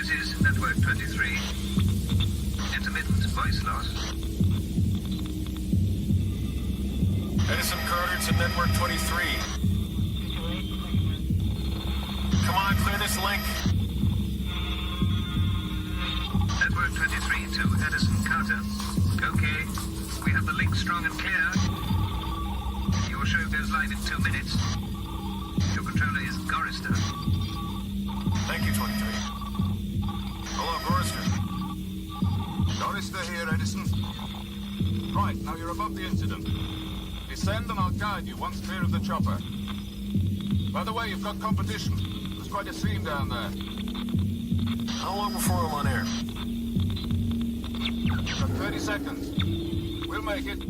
This is network 23. Intermittent voice loss. Edison Carter to network 23. Come on, clear this link. Network 23 to Edison Carter. Okay, we have the link strong and clear. Your show goes live in 2 minutes. Your controller is Gorister. Thank you, 23. Hello, Gorister. Gorister here, Edison. Right, now you're above the incident. Descend and I'll guide you once clear of the chopper. By the way, you've got competition. There's quite a scene down there. How long before I'm on air? You've got 30 seconds. We'll make it.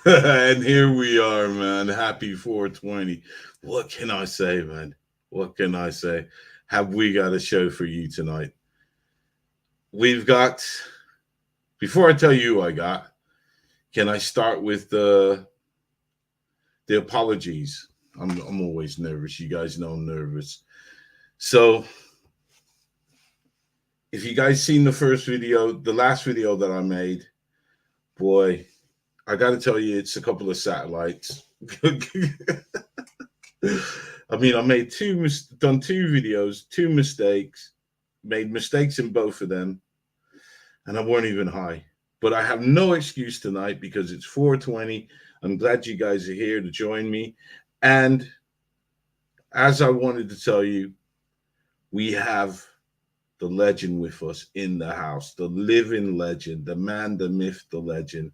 And here we are, man. Happy 420. What can I say, man? What can I say? Have we got a show for you tonight? We've got, before I tell you who I got, can I start with the apologies? I'm always nervous. You guys know I'm nervous. So if you guys seen the first video, the last video that I made, boy, I got to tell you, it's a couple of satellites. I mean, I made done two videos, two mistakes, made mistakes in both of them, and I weren't even high. But I have no excuse tonight because it's 420. I'm glad you guys are here to join me. And as I wanted to tell you, we have the legend with us in the house, the living legend, the man, the myth, the legend.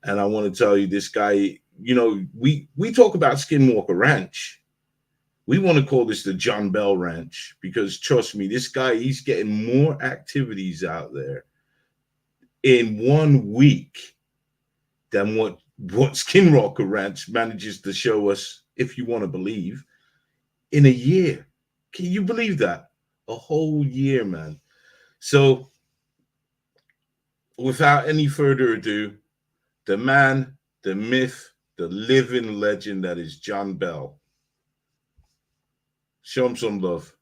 And I want to tell you, this guy, you know, we talk about Skinwalker Ranch. We want to call this the John Bell Ranch because, trust me, this guy, he's getting more activities out there in 1 week than what Skinwalker Ranch manages to show us, if you want to believe, in a year. Can you believe that? A whole year, man. So without any further ado, the man, the myth, the living legend that is John Bell. Show him some love.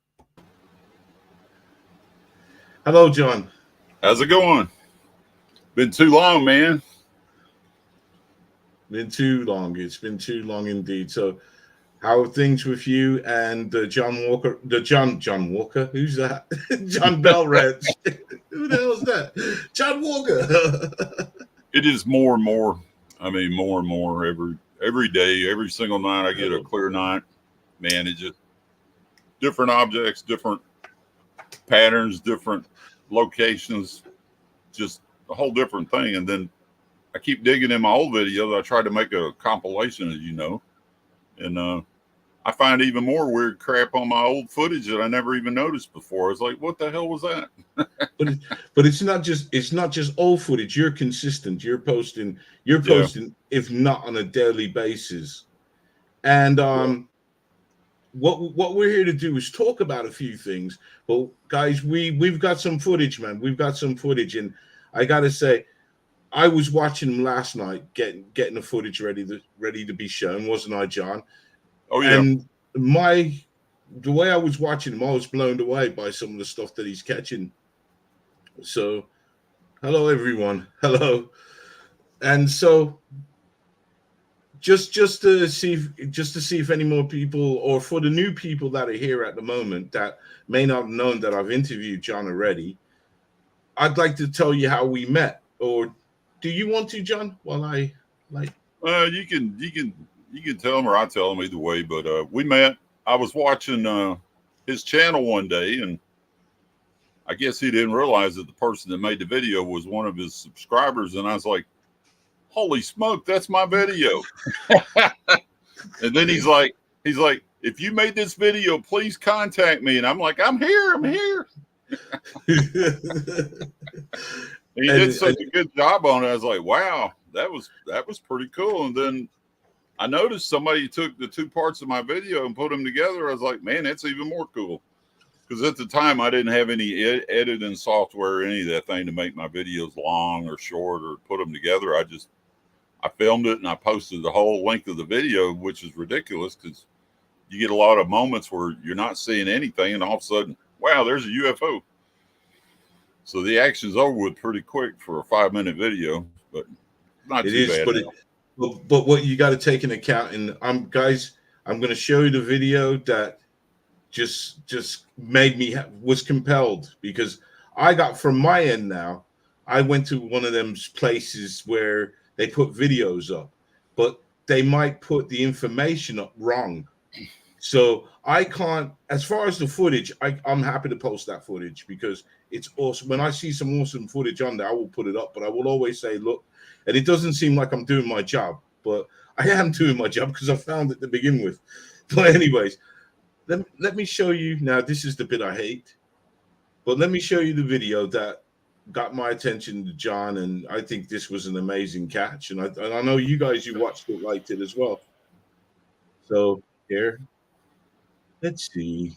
Hello, John. How's it going? Been too long, man. Been too long. It's been too long indeed. So how are things with you and John Walker? John Walker? Who's that? John Bell Ranch. Who the hell's that? John Walker. It is more and more. I mean, more and more every day, every single night. I get a clear night. Man, it just different objects, different patterns, different locations, just a whole different thing. And then I keep digging in my old videos. I tried to make a compilation, as you know, and I find even more weird crap on my old footage that I never even noticed before. It's like, what the hell was that? but it's not just old footage. You're consistent. You're posting, if not on a daily basis. And what we're here to do is talk about a few things. But guys, we've got some footage, man. We've got some footage, and I gotta say, I was watching them last night, getting the footage ready to be shown, wasn't I, John? Oh yeah. And the way I was watching him, I was blown away by some of the stuff that he's catching. So, hello everyone, hello. And so, just to see if any more people, or for the new people that are here at the moment that may not have known that I've interviewed John already, I'd like to tell you how we met. Or do you want to, John? While I like, you can tell him or I tell him, either way. But we met. I was watching his channel one day, and I guess he didn't realize that the person that made the video was one of his subscribers. And I was like, holy smoke, that's my video. And then he's like, if you made this video, please contact me. And I'm like, I'm here. He did such a good job on it. I was like, wow, that was pretty cool. And then I noticed somebody took the two parts of my video and put them together. I was like, man, that's even more cool. Because at the time, I didn't have any editing software or any of that thing to make my videos long or short or put them together. I filmed it and I posted the whole length of the video, which is ridiculous because you get a lot of moments where you're not seeing anything and all of a sudden, wow, there's a UFO. So the action's over with pretty quick for a 5-minute video, but not It too is, bad. but what you got to take into account, and I'm going to show you the video that just made me was compelled, because I got from my end now. I went to one of them places where they put videos up, but they might put the information up wrong. So I can't, as far as the footage, I'm happy to post that footage because it's awesome. When I see some awesome footage on there, I will put it up, but I will always say, look, and it doesn't seem like I'm doing my job, but I am doing my job because I found it to begin with. But anyways, let me show you now. This is the bit I hate, but let me show you the video that got my attention to John, and I think this was an amazing catch. And I know you guys who watched it liked it as well. So here, let's see.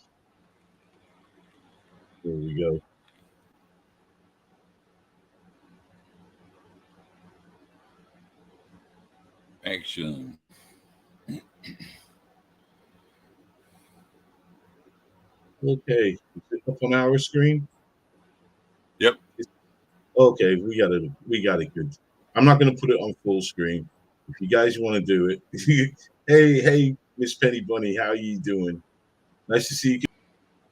There we go. Action. Okay, is it up on our screen? Yep. Okay, we got it good. I'm not going to put it on full screen. If you guys want to do it, hey, Miss Penny Bunny, how you doing? Nice to see you.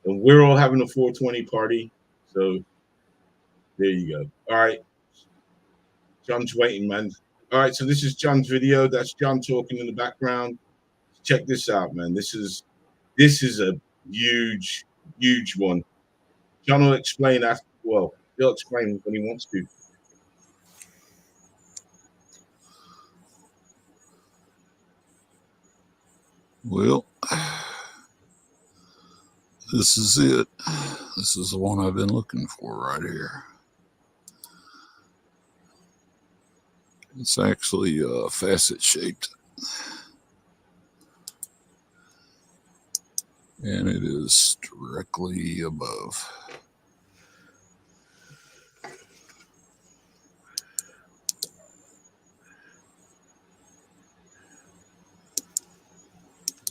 And we're all having a 420 party, so there you go. All right, John's waiting, man. All right, so this is John's video. That's John talking in the background. Check this out, man. This is a huge one. John will explain after. Well, he'll explain when he wants to. Well, this is it. This is the one I've been looking for right here. It's actually facet shaped. And it is directly above.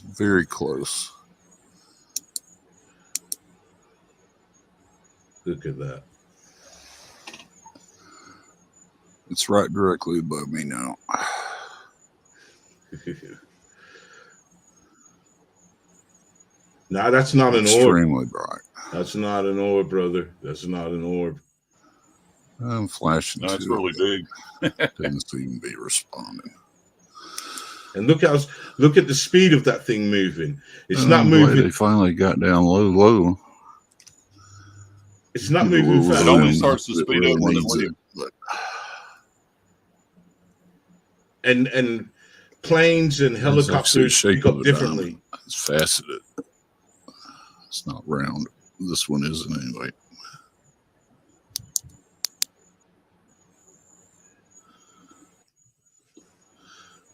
Very close. Look at that. It's right directly above me now. Nah, that's not an orb. Extremely bright. That's not an orb, brother. That's not an orb. I'm flashing. No, it's really big. Doesn't seem to be responding. And look at the speed of that thing moving. It's not I'm moving. glad they finally got down low. It's not moving fast. It only starts to speed up when it leaves. And planes and helicopters pick up differently. It's faceted. It's not round. This one isn't anyway.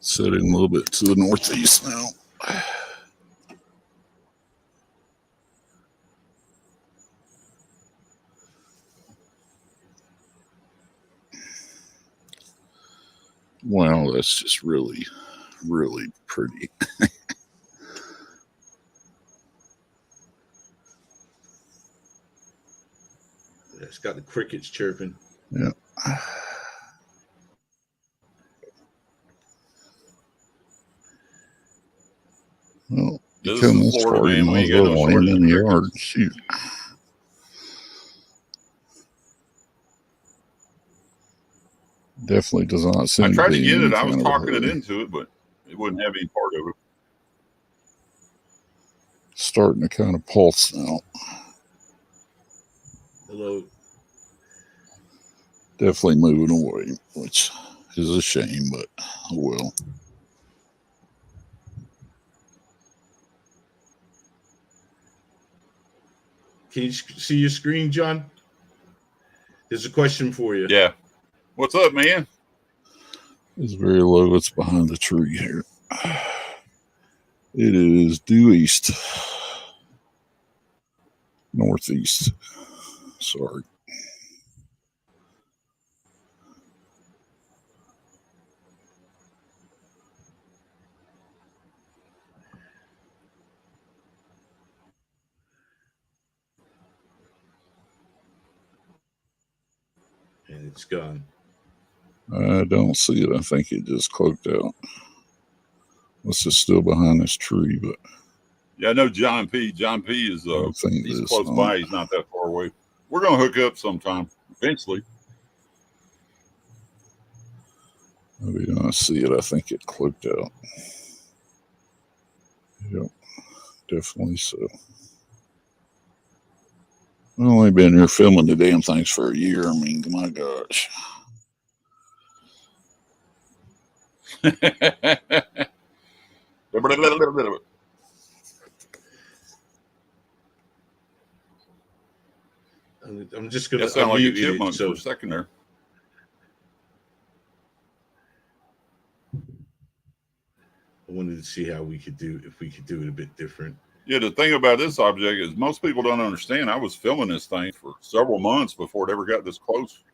Setting a little bit to the northeast now. Wow, that's just really, really pretty. It's got the crickets chirping. Yeah. Well, you This come is this Florida, far, you man. We might ain't as got well no land shortage in of the yard. crickets. Shoot. Definitely does not seem I tried to be get any it. I was kind of a talking it hurry. into it, but it wouldn't have any part of it. Starting to kind of pulse now. Hello. Definitely moving away, which is a shame, but oh well. Can you see your screen, John? There's a question for you. Yeah. What's up, man? It's very low. It's behind the tree here. It is due east. Northeast. Sorry. And it's gone. I don't see it. I think it just cloaked out. This is still behind this tree, but Yeah, I know John P. John P. is I think he's this close on by. it. He's not that far away. We're gonna hook up sometime eventually. We don't see it. I think it cloaked out. Yep, definitely so. I've only been here filming the damn things for a year. I mean, my gosh. I'm just gonna That sounded like a unmute it. chipmunk So for a second there. I wanted to see how we could do, if we could do it a bit different. Yeah, the thing about this object is most people don't understand. I was filming this thing for several months before it ever got this close.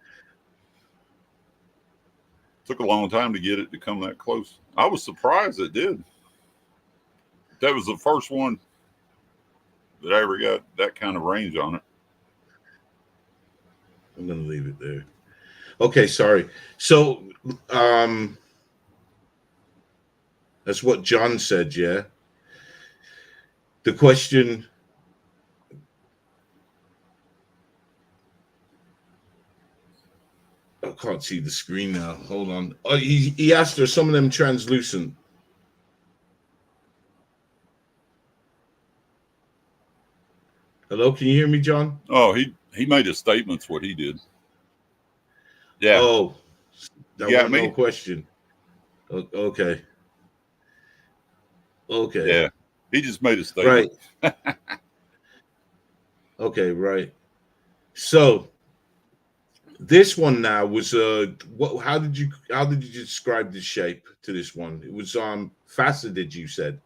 Took a long time to get it to come that close. I was surprised it did. That was the first one that I ever got that kind of range on it. I'm gonna leave it there. Okay, sorry. So that's what John said, yeah. The question, I can't see the screen now. Hold on. Oh, he asked, are some of them translucent? Hello, can you hear me, John? Oh, he made his statements what he did. Yeah. Oh, that You got was me? no question. Okay. Okay. Yeah. He just made a statement. Right. Okay, right. So this one now was what, how did you describe the shape to this one? It was faceted, you said.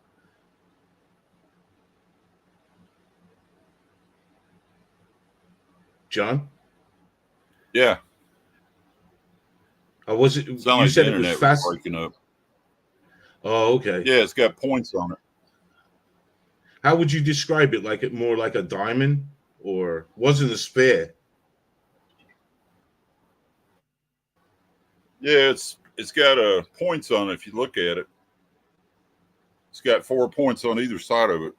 John? Yeah. Was it? Sound You like said the it was internet fast. was breaking up. Oh, okay. Yeah, it's got points on it. How would you describe it? Like it more like a diamond, or wasn't a sphere? Yeah, it's got points on it if you look at it. It's got 4 points on either side of it.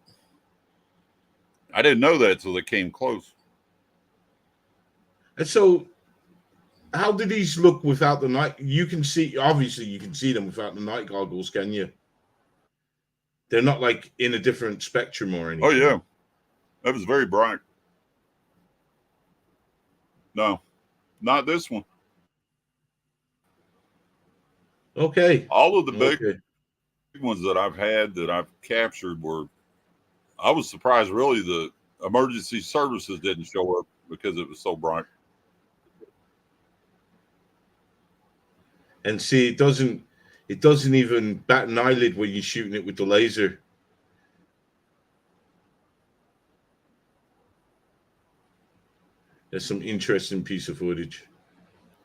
I didn't know that till they came close. And so, how do these look without the night? You can see, obviously, you can see them without the night goggles, can you? They're not like in a different spectrum or anything. Oh, yeah. That was very bright. No, not this one. Okay. All of the big Okay. ones that I've had that I've captured were, I was surprised really the emergency services didn't show up because it was so bright. And see, it doesn't even bat an eyelid when you're shooting it with the laser. There's some interesting piece of footage.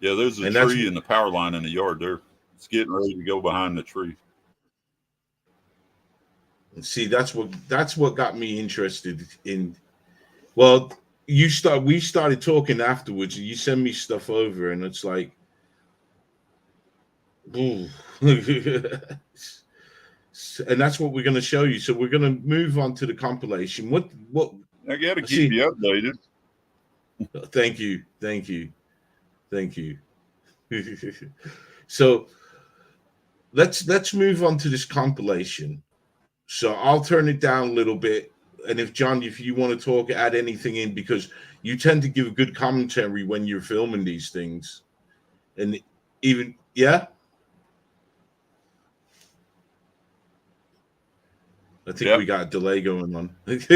Yeah, there's a And that's- tree and the power line in the yard there. It's getting ready to go behind the tree. And see, that's what got me interested in. Well, we started talking afterwards, and you send me stuff over, and it's like, ooh. And that's what we're going to show you. So we're going to move on to the compilation. What? I got to keep See- you updated. Thank you. So let's move on to this compilation. So I'll turn it down a little bit, and if John, if you want to talk, add anything in, because you tend to give a good commentary when you're filming these things, and even yeah. I think Yep. we got a delay going on. It's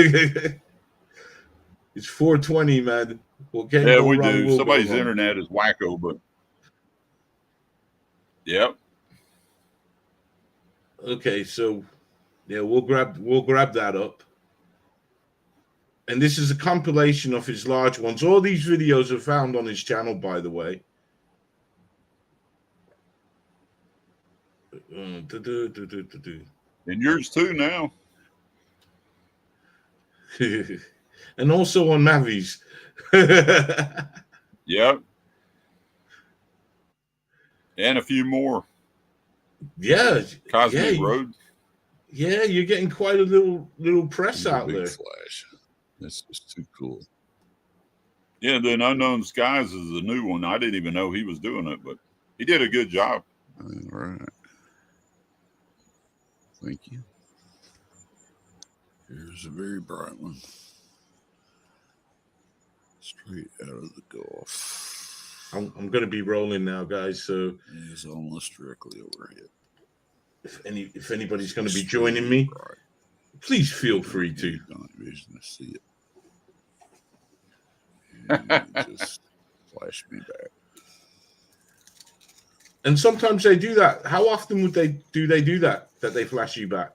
4:20, man. What can't Yeah, go we wrong do. will go Somebody's wrong. internet is wacko, but yep. Okay, so yeah, we'll grab that up. And this is a compilation of his large ones. All these videos are found on his channel, by the way. And yours too now. And also on Mavi's. Yep. And a few more. Yeah, Cosmic Road. Yeah, you're getting quite a little press out big there. Flash. That's just too cool. Yeah, then Unknown Skies is a new one. I didn't even know he was doing it, but he did a good job. All right. Thank you. Here's a very bright one. Straight out of the Gulf. I'm going to be rolling now, guys. So it's almost directly overhead. If anybody's going to be joining me, please feel free to. Night vision to see it. And just flash me back. And sometimes they do that. How often would they do that they flash you back?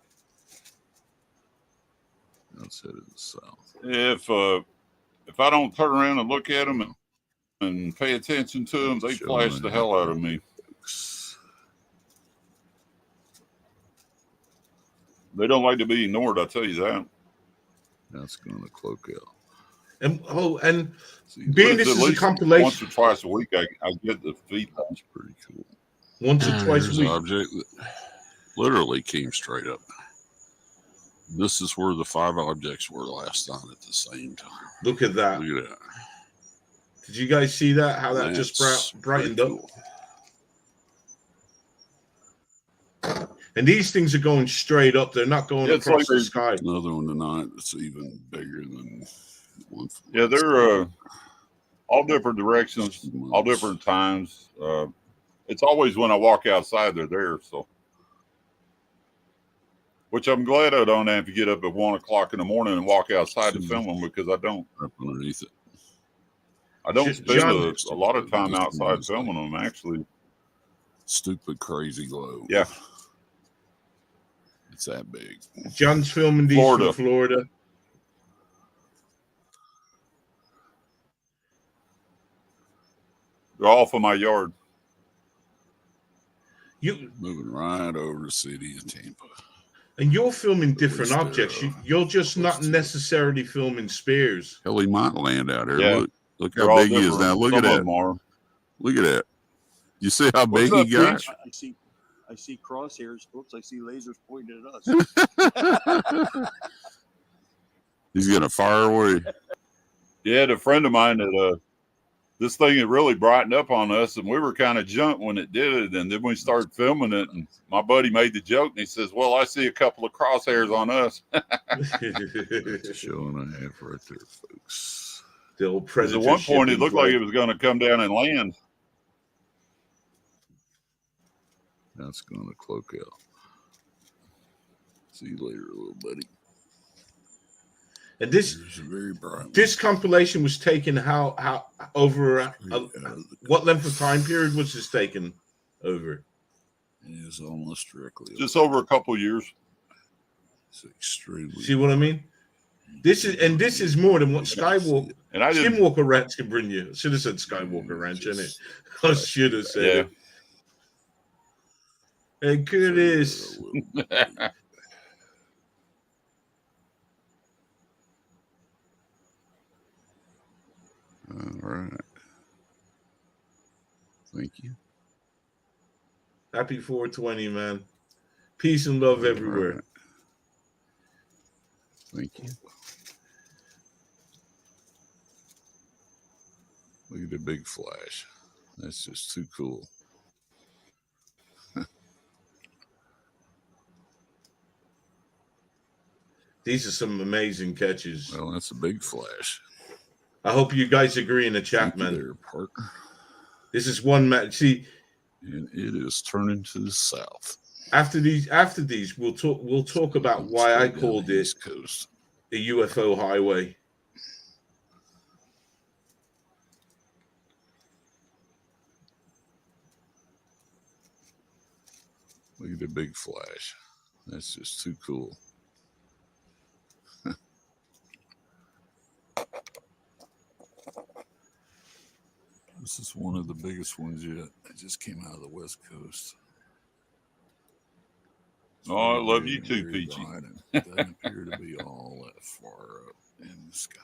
Outside of the south. If I don't turn around and look at them and pay attention to them, they flash the hell out of me. They don't like to be ignored, I tell you that. That's going to cloak out. And being this is a compilation, once or twice a week, I get the feedback. That's pretty cool. Once or twice a week. An object that literally came straight up. This is where the 5 objects were last time at the same time. Look at that. Look at that. Did you guys see that? How that just brightened up? Cool. And these things are going straight up. They're not going across the sky. Another one tonight that's even bigger than one. Yeah, they're all different directions, all different times. It's always when I walk outside, they're there. So, which I'm glad I don't have to get up at 1 o'clock in the morning and walk outside to film them, because I don't. Up underneath it. I don't spend a lot of time outside filming them, actually. Stupid, crazy glow. Yeah. It's that big. John's filming these from Florida. They're all from my yard. You moving right over the city of Tampa. And you're filming different objects. You're just not necessarily filming spears. Hell, he might land out here. Yeah. Look how big he is now. Look at that. Look at that. You see how big he got? I see crosshairs, folks. I see lasers pointing at us. He's gonna fire away. Yeah, a friend of mine that this thing had really brightened up on us, and we were kind of jumped when it did it. And then we started filming it, and my buddy made the joke, and he says, "Well, I see a couple of crosshairs on us." Show and a half right there, folks. The old predator. At one point, it looked like it was going to come down and land. That's going to cloak out. See you later, little buddy. And this compilation was taken how over what length of time period was this taken over? It is almost directly just over a couple years. It's extremely. See what I mean? This is more than what Skywalker and Skinwalker Ranch can bring you. I should have said Skywalker Ranch, innit? I should have said it. Hey, Curtis. All right. Thank you. Happy 420, man. Peace and love everywhere. Right. Thank you. Look at the big flash. That's just too cool. These are some amazing catches. Well, that's a big flash. I hope you guys agree in the chat, man. There, partner. This is one match. See, and it is turning to the south. After these, we'll talk about why I called it Coast. The UFO highway. Look at the big flash. That's just too cool. This is one of the biggest ones yet. It just came out of the West Coast. Oh, I love you too, Peachy. It doesn't appear to be all that far up in the sky.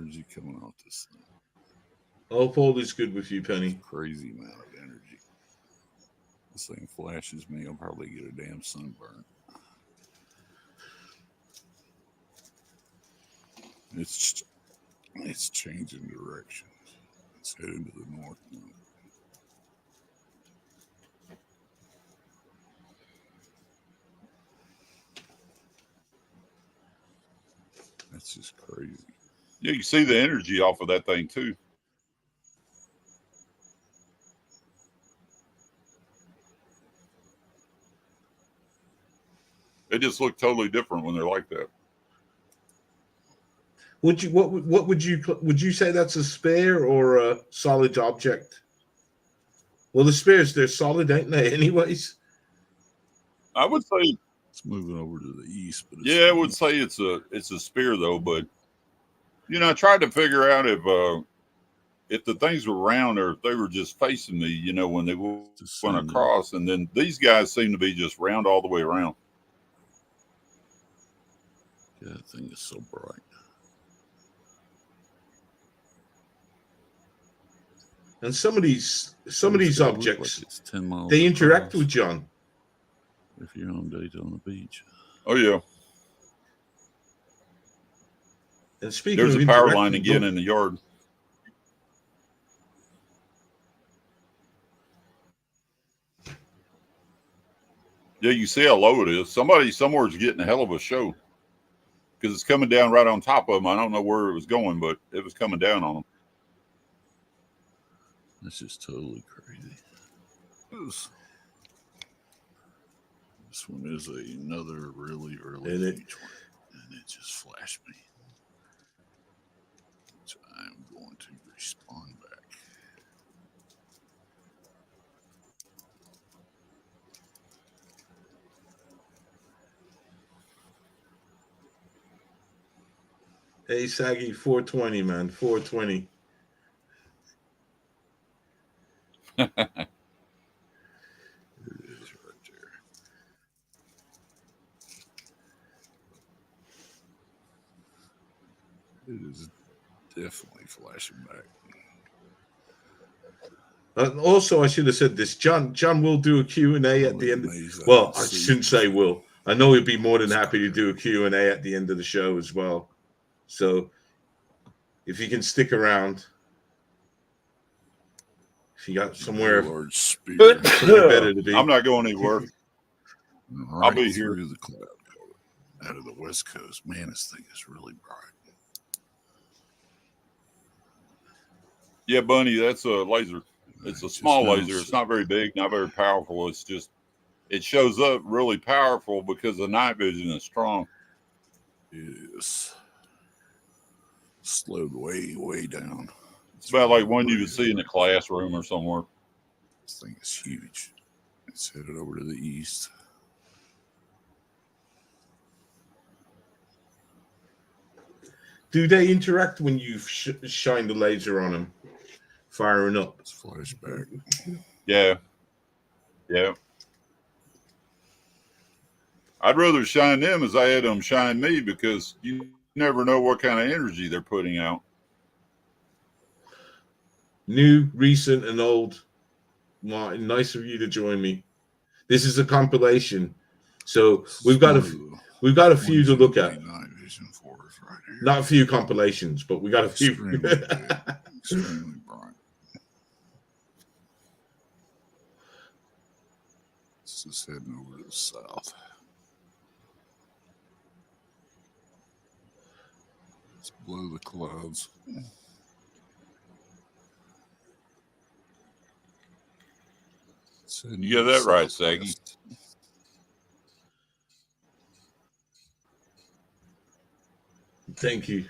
energy coming off this thing. Hope all is good with you, Penny. Crazy amount of energy. This thing flashes me, I'll probably get a damn sunburn. It's changing direction. It's heading to the north now. That's just crazy. Yeah, you see the energy off of that thing too. They just look totally different when they're like that. Would you say that's a spare or a solid object? Well, the spares, they're solid, ain't they? Anyways, I would say it's moving over to the east, but I would say it's a spear though. But I tried to figure out if the things were round or if they were just facing me, when they went across. And then these guys seem to be just round all the way around. Yeah, that thing is so bright. and some of these objects, Like it's 10 miles they interact across with John. if you're on Daytona Beach. Oh yeah, And speaking there's of a power interacting, line again in the yard. Yeah, you see how low it is. Somebody somewhere's getting a hell of a show because it's coming down right on top of them. I don't know where it was going, but it was coming down on them. That's just totally crazy. This one is another really early And it- huge one, and it just flashed me. So I'm going to respond back. Hey, Saggy, 420, man, 420. There it is right there. It is definitely flashing back. Also, I should have said this. John will do a Q&A at the end. Well, I shouldn't say will. I know he'd be more than happy to do a Q&A at the end of the show as well. So if you can stick around, if you got somewhere Large spear. better to be. I'm not going anywhere. I'll be here. Through the cloud cover out of the west coast. Man, this thing is really bright. Yeah, Bunny, that's a laser. It's a small laser. It's not very big, not very powerful. It's just, it shows up really powerful because the night vision is strong. It is slowed way down. It's about like one you would see in a classroom or somewhere. This thing is huge. It's headed over to the east. Do they interact when you shine the laser on them, firing up? It's flashback. Yeah. Yeah. I'd rather shine them as I had them shine me because you never know what kind of energy they're putting out. New, recent, and old. Martin, nice of you to join me. This is a compilation, so we've got a few to look at. Night vision for us right here. Not a few compilations, but we got a few. Extremely big, extremely bright. It's just heading over to the south. It's below the clouds. You got that right, Saggy. Thank you.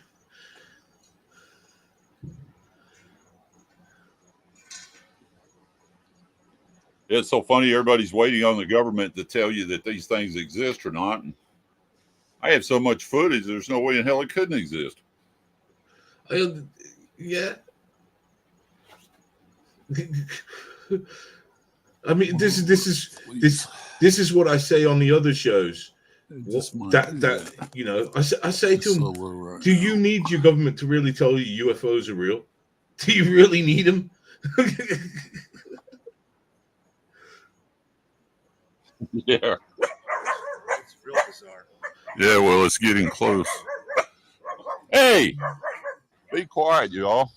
It's so funny. Everybody's waiting on the government to tell you that these things exist or not. And I have so much footage. There's no way in hell it couldn't exist. Yeah. I mean, this is what I say on the other shows. Just might that do that you know, I say to It's him, so low right do now. you need your government to really tell you UFOs are real? Do you really need them? Yeah. It's real bizarre. Yeah, well, it's getting close. Hey, be quiet, y'all.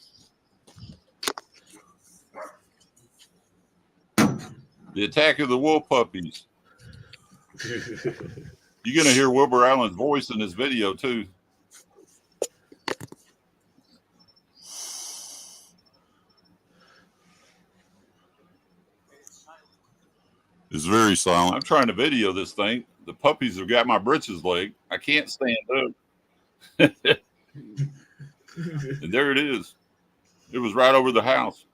The attack of the wool puppies. You're gonna hear Wilbur Allen's voice in this video too. It's very I'm silent. trying to video this thing. The puppies have got my britches leg. I can't stand up. And there it is. It was right over the house.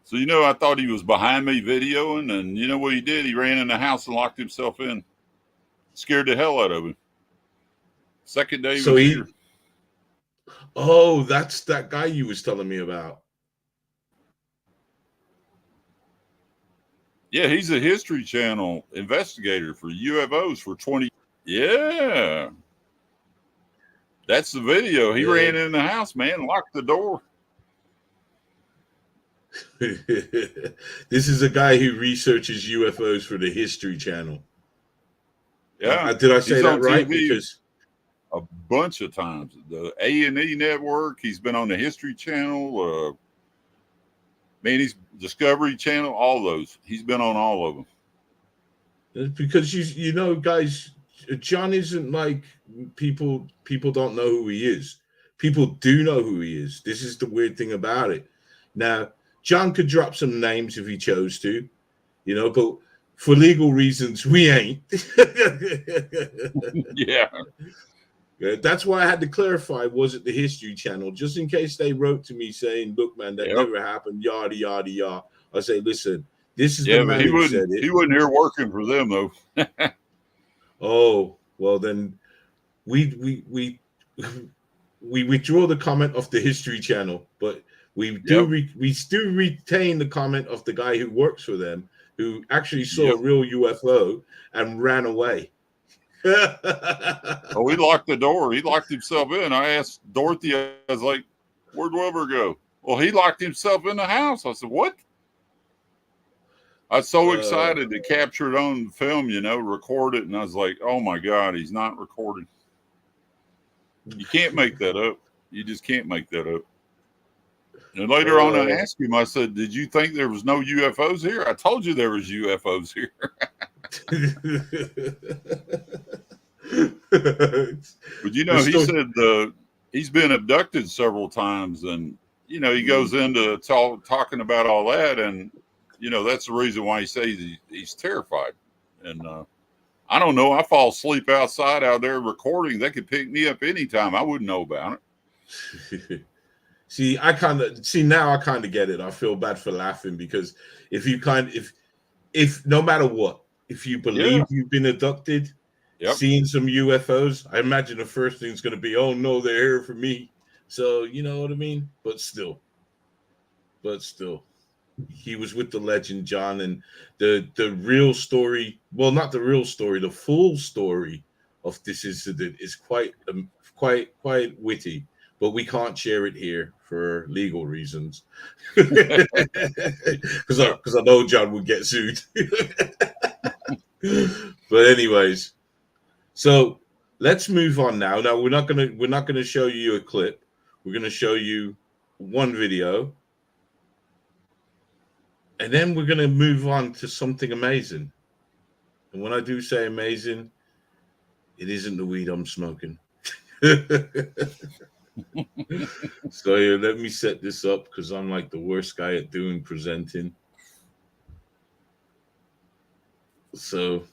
So, you know, I thought he was behind me videoing, and you know what he did? He ran in the house and locked himself in. Scared the hell out of him. Second day So was he, here. oh, that's that guy you was telling me about. Yeah, he's a History Channel investigator for UFOs for 20. Yeah. That's the video. He Yeah. ran in the house, man, locked the door. This is a guy who researches UFOs for the History Channel. Yeah. Did I say He's that on right? TV Because a bunch of times. The A&E network, he's been on the History Channel, man, he's Discovery Channel, all those. He's been on all of them. because you know, guys, John isn't like people don't know who he is. People do know who he is. This is the weird thing about it. Now, John could drop some names if he chose to, you know, but for legal reasons, we ain't. Yeah. Yeah, that's why I had to clarify, was it the History Channel? Just in case they wrote to me saying, look, man, that never happened, yada, yada, yada. I say, listen, this is the man who said it. He wasn't here working for them, though. Oh, well, then we withdraw the comment of the History Channel, but we still retain the comment of the guy who works for them, who actually saw a real UFO and ran away. Oh, he locked the door. He locked himself in. I asked Dorothy, I was like, where'd Wilbur go? Well, he locked himself in the house. I said, what? I was so excited to capture it on film, you know, record it. And I was like, oh my God, he's not recording. You can't make that up. You just can't make that up. And later on, I asked him, I said, did you think there was no UFOs here? I told you there was UFOs here. But, you know, he said he's been abducted several times. And, you know, he goes into talking about all that. And, you know, that's the reason why he says he's terrified. And I don't know. I fall asleep outside out there recording. They could pick me up anytime. I wouldn't know about it. See, now I kind of get it. I feel bad for laughing because if no matter what, if you believe you've been abducted, seeing some UFOs, I imagine the first thing's going to be, oh no, they're here for me. So, you know what I mean? But still, he was with the legend, John, and the real story, well, not the real story, the full story of this incident is quite witty, but we can't share it here for legal reasons. Because I know John would get sued. But anyways, so let's move on now. Now we're not gonna show you a clip. We're gonna show you one video. And then we're going to move on to something amazing. And when I do say amazing, it isn't the weed I'm smoking. So yeah, let me set this up because I'm like the worst guy at doing presenting. So,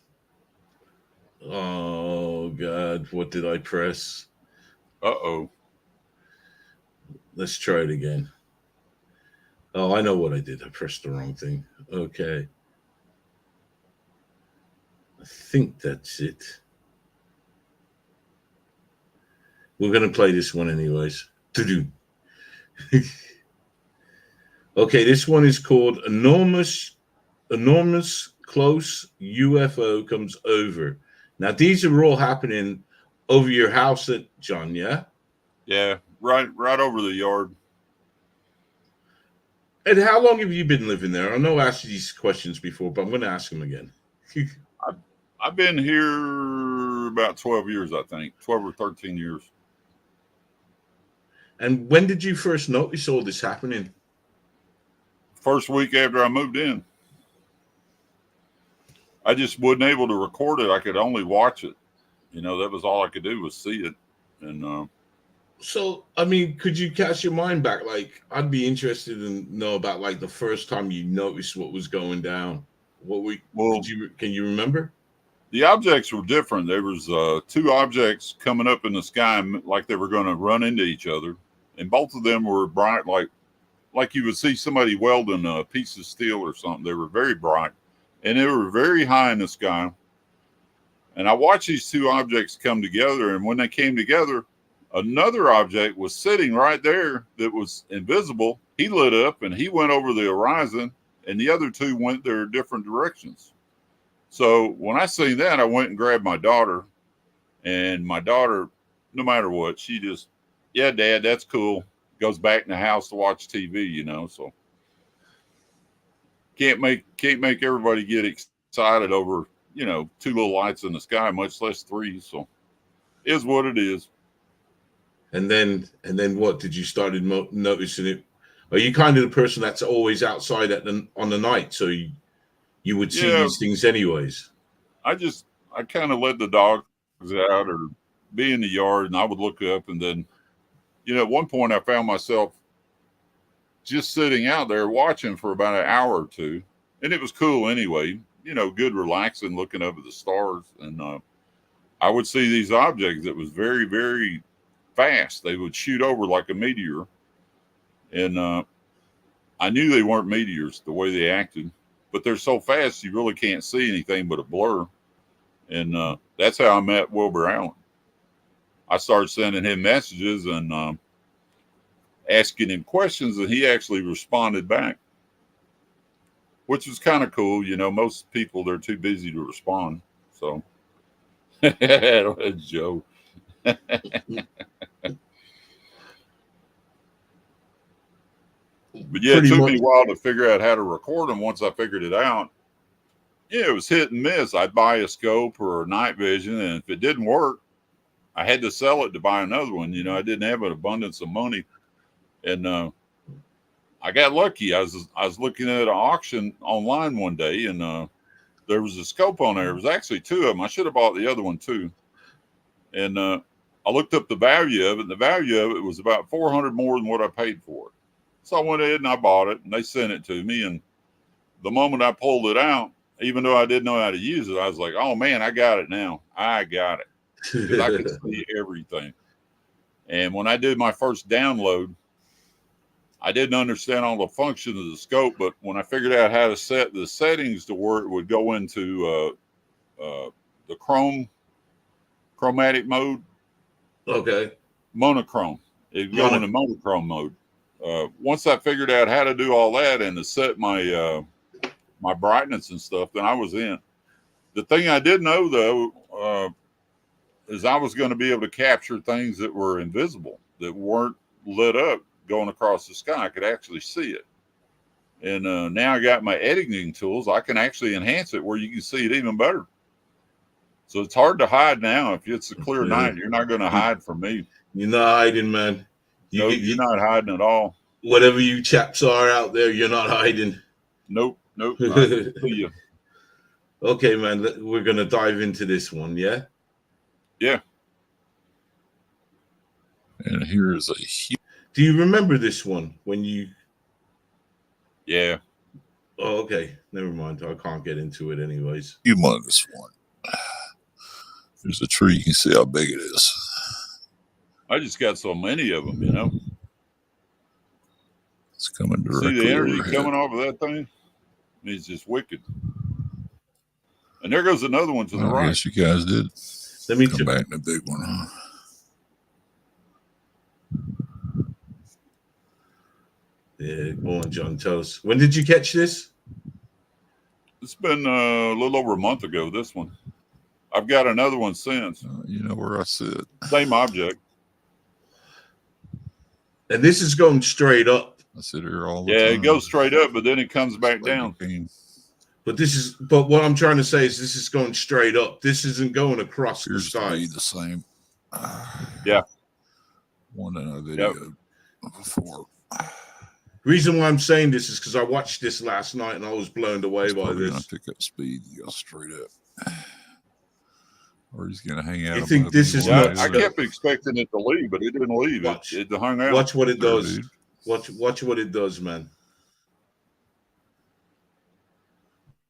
oh God, what did I press? Uh-oh. Let's try it again. Oh, I know what I did. I pressed the wrong thing. Okay. I think that's it. We're going to play this one anyways. To do. Okay, this one is called Enormous Close UFO Comes Over. Now, these are all happening over your house, John, yeah? Yeah, right over the yard. And how long have you been living there? I know I asked you these questions before, but I'm going to ask them again. I've been here about 12 years, I think. 12 or 13 years. And when did you first notice all this happening? First week after I moved in. I just wasn't able to record it. I could only watch it. You know, that was all I could do was see it. And so, I mean, could you cast your mind back? Like, I'd be interested in know about like the first time you noticed what was going down. Can you remember? The objects were different. There was two objects coming up in the sky like they were going to run into each other, and both of them were bright, like you would see somebody welding a piece of steel or something. They were very bright, and they were very high in the sky. And I watched these two objects come together, and when they came together, another object was sitting right there that was invisible. He lit up, and he went over the horizon, and the other two went their different directions. So when I seen that, I went and grabbed my daughter, and my daughter, no matter what, she just, yeah, Dad, that's cool. Goes back in the house to watch TV, you know. So can't make everybody get excited over, you know, two little lights in the sky, much less three. So is what it is. And then what did you started noticing it? Are you kind of the person that's always outside on the night, so you would see these things anyways? I kind of let the dogs out or be in the yard, and I would look up, and then, you know, at one point I found myself just sitting out there watching for about an hour or two, and it was cool anyway, you know, good relaxing, looking up at the stars. And I would see these objects that was very, very fast. They would shoot over like a meteor, and I knew they weren't meteors the way they acted, but they're so fast you really can't see anything but a blur. And that's how I met Wilbur Allen. I started sending him messages and asking him questions, and he actually responded back, which was kind of cool. You know, most people, they're too busy to respond. So, Joe. But yeah, it took me a while to figure out how to record them. Once I figured it out, yeah, it was hit and miss. I'd buy a scope or a night vision, and if it didn't work, I had to sell it to buy another one. You know, I didn't have an abundance of money, and I got lucky. I was looking at an auction online one day, and there was a scope on there. There was actually two of them. I should have bought the other one too. And I looked up the value of it, and the value of it was about $400 more than what I paid for it. So I went ahead and I bought it, and they sent it to me. And the moment I pulled it out, even though I didn't know how to use it, I was like, oh man, I got it now. I got it. Because I could see everything. And when I did my first download, I didn't understand all the functions of the scope, but when I figured out how to set the settings to where it would go into the chromatic mode. Okay. Monochrome. It'd go into monochrome mode. Once I figured out how to do all that and to set my my brightness and stuff, then I was in. The thing I did know though is I was going to be able to capture things that were invisible, that weren't lit up going across the sky. I could actually see it. And now I got my editing tools. I can actually enhance it where you can see it even better. So it's hard to hide now. If it's a clear night, you're not going to hide from me. You're not hiding, man. You're not hiding at all. Whatever you chaps are out there, you're not hiding. Nope. I see you. Okay, man. We're going to dive into this one, yeah? Yeah. And here is a... Do you remember this one when you... Yeah. Oh, okay. Never mind. I can't get into it anyways. Humongous one. There's a tree. You can see how big it is. I just got so many of them, you know. It's coming directly. See the energy overhead. coming off of that thing? It's just wicked. And there goes another one to the right. Yes, you guys did. Let me come back in the big one. Huh? Yeah, go on, John. Tell us. When did you catch this? It's been a little over a month ago, this one. I've got another one since. You know where I sit. Same object. And this is going straight up. I sit here all the time. Yeah, it goes straight up, but then it comes back Like down. But what I'm trying to say is this is going straight up. This isn't going across the sky. The same. Yeah. One in a video before. Reason why I'm saying this is because I watched this last night and I was blown away by Probably this. gonna pick up speed and go straight up. Or he's gonna hang out. You think this is Yeah, nuts? I kept expecting it to leave, but it didn't leave. It hung out. Watch what it does. Dude. Watch what it does, man.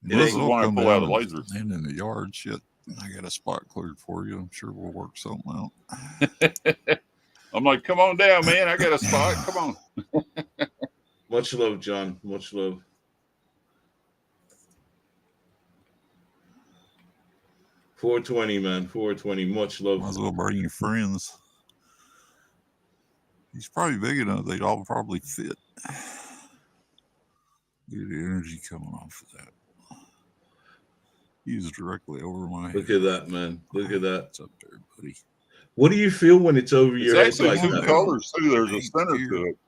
This is when I pull out a laser. And in the yard, shit. I got a spot cleared for you. I'm sure we'll work something out. I'm like, come on down, man. I got a spot. Come on. Much love, John. Much love. $420, man. $420. Much love. Might as well bring your friends. He's probably big enough. They'd all probably fit. Get the energy coming off of that. He's directly over my head. Look at that, man. Look at that. It's up there, buddy. What do you feel when it's over your head It's actually like two that? colors, too. There's a center to it.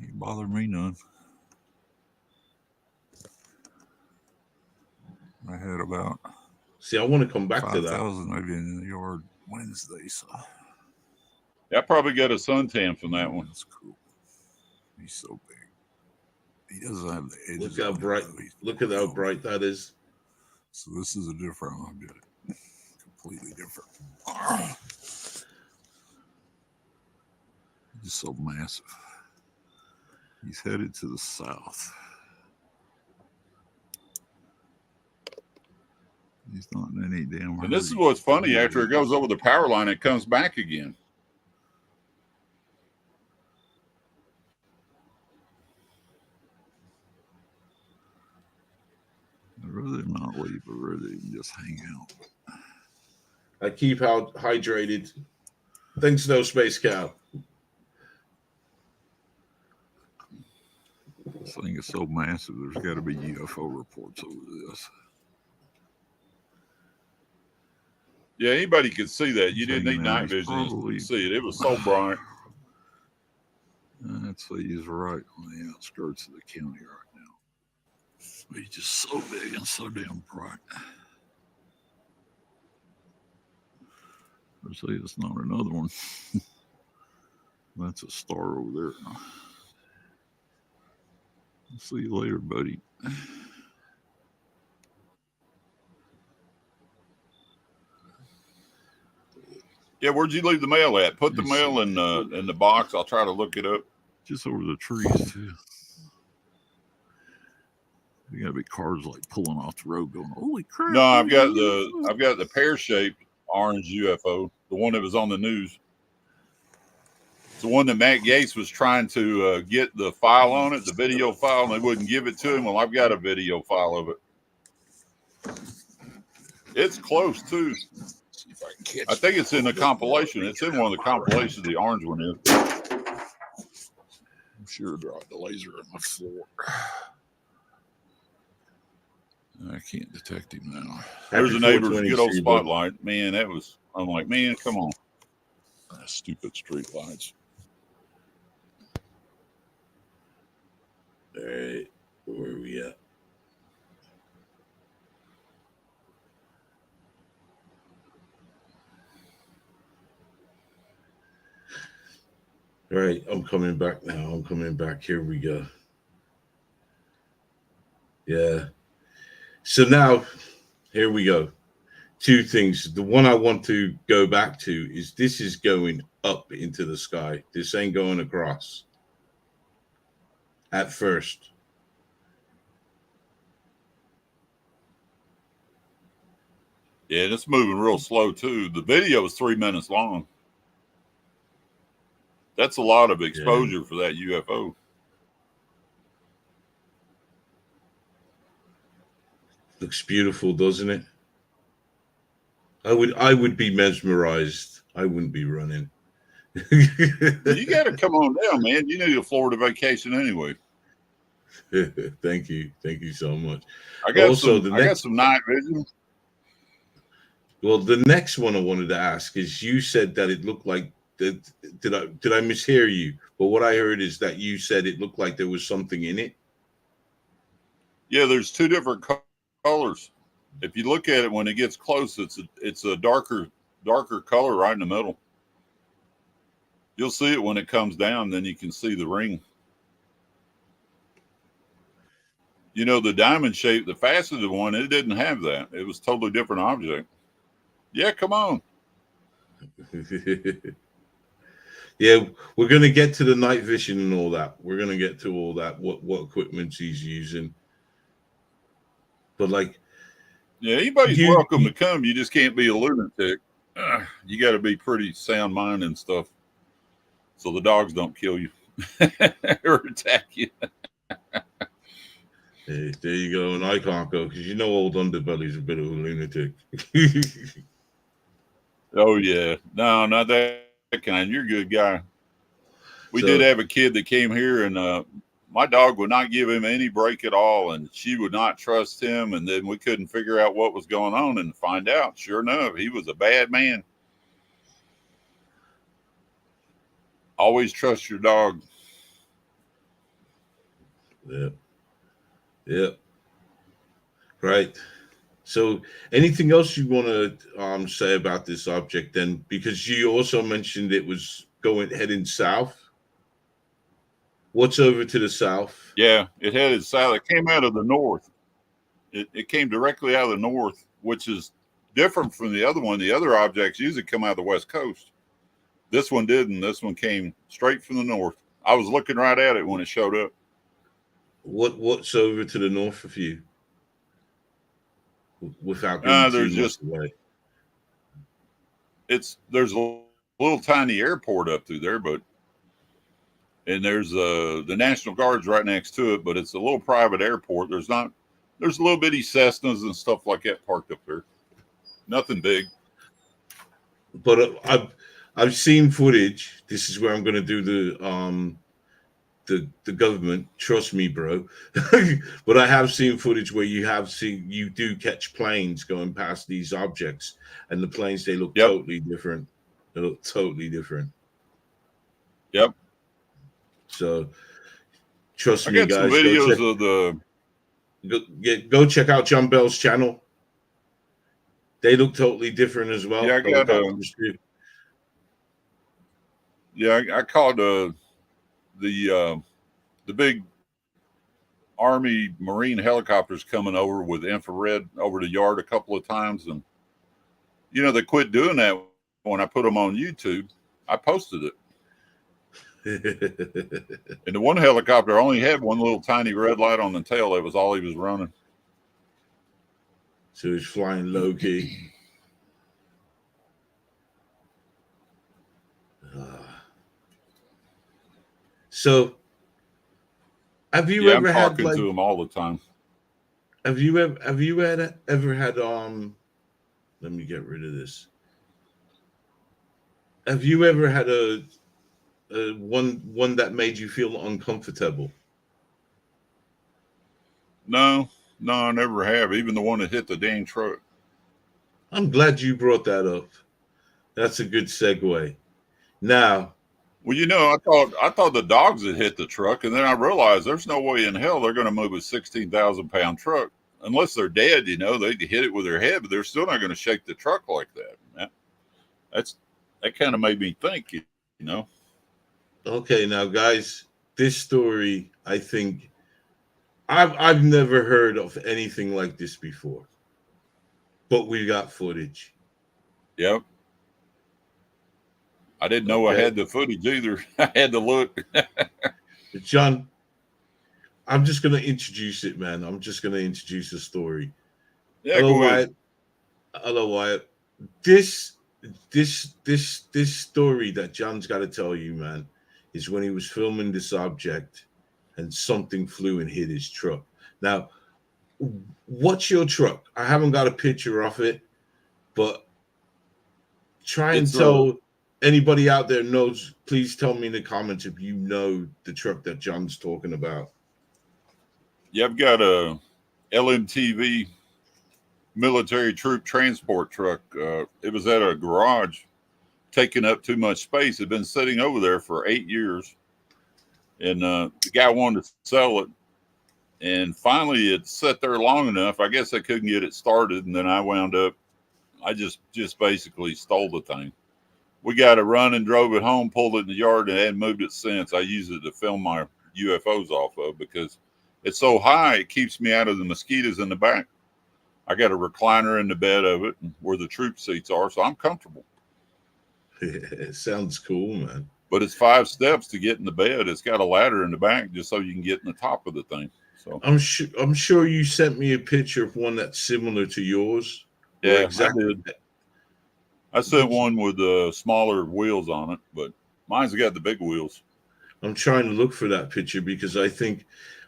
Ain't bother me none. I had about See, I want to come back to that. 5,000 maybe in the yard Wednesday, so Yeah, I probably got a suntan from that one. that's cool. He's so big. He doesn't have the edges. Look how on it, bright. though. He's Look at how bright that is. So this is a different object. Completely different. He's so massive. He's headed to the south. He's not in any damn hurry. And this is what's funny. After it goes over the power line, it comes back again. I'd rather not leave, but rather than just hang out. I keep out hydrated. Thanks, no space cow. This thing is so massive, there's got to be UFO reports over this. Yeah, anybody could see that. You didn't need Hanging night out, vision probably- to see it. It was so bright. I'd say he's right on the outskirts of the county right now. He's just so big and so damn bright. Or say it's not another one. That's a star over there. I'll see you later, buddy. Yeah, where'd you leave the mail at? Put the mail in the box. I'll try to look it up. Just over the trees too. You gotta be cars like pulling off the road, going, "Holy crap!" No, I've got the pear-shaped orange UFO, the one that was on the news. It's the one that Matt Gaetz was trying to get the file on it, the video file, and they wouldn't give it to him. Well, I've got a video file of it. It's close too. See if I can catch I think it's in the compilation. It's in one of the compilations. The orange one is. I'm sure I dropped the laser on my floor. I can't detect him now. There's a neighbor's good old 420 spotlight. Man, that was. I'm like, man, come on. Stupid street lights. All right, where are we at? All right, I'm coming back now. I'm coming back. Here we go. Yeah. So now, here we go. Two things. The one I want to go back to is this is going up into the sky. This ain't going across. At first. Yeah, and it's moving real slow too. The video is 3 minutes long. That's a lot of exposure for that UFO. Looks beautiful, doesn't it? I would be mesmerized. I wouldn't be running. You got to come on down, man. You need a Florida vacation anyway. Thank you so much. I got Also, some night vision. Well, the next one I wanted to ask is, you said that it looked like that. Did I mishear you? But what I heard is that you said it looked like there was something in it. Yeah, there's two different colors. If you look at it when it gets close, it's a darker color right in the middle. You'll see it when it comes down, then you can see the ring. You know, the diamond shape, the faceted one, it didn't have that. It was a totally different object. Yeah, come on. Yeah, we're going to get to the night vision and all that. We're going to get to all that, what equipment he's using. But like, yeah, anybody's welcome to come. You just can't be a lunatic. You got to be pretty sound mind and stuff, so the dogs don't kill you or attack you. Hey, there you go. And I can't go because you know old Underbelly's a bit of a lunatic. Oh yeah, no, not that kind. You're a good guy. We did have a kid that came here, and my dog would not give him any break at all, and she would not trust him. And then we couldn't figure out what was going on, and find out, sure enough, he was a bad man. Always trust your dog. Yeah. Right. So anything else you want to say about this object then? Because you also mentioned it was heading south. What's over to the south? Yeah, it headed south. It came out of the north. It came directly out of the north, which is different from the other one. The other objects usually come out of the west coast. This one didn't. This one came straight from the north. I was looking right at it when it showed up. What's over to the north of you? Without being there's too just much away. There's a little tiny airport up through there, and there's the National Guard's right next to it, but it's a little private airport. There's little bitty Cessnas and stuff like that parked up there. Nothing big. But I've seen footage. This is where I'm going to do the government. Trust me, bro. But I have seen footage where you do catch planes going past these objects, and the planes, they look totally different. They look totally different. Yep. So trust I me, got guys. some videos of the. Go check out John Bell's channel. They look totally different as well. Yeah, I called the big Army Marine helicopters coming over with infrared over the yard a couple of times, and they quit doing that when I put them on YouTube. I posted it. And the one helicopter only had one little tiny red light on the tail. That was all he was running. So he's flying low key. So, have you ever had? I'm talking to him all the time. Have you ever had? Let me get rid of this. Have you ever had a one that made you feel uncomfortable? No, I never have. Even the one that hit the dang truck. I'm glad you brought that up. That's a good segue. Now, well, I thought the dogs had hit the truck, and then I realized there's no way in hell they're going to move a 16,000-pound truck unless they're dead. They can hit it with their head, but they're still not going to shake the truck like that. That kind of made me think. Okay, now guys, this story, I think I've never heard of anything like this before, but we got footage. Yep. I didn't know I had the footage either. I had to look. John, I'm just going to introduce it, man. I'm just going to introduce the story. Yeah, Hello, go ahead. Wyatt. Hello, Wyatt. This story that John's got to tell you, man, is when he was filming this object and something flew and hit his truck. Now, what's your truck? I haven't got a picture of it, but try and tell. anybody out there knows, please tell me in the comments if you know the truck that John's talking about. Yeah, I've got a LMTV military troop transport truck. It was at a garage, taking up too much space. It had been sitting over there for 8 years, and the guy wanted to sell it. And finally, it sat there long enough. I guess I couldn't get it started, and then I wound up. I just basically stole the thing. We got it running, drove it home, pulled it in the yard, and hadn't moved it since. I use it to film my UFOs off of because it's so high, it keeps me out of the mosquitoes in the back. I got a recliner in the bed of it where the troop seats are, so I'm comfortable. It sounds cool, man. But it's 5 steps to get in the bed. It's got a ladder in the back just so you can get in the top of the thing. So I'm sure you sent me a picture of one that's similar to yours. yeah, exactly. I did. I sent one with smaller wheels on it, but mine's got the big wheels. I'm trying to look for that picture because I think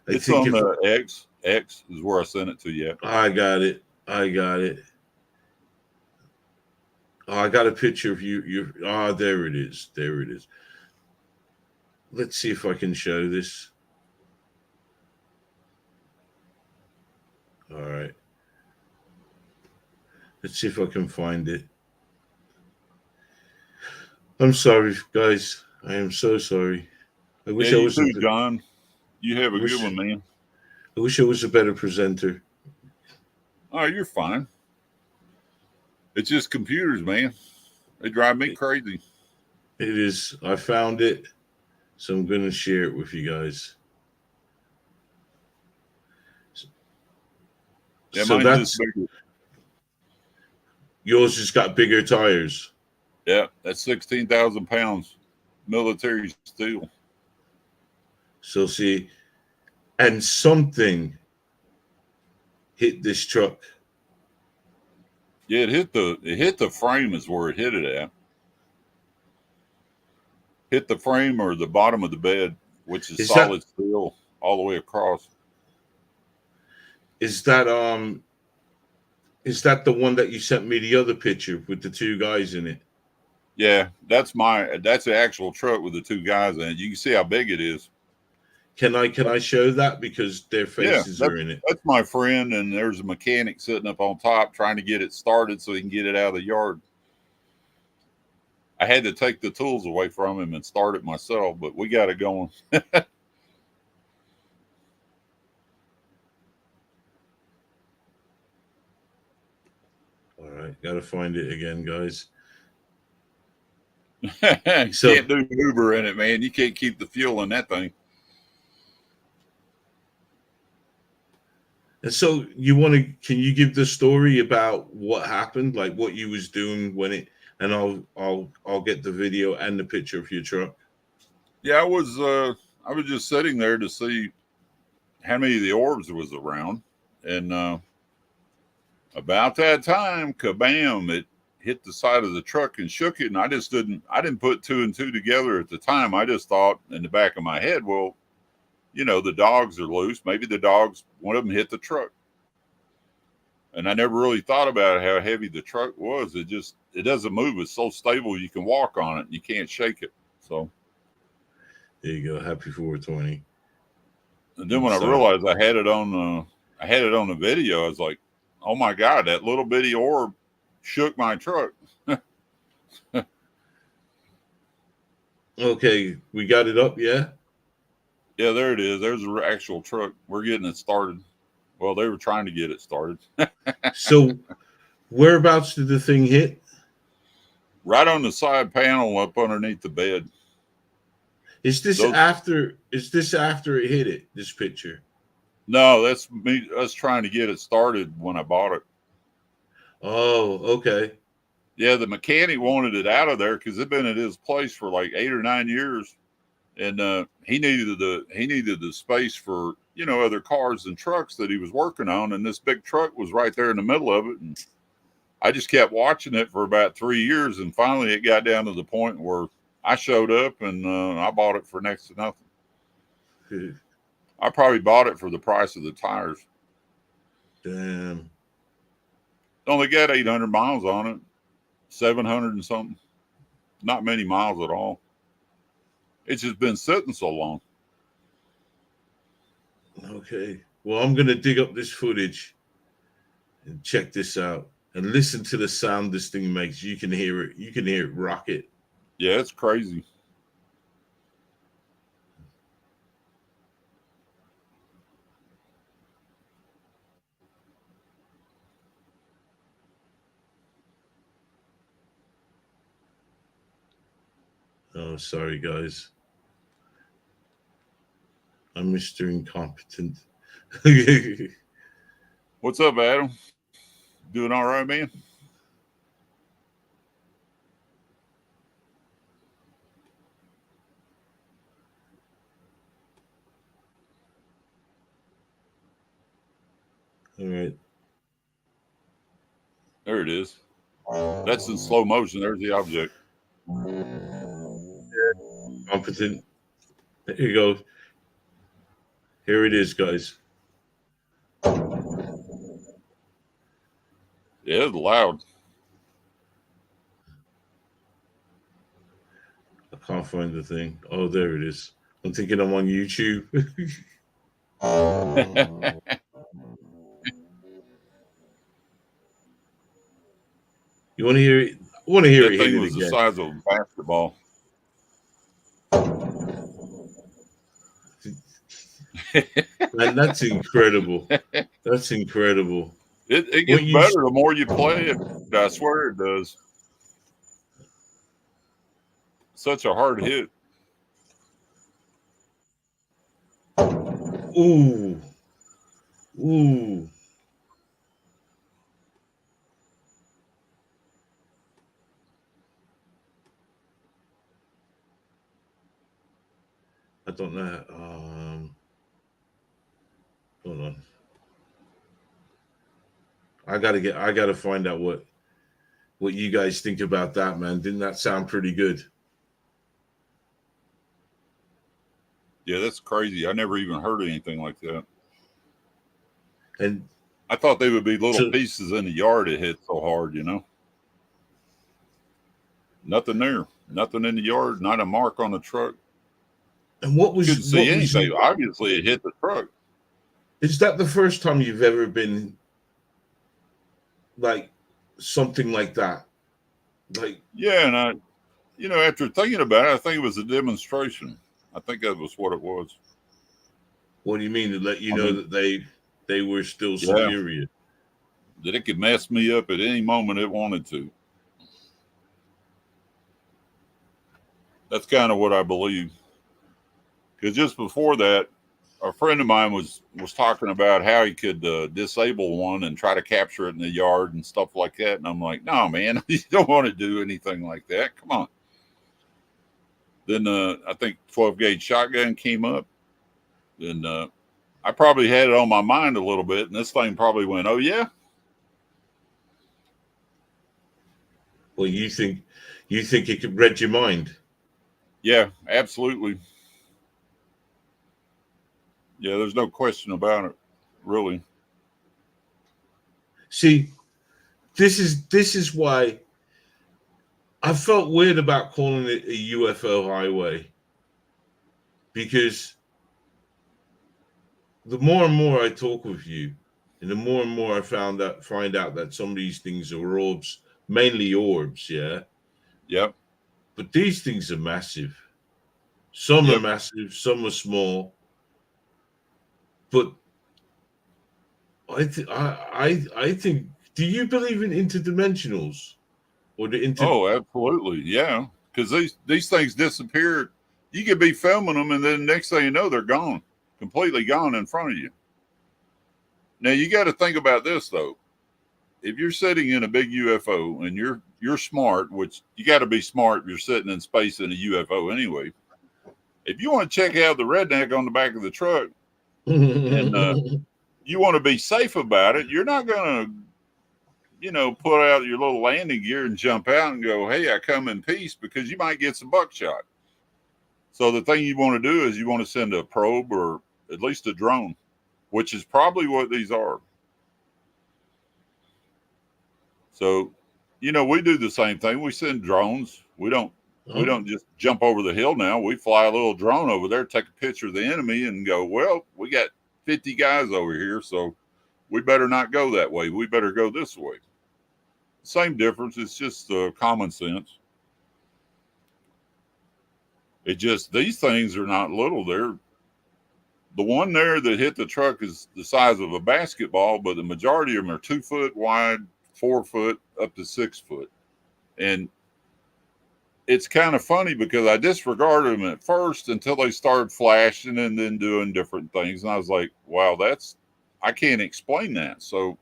It's on the X. X is where I sent it to you. I got it. Oh, I got a picture of you. There it is. There it is. Let's see if I can show this. All right. Let's see if I can find it. I'm sorry, guys. I am so sorry. I wish I was too, John. You have a good one, man. I wish I was a better presenter. Oh, you're fine. It's just computers, man. They drive me crazy. It is. I found it, so I'm going to share it with you guys. Yeah, so mine's just bigger. Yours has got bigger tires. Yeah, that's 16,000 pounds military steel. So see, and something hit this truck. Yeah, it hit the frame is where it hit it at. Hit the frame or the bottom of the bed, which is solid steel all the way across. Is that the one that you sent me the other picture with the 2 guys in it? Yeah, that's the actual truck with the 2 guys in it. You can see how big it is. Can I show that because their faces are in it? That's my friend, and there's a mechanic sitting up on top trying to get it started so he can get it out of the yard. I had to take the tools away from him and start it myself, but we got it going. All right, got to find it again, guys. You can't do Uber in it, man. You can't keep the fuel in that thing. And so can you give the story about what happened, like what you was doing when it, and I'll get the video and the picture of your truck. Yeah, I was just sitting there to see how many of the orbs was around, and about that time, kabam! It hit the side of the truck and shook it, and I didn't put 2 and 2 together at the time. I just thought in the back of my head, well, you know, the dogs are loose. Maybe one of them hit the truck. And I never really thought about how heavy the truck was. It doesn't move. It's so stable you can walk on it and you can't shake it. So there you go. Happy 420. And then when I realized I had it on the video, I was like, oh my God, that little bitty orb shook my truck. Okay, we got it up, yeah? Yeah, there it is. There's the actual truck. We're getting it started. Well, they were trying to get it started. So whereabouts did the thing hit? Right on the side panel up underneath the bed. Is this after it hit it, this picture? No, that's us trying to get it started when I bought it. Oh, okay. Yeah, the mechanic wanted it out of there because it'd been at his place for like 8 or 9 years. And he needed the space for, you know, other cars and trucks that he was working on. And this big truck was right there in the middle of it. And I just kept watching it for about 3 years. And finally it got down to the point where I showed up and I bought it for next to nothing. I probably bought it for the price of the tires. Damn. Only got 800 miles on it, 700 and something. not many miles at all. It's just been sitting so long. Okay. Well, I'm going to dig up this footage and check this out and listen to the sound this thing makes. You can hear it. You can hear it rocket. Yeah, it's crazy. Oh, sorry, guys. I'm Mr. Incompetent. What's up, Adam? Doing all right, man? All right. There it is. That's in slow motion. There's the object. Competent. There you go. Here it is, guys. Yeah, it's loud. I can't find the thing. Oh, there it is. I'm thinking I'm on YouTube. You want to hear it? I want to hear That it hit thing it was the again. size of a basketball. Man, that's incredible. That's incredible. It gets better the more you play it. I swear it does. Such a hard hit. Ooh. Ooh. I don't know. Hold on. I gotta find out what you guys think about that, man. Didn't that sound pretty good? Yeah, that's crazy. I never even heard anything like that. And I thought they would be little pieces in the yard that hit so hard, you know. Nothing there. Nothing in the yard. Not a mark on the truck. And what was couldn't see anything. Obviously, it hit the truck. Is that the first time you've ever been like something like that? Like, yeah, and I, you know, after thinking about it, I think it was a demonstration. I think that was what it was. What do you mean? To let you know that they were still superior? That it could mess me up at any moment it wanted to. That's kind of what I believe. Because just before that, a friend of mine was talking about how he could disable one and try to capture it in the yard and stuff like that. And I'm like, no, man, you don't want to do anything like that. Come on. Then I think 12 gauge shotgun came up. And I probably had it on my mind a little bit. And this thing probably went, oh, yeah. Well, you think it could read your mind? Yeah, absolutely. Yeah, there's no question about it, really. See, this is why I felt weird about calling it a UFO highway, because the more and more I talk with you, and the more and more I find out that some of these things are orbs, mainly orbs, yeah. Yep. But these things are massive. Some are massive, some are small. But I think. Do you believe in interdimensionals, or the Oh, absolutely, yeah. Because these things disappear. You could be filming them, and then next thing you know, they're gone, completely gone in front of you. Now you got to think about this though. If you're sitting in a big UFO and you're smart, which you got to be smart if you're sitting in space in a UFO anyway. If you want to check out the redneck on the back of the truck, and you want to be safe about it, you're not going to, you know, put out your little landing gear and jump out and go, hey, I come in peace, because you might get some buckshot. So the thing you want to do is you want to send a probe or at least a drone, which is probably what these are. So, you know, we do the same thing. We send drones. We don't We don't just jump over the hill now. We fly a little drone over there, take a picture of the enemy, and go, well, we got 50 guys over here, so we better not go that way. We better go this way. Same difference. It's just common sense. It just, these things are not little. They're, the one there that hit the truck is the size of a basketball, but the majority of them are 2 foot wide, 4 foot, up to 6 foot. And it's kind of funny because I disregarded them at first until they started flashing and then doing different things. And I was like, wow, I can't explain that. So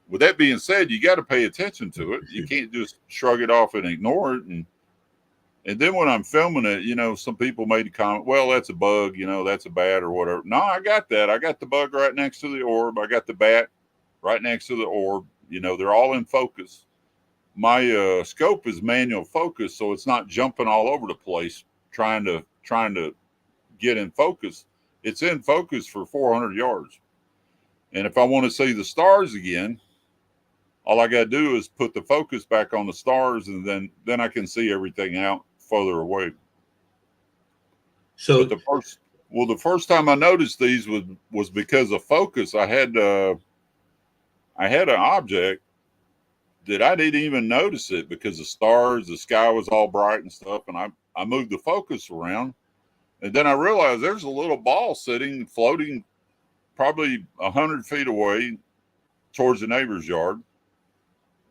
with that being said, you got to pay attention to it. You can't just shrug it off and ignore it. And then when I'm filming it, some people made a comment, well, that's a bug, that's a bat or whatever. No, I got that. I got the bug right next to the orb. I got the bat right next to the orb. They're all in focus. My scope is manual focus, so it's not jumping all over the place trying to get in focus. It's in focus for 400 yards. And if I want to see the stars again, all I got to do is put the focus back on the stars, and then I can see everything out further away. So the first time I noticed these was because of focus. I had an object that I didn't even notice it because the stars, the sky was all bright and stuff. And I moved the focus around, and then I realized there's a little ball floating probably 100 feet away towards the neighbor's yard.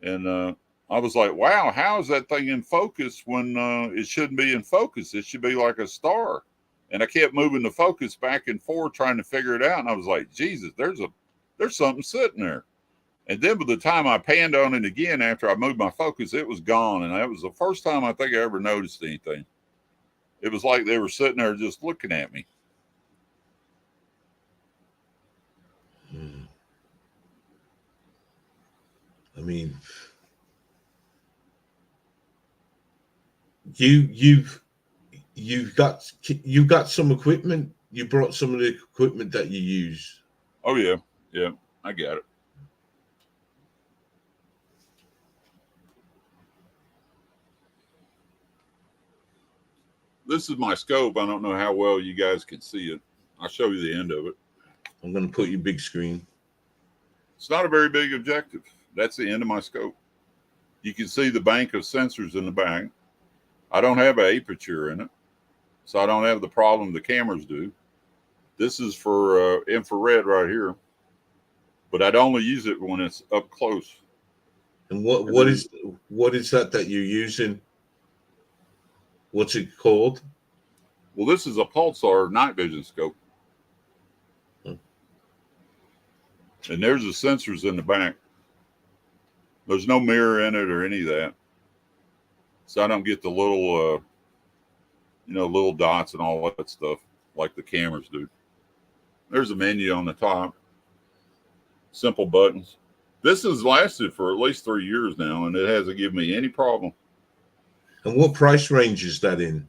And I was like, wow, how is that thing in focus when it shouldn't be in focus? It should be like a star. And I kept moving the focus back and forth trying to figure it out. And I was like, Jesus, there's something sitting there. And then by the time I panned on it again after I moved my focus, it was gone. And that was the first time I think I ever noticed anything. It was like they were sitting there just looking at me. I mean, you've got some equipment. You brought some of the equipment that you use. Oh yeah, I got it. This is my scope. I don't know how well you guys can see it. I'll show you the end of it. I'm going to put you big screen. It's not a very big objective. That's the end of my scope. You can see the bank of sensors in the back. I don't have an aperture in it, so I don't have the problem the cameras do. This is for infrared right here, but I'd only use it when it's up close. And what is that you're using? What's it called? Well, this is a pulsar night vision scope. And there's the sensors in the back. There's no mirror in it or any of that. So I don't get the little, little dots and all that stuff like the cameras do. There's a menu on the top. Simple buttons. This has lasted for at least 3 years now, and it hasn't given me any problem. And what price range is that in?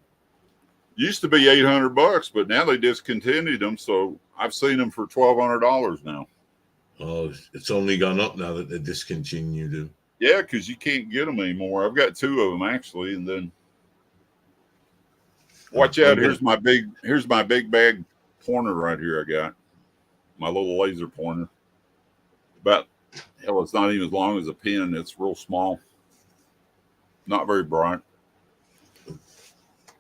Used to be $800, but now they discontinued them, so I've seen them for $1,200 now. Oh, it's only gone up now that they discontinued them. Yeah, because you can't get them anymore. I've got 2 of them actually, and then watch out. Here's my big bag pointer right here. I got my little laser pointer. It's not even as long as a pen. It's real small. Not very bright.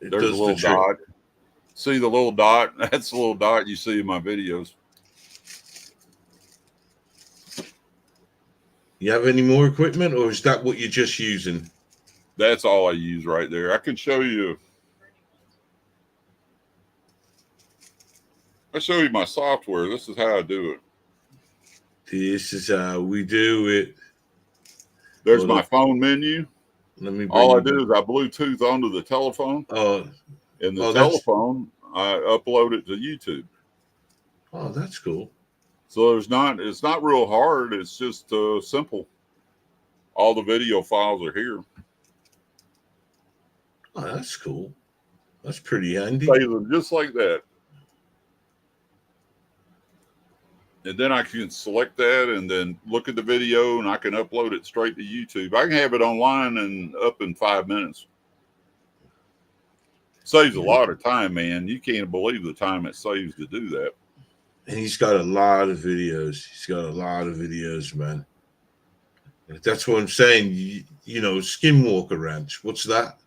There's a little dot. See the little dot? That's the little dot you see in my videos. You have any more equipment, or is that what you're just using? That's all I use right there. I can show you. I'll show you my software. This is how I do it. This is how we do it. There's my phone menu. All I do is I Bluetooth onto the telephone. And the telephone, I upload it to YouTube. Oh, that's cool. So it's not real hard. It's just simple. All the video files are here. Oh, that's cool. That's pretty handy. Save them just like that. And then I can select that and then look at the video, and I can upload it straight to YouTube. I can have it online and up in 5 minutes. Saves a lot of time, man. You can't believe the time it saves to do that. And he's got a lot of videos. He's got a lot of videos, man. That's what I'm saying. You know, Skinwalker Ranch. What's that?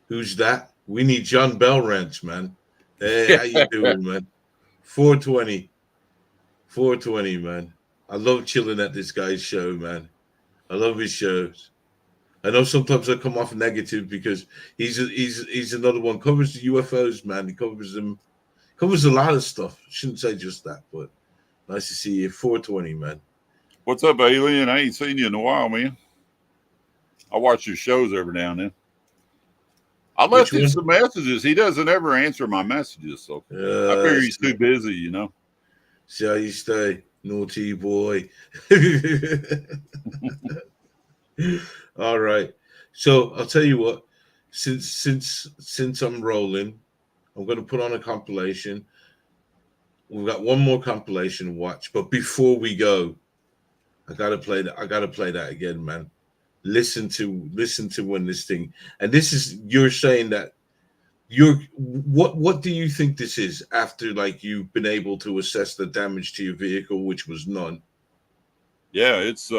Who's that? We need John Bell Ranch, man. Hey, how you doing, man? 420. 420, man. I love chilling at this guy's show, man. I love his shows. I know sometimes I come off negative because he's another one. Covers the UFOs, man. He covers them. Covers a lot of stuff. Shouldn't say just that, but nice to see you. 420, man. What's up, Alien? I ain't seen you in a while, man. I watch your shows every now and then. I left him some messages. He doesn't ever answer my messages, so I figure he's too busy, you know. See how you stay, naughty boy. All right. So I'll tell you what. Since I'm rolling, I'm going to put on a compilation. We've got one more compilation to watch, but before we go, I gotta play that. I gotta play that again, man. Listen to when this thing, and this is, you're saying that what do you think this is after, like, you've been able to assess the damage to your vehicle, which was none? Yeah, it's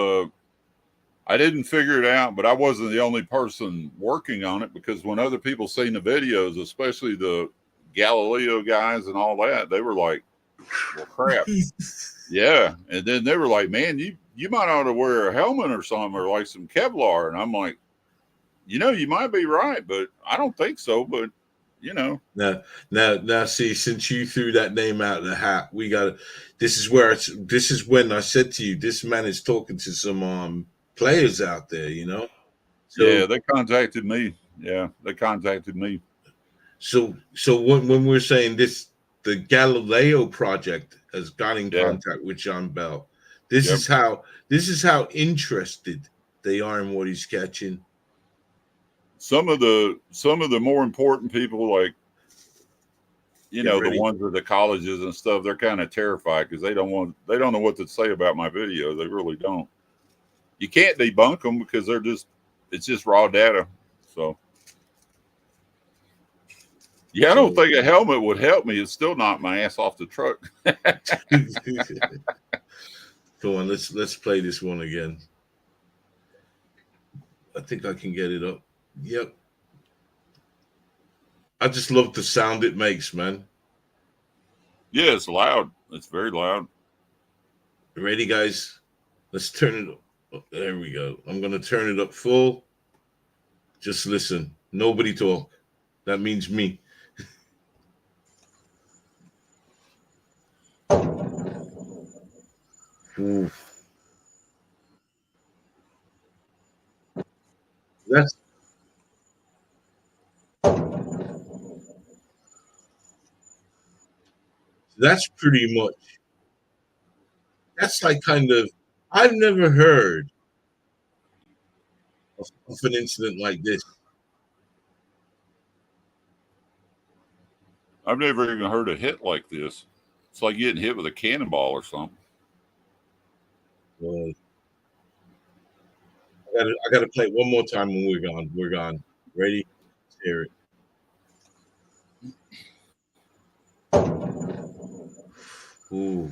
I didn't figure it out, but I wasn't the only person working on it, because when other people seen the videos, especially the Galileo guys and all that, they were like, well, crap. Yeah. And then they were like, man, you might ought to wear a helmet or something, or like some Kevlar. And I'm like, you know, you might be right, but I don't think so. But, you know. Now, see, since you threw that name out of the hat, we got to, this is when I said to you, this man is talking to some players out there, you know? So, yeah, they contacted me. Yeah, they contacted me. So when we're saying this, the Galileo project has got in contact with John Bell. This is how interested they are in what he's catching. Some of the more important people, like, you know, the ones at the colleges and stuff, they're kind of terrified because they don't know what to say about my video. They really don't. You can't debunk them because it's just raw data. So yeah, I don't think a helmet would help me. It's still knocked my ass off the truck. Come on, let's play this one again. I think I can get it up. Yep. I just love the sound it makes, man. Yeah, it's loud. It's very loud. Ready, guys? Let's turn it up. Oh, there we go. I'm going to turn it up full. Just listen. Nobody talk. That means me. Ooh. That's pretty much. That's like kind of. I've never heard of an incident like this. I've never even heard a hit like this. It's like getting hit with a cannonball or something. Well, I gotta play it one more time when we're gone. We're gone. Ready? Let's hear it. Ooh.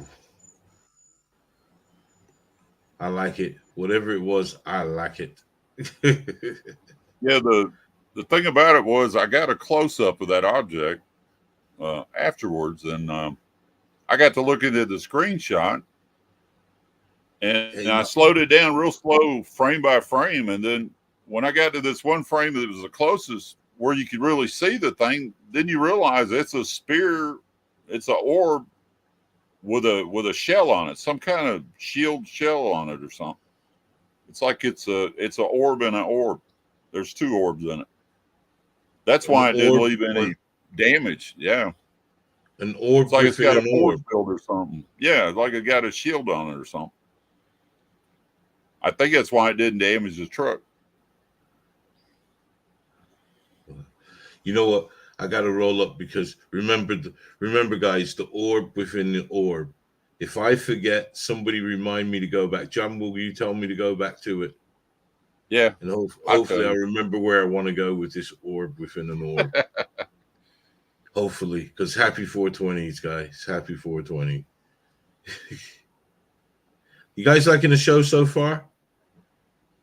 I like it. Whatever it was, I like it. Yeah, the thing about it was I got a close-up of that object afterwards, and I got to look into the screenshot, and I slowed it down real slow, frame by frame, and then when I got to this one frame that was the closest where you could really see the thing, then you realize it's a spear, it's an orb with a shell on it, some kind of shield shell on it or something. It's like it's a orb and an orb. There's two orbs in it. That's why it didn't leave any damage. Yeah. An orb. It's like it's got a force field or something. Yeah, like it got a shield on it or something. I think that's why it didn't damage the truck. You know what? I got to roll up because remember, guys, the orb within the orb. If I forget, somebody remind me to go back. John, will you tell me to go back to it? Yeah. And hopefully I'll remember where I want to go with this orb within an orb. Hopefully, because happy 420s, guys. Happy 420. You guys liking the show so far?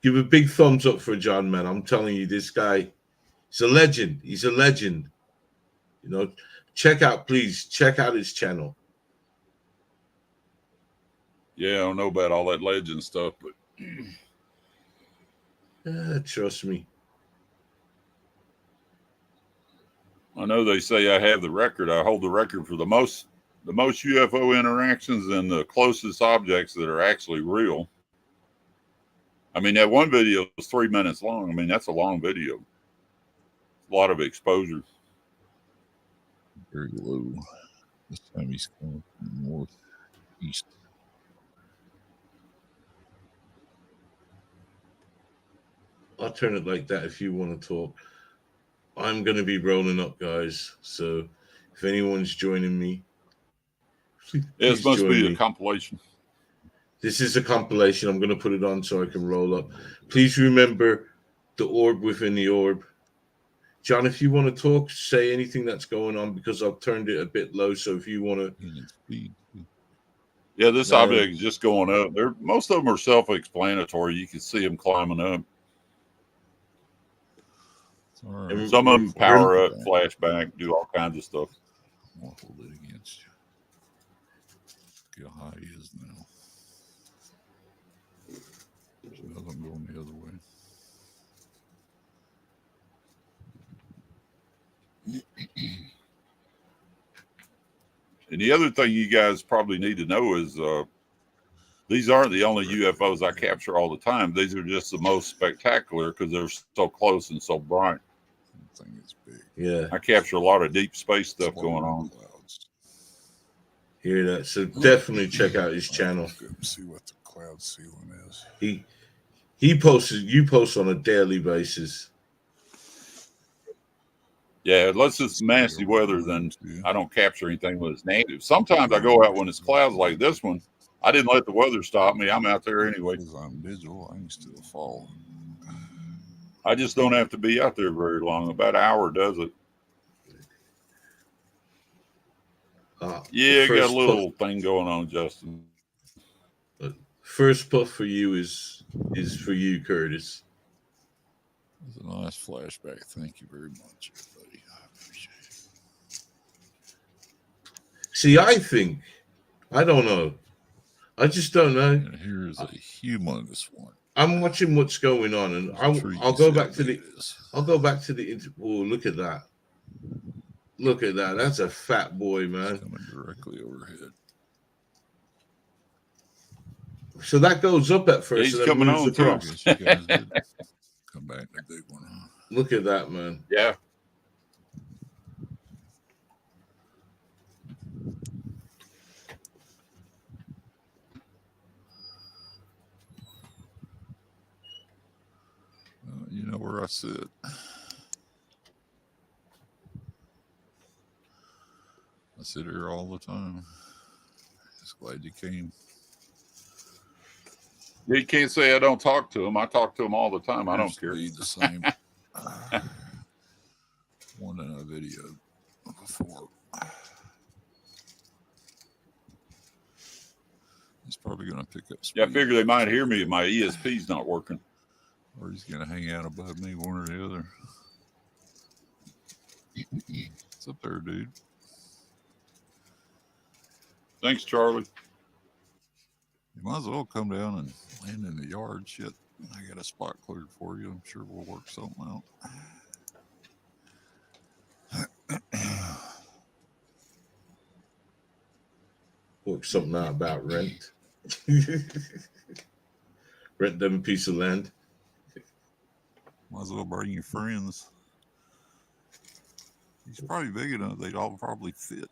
Give a big thumbs up for John, man. I'm telling you, this guy, he's a legend. He's a legend. You know, check out his channel. Yeah, I don't know about all that legend stuff, but Trust me. I know they say I have the record. I hold the record for the most UFO interactions and the closest objects that are actually real. I mean, that one video was 3 minutes long. I mean, that's a long video. A lot of exposure. Very low. This time he's coming from northeast. I'll turn it like that if you want to talk. I'm going to be rolling up, guys. So if anyone's joining me, please This must join be me. a compilation. This is a compilation. I'm going to put it on so I can roll up. Please remember the orb within the orb. John, if you want to talk, say anything that's going on because I've turned it a bit low. So if you want to. Yeah, this object is just going up. Most of them are self-explanatory. You can see them climbing up. Right. Some of them power up, flashback, do all kinds of stuff. I'll hold it against you. Look how high he is now. There's another one going the other way. And the other thing you guys probably need to know is these aren't the only UFOs I capture all the time. These are just the most spectacular because they're so close and so bright. That thing is big. Yeah. I capture a lot of deep space stuff going on. Clouds. Hear that? So definitely check out his channel. See what the cloud ceiling is. You post on a daily basis. Yeah, unless it's nasty weather, then I don't capture anything when it's negative. Sometimes I go out when it's clouds like this one. I didn't let the weather stop me. I'm out there anyway. Because I'm digital, I can still fall. I just don't have to be out there very long. About an hour does it. Yeah, got a little thing going on, Justin. First puff for you is for you, Curtis. It's a nice flashback. Thank you very much, everybody. I appreciate it. See, I don't know. I just don't know. And here's a humongous one. I'm watching what's going on, and I'll go back to the. I'll go back to the. Oh, look at that! Look at that! That's a fat boy, man. It's coming directly overhead. So that goes up at first. He's and then coming moves on too. across. You guys did come back in a big one, huh? Look at that, man. Yeah. You know where I sit. I sit here all the time. Just glad you came. You can't say I don't talk to him. I talk to him all the time. I don't care. Be the same. One in a video before. He's probably going to pick up speed. Yeah, I figure they might hear me if my ESP's not working. Or he's going to hang out above me, one or the other. What's up there, dude? Thanks, Charlie. You might as well come down and land in the yard. Shit, I got a spot cleared for you. I'm sure we'll work something out. Work something out about rent. Rent them a piece of land. Might as well bring your friends. He's probably big enough. They'd all probably fit.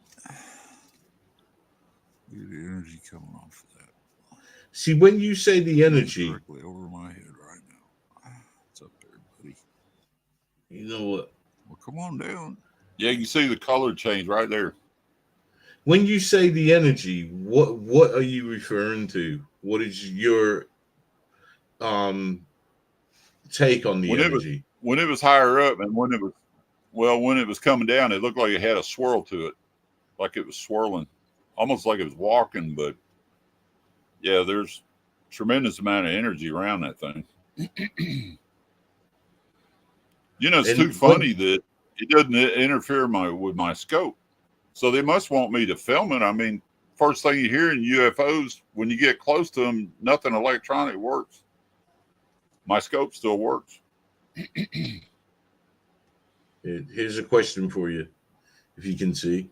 Look at the energy coming off of that. See, when you say the energy, Directly over my head right now. What's up there, buddy? you know what? Well, come on down. Yeah, you can see the color change right there. When you say the energy, what are you referring to? What is your take on the energy? When it was higher up and when Well, when it was coming down, it looked like it had a swirl to it, like it was swirling, almost like it was walking. But yeah, there's tremendous amount of energy around that thing. You know, it's too funny that it doesn't interfere with my scope. So they must want me to film it. I mean, first thing you hear in UFOs, when you get close to them, nothing electronic works. My scope still works. Here's a question for you, if you can see.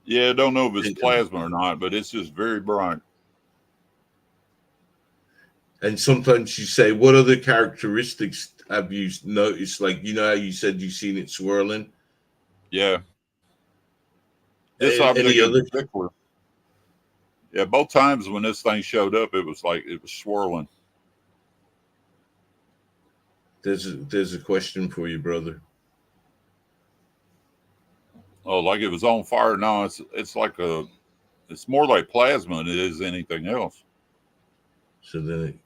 Yeah, I don't know if it's plasma or not, but it's just very bright. And sometimes you say, what other characteristics have you noticed? Like, you know how you said you've seen it swirling? Yeah. This object in particular. Yeah, both times when this thing showed up, it was like it was swirling. There's a question for you, brother. Oh, like it was on fire? No, it's like it's more like plasma than it is anything else. So then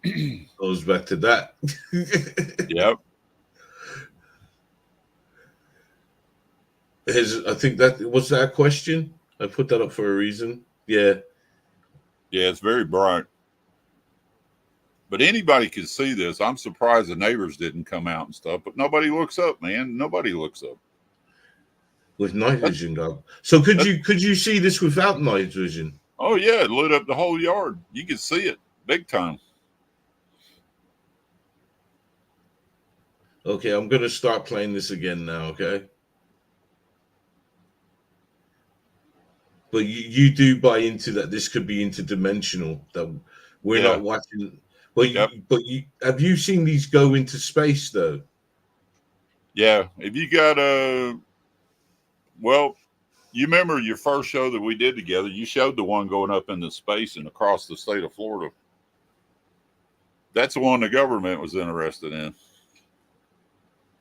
it goes back to that. Yep. I think that was that question. I put that up for a reason. Yeah. Yeah, it's very bright. But anybody could see this. I'm surprised the neighbors didn't come out and stuff. But nobody looks up, man. Nobody looks up. With night vision, dog. So could you see this without night vision? Oh yeah, it lit up the whole yard. You could see it big time. Okay, I'm gonna start playing this again now. Okay. But you do buy into that this could be interdimensional, that we're not watching. Well, have you seen these go into space though? Yeah, if you got well, you remember your first show that we did together, you showed the one going up into space and across the state of Florida. That's the one the government was interested in.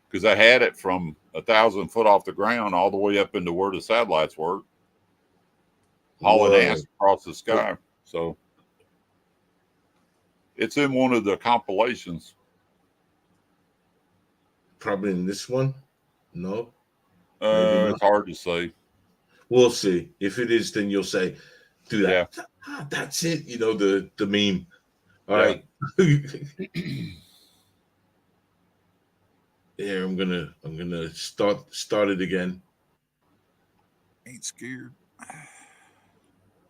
Because I had it from 1,000 foot off the ground all the way up into where the satellites were. Hauling ass across the sky. So it's in one of the compilations. Probably in this one. No. It's hard to say. We'll see. If it is, then you'll say, "Do that." Yeah. That's it. You know the meme. All right. Yeah, I'm gonna start it again. Ain't scared.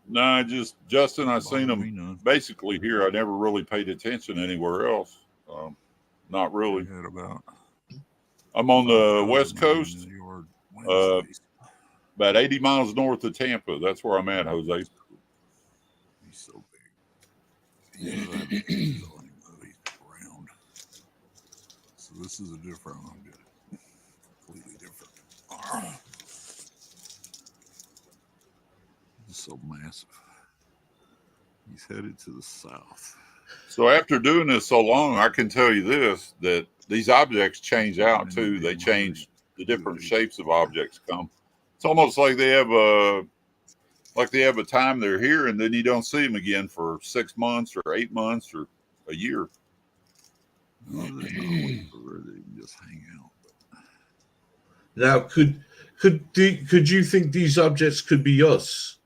No, just Justin. I seen them basically here. I never really paid attention anywhere else. Not really. I'm on the West Coast, about 80 miles north of Tampa. That's where I'm at, Jose. He's so big. He's round. So this is a different one. Completely different. He's so massive. He's headed to the south. So after doing this so long, I can tell you this, that these objects change out too. They change, the different shapes of objects come. It's almost like they have a time they're here and then you don't see them again for 6 months or 8 months or a year. No, they're not waiting for where they can just hang out. Now, could you think these objects could be us?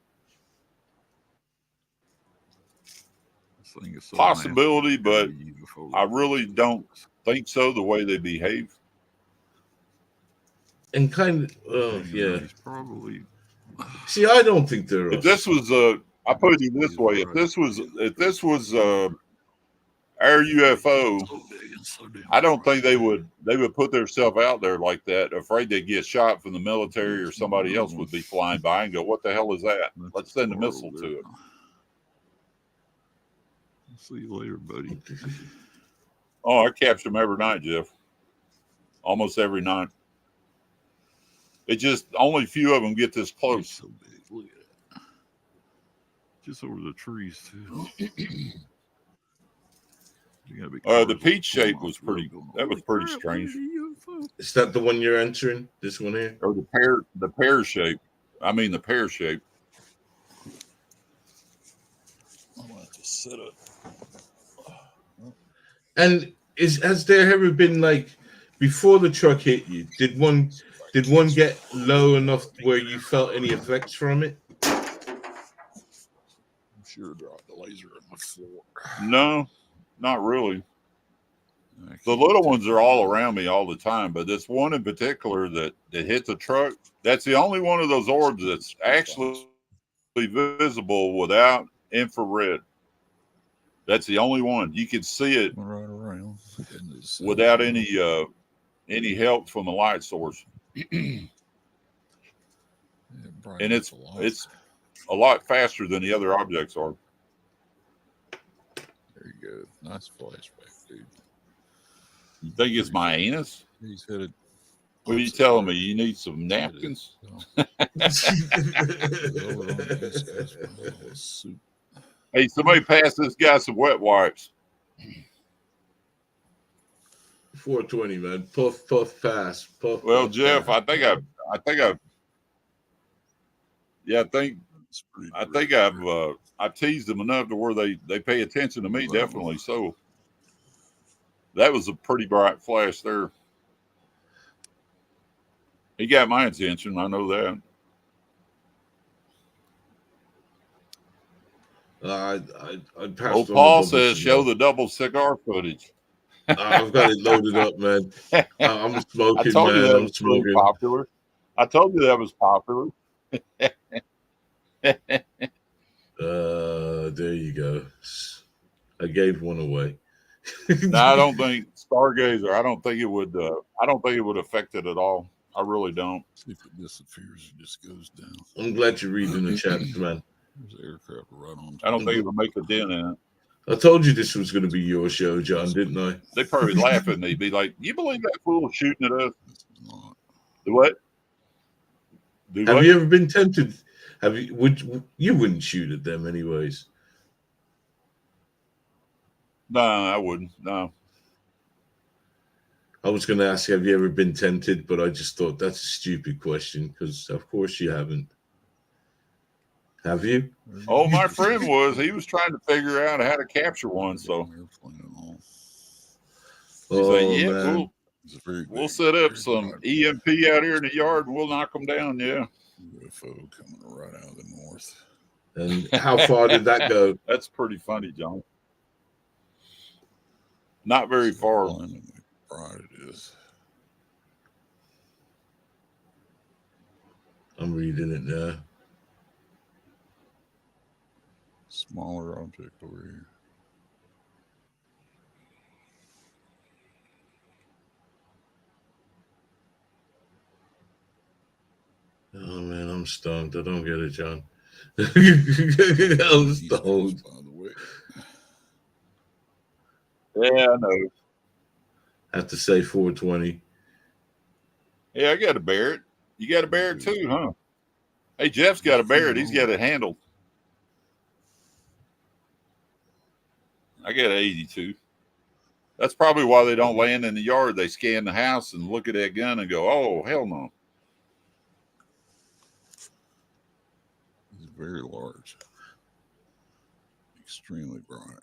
So possibility, but I really don't think so. The way they behave, and kind of, yeah. Probably. See, I don't think they're. If this was I put it this way: if this was our UFO, I don't think they would put themselves out there like that, afraid they'd get shot from the military or somebody else would be flying by and go, "What the hell is that? Let's send a missile to it." See you later, buddy. Oh, I capture them every night, Jeff. Almost every night. It just only few of them get this close. So big. Look at that. Just over the trees too. The peach shape was pretty. That was pretty strange. Is that the one you're entering? This one here, or the pear shape? I mean the pear shape. I'm gonna have to set up. And has there ever been like before the truck hit you, did one get low enough where you felt any effects from it? I'm sure dropped the laser on the floor. No, not really. I The can't little take ones are all around me all the time, but this one in particular that hit the truck, that's the only one of those orbs that's actually visible without infrared. That's the only one. You can see it right around without any help from the light source. And it's a lot faster than the other objects are. There you go. Nice flashback, dude. You think it's my anus? He's headed. What are you telling me? You need some napkins? Hey, somebody pass this guy some wet wipes. 420, man. Puff, puff, fast. Puff. Well, puff, Jeff, fast. I teased them enough to where they pay attention to me. Definitely. So that was a pretty bright flash there. He got my attention. I know that. I passed Old on Paul the says, cigar. show the double cigar footage. I've got it loaded up, man. I'm smoking, I told you man. that I'm was pretty smoking. popular. I told you that was popular. There you go. I gave one away. No, I don't think Stargazer. I don't think it would. I don't think it would affect it at all. I really don't. See if it disappears, it just goes down. I'm glad you're reading the chat, man. There's aircraft right on top. I don't think it would make a dent in it. I told you this was going to be your show, John, didn't I? They probably laugh at me. Be like, "You believe that fool shooting at us?" This is not. Do what? Do Have what? you ever been tempted? You wouldn't shoot at them anyways? No, I wouldn't. No. I was going to ask, have you ever been tempted? But I just thought that's a stupid question because, of course, you haven't. Have you? Oh, my friend was. He was trying to figure out how to capture one. So he's like, "Yeah, man. we'll set up some EMP out here in the yard and we'll knock them down." Yeah. UFO coming right out of the north. And how far did that go? That's pretty funny, John. Not very far. Bright it is. I'm reading it now. Smaller object over here. Oh man, I'm stoned. I don't get it, John. I'm stoned. By the way. Yeah, I know. I have to say 420. Yeah, I got a Barrett. You got a Barrett too, huh? Hey, Jeff's got a Barrett. He's got it handled. I got an 82. That's probably why they don't land in the yard. They scan the house and look at that gun and go, "Oh, hell no." It's very large. Extremely bright.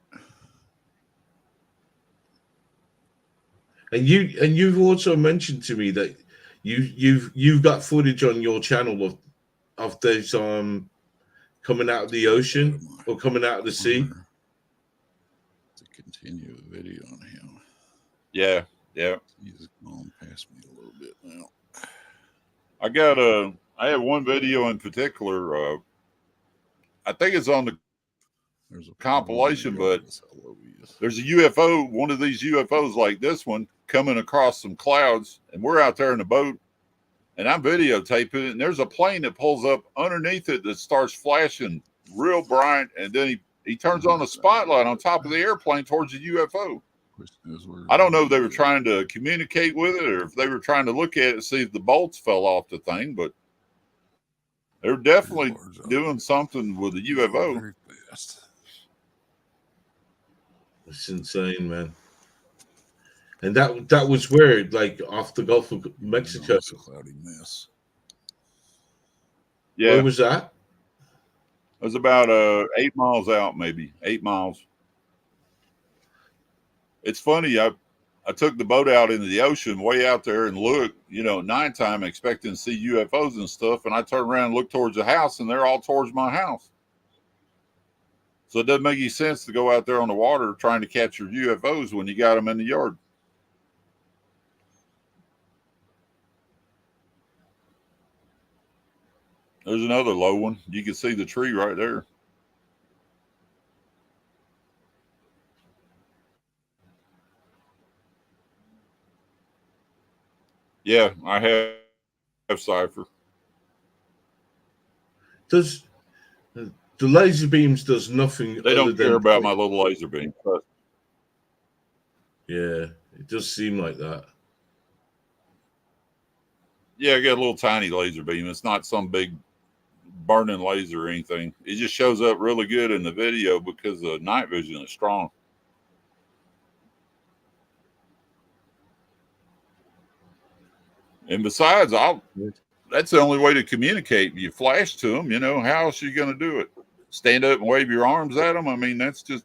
And you've also mentioned to me that you've got footage on your channel of those coming out of the ocean or coming out of the sea. To continue the video on him. Yeah, yeah. He's gone past me a little bit now. I have one video in particular. I think it's on the There's a compilation, but there's a UFO, one of these UFOs like this one, coming across some clouds, and we're out there in the boat, and I'm videotaping it, and there's a plane that pulls up underneath it that starts flashing real bright, and then he turns on a spotlight on top of the airplane towards the UFO. I don't know if they were trying to communicate with it or if they were trying to look at it and see if the bolts fell off the thing, but they're definitely doing something with the UFO. It's insane, man. And that was weird, like off the Gulf of Mexico. It's a cloudy mess. Yeah. Where was that? It was about 8 miles out, maybe 8 miles. It's funny. I took the boat out into the ocean, way out there, and looked, you know, at nighttime, expecting to see UFOs and stuff. And I turned around and looked towards the house, and they're all towards my house. So it doesn't make any sense to go out there on the water trying to capture UFOs when you got them in the yard. There's another low one. You can see the tree right there. Yeah, I have Cypher. Does the laser beams does nothing? They don't other care than about my little laser beam. Yeah, it does seem like that. Yeah, I got a little tiny laser beam. It's not some big burning laser or anything. It just shows up really good in the video because the night vision is strong. And besides, that's the only way to communicate. You flash to them, you know, how else are you going to do it? Stand up and wave your arms at them? I mean, that's just,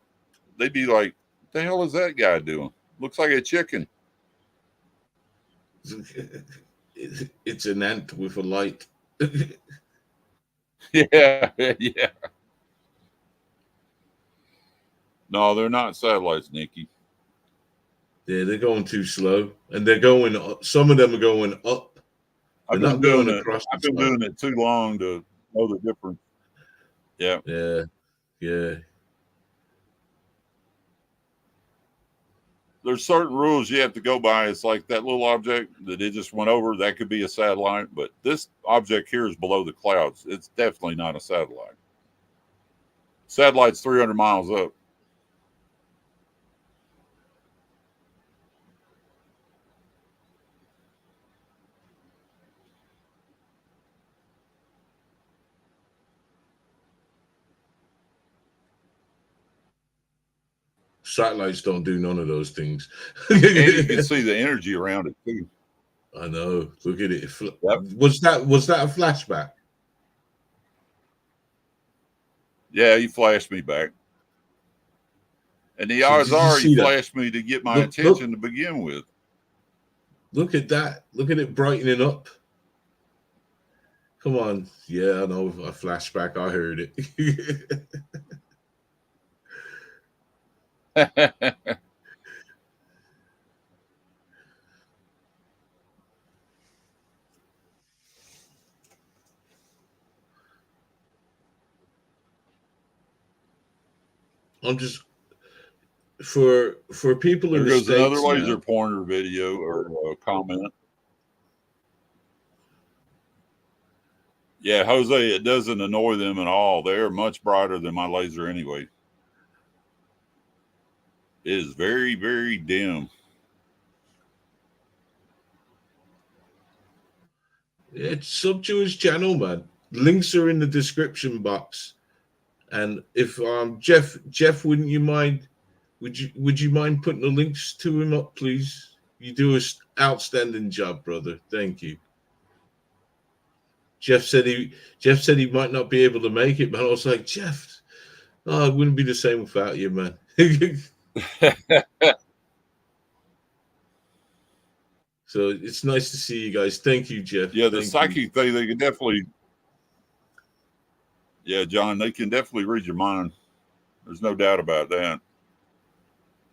they'd be like, what the hell is that guy doing? Looks like a chicken. It's an ant with a light. Yeah, yeah. No, they're not satellites, Nikki. Yeah, they're going too slow, and they're going up. Some of them are going up. I've been doing it too long to know the difference. Yeah. Yeah. Yeah. There's certain rules you have to go by. It's like that little object that it just went over. That could be a satellite, but this object here is below the clouds. It's definitely not a satellite. Satellite's 300 miles up. Satellites don't do none of those things. And you can see the energy around it too. I know. Look at it. Yep. Was that a flashback? Yeah, he flashed me back. And the odds are he flashed me to get my attention to begin with. Look at that. Look at it brightening up. Come on. Yeah, I know. A flashback. I heard it. I'm just for people in the States. There's another laser pointer video or comment. Yeah, Jose, it doesn't annoy them at all. They're much brighter than my laser anyway. It is very, very dim. It's sub to his channel, man. Links are in the description box. And if Jeff, wouldn't you mind? Would you mind putting the links to him up, please? You do an outstanding job, brother. Thank you. Jeff said he might not be able to make it, but I was like, Jeff, oh, it wouldn't be the same without you, man. So it's nice to see you guys. Thank you, Jeff. Yeah, the psychic thing, they can definitely. Yeah, John, they can definitely read your mind. There's no doubt about that.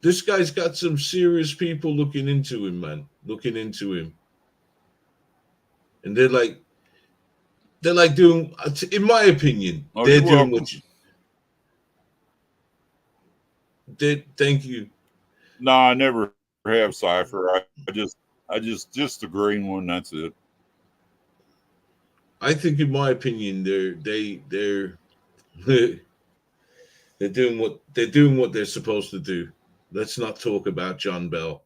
This guy's got some serious people looking into him, man. Looking into him. And they're like doing, in my opinion, they're doing what you. Thank you. No, I never have Cypher. I just the green one. That's it. I think, in my opinion, they're doing what they're supposed to do. Let's not talk about John Bell.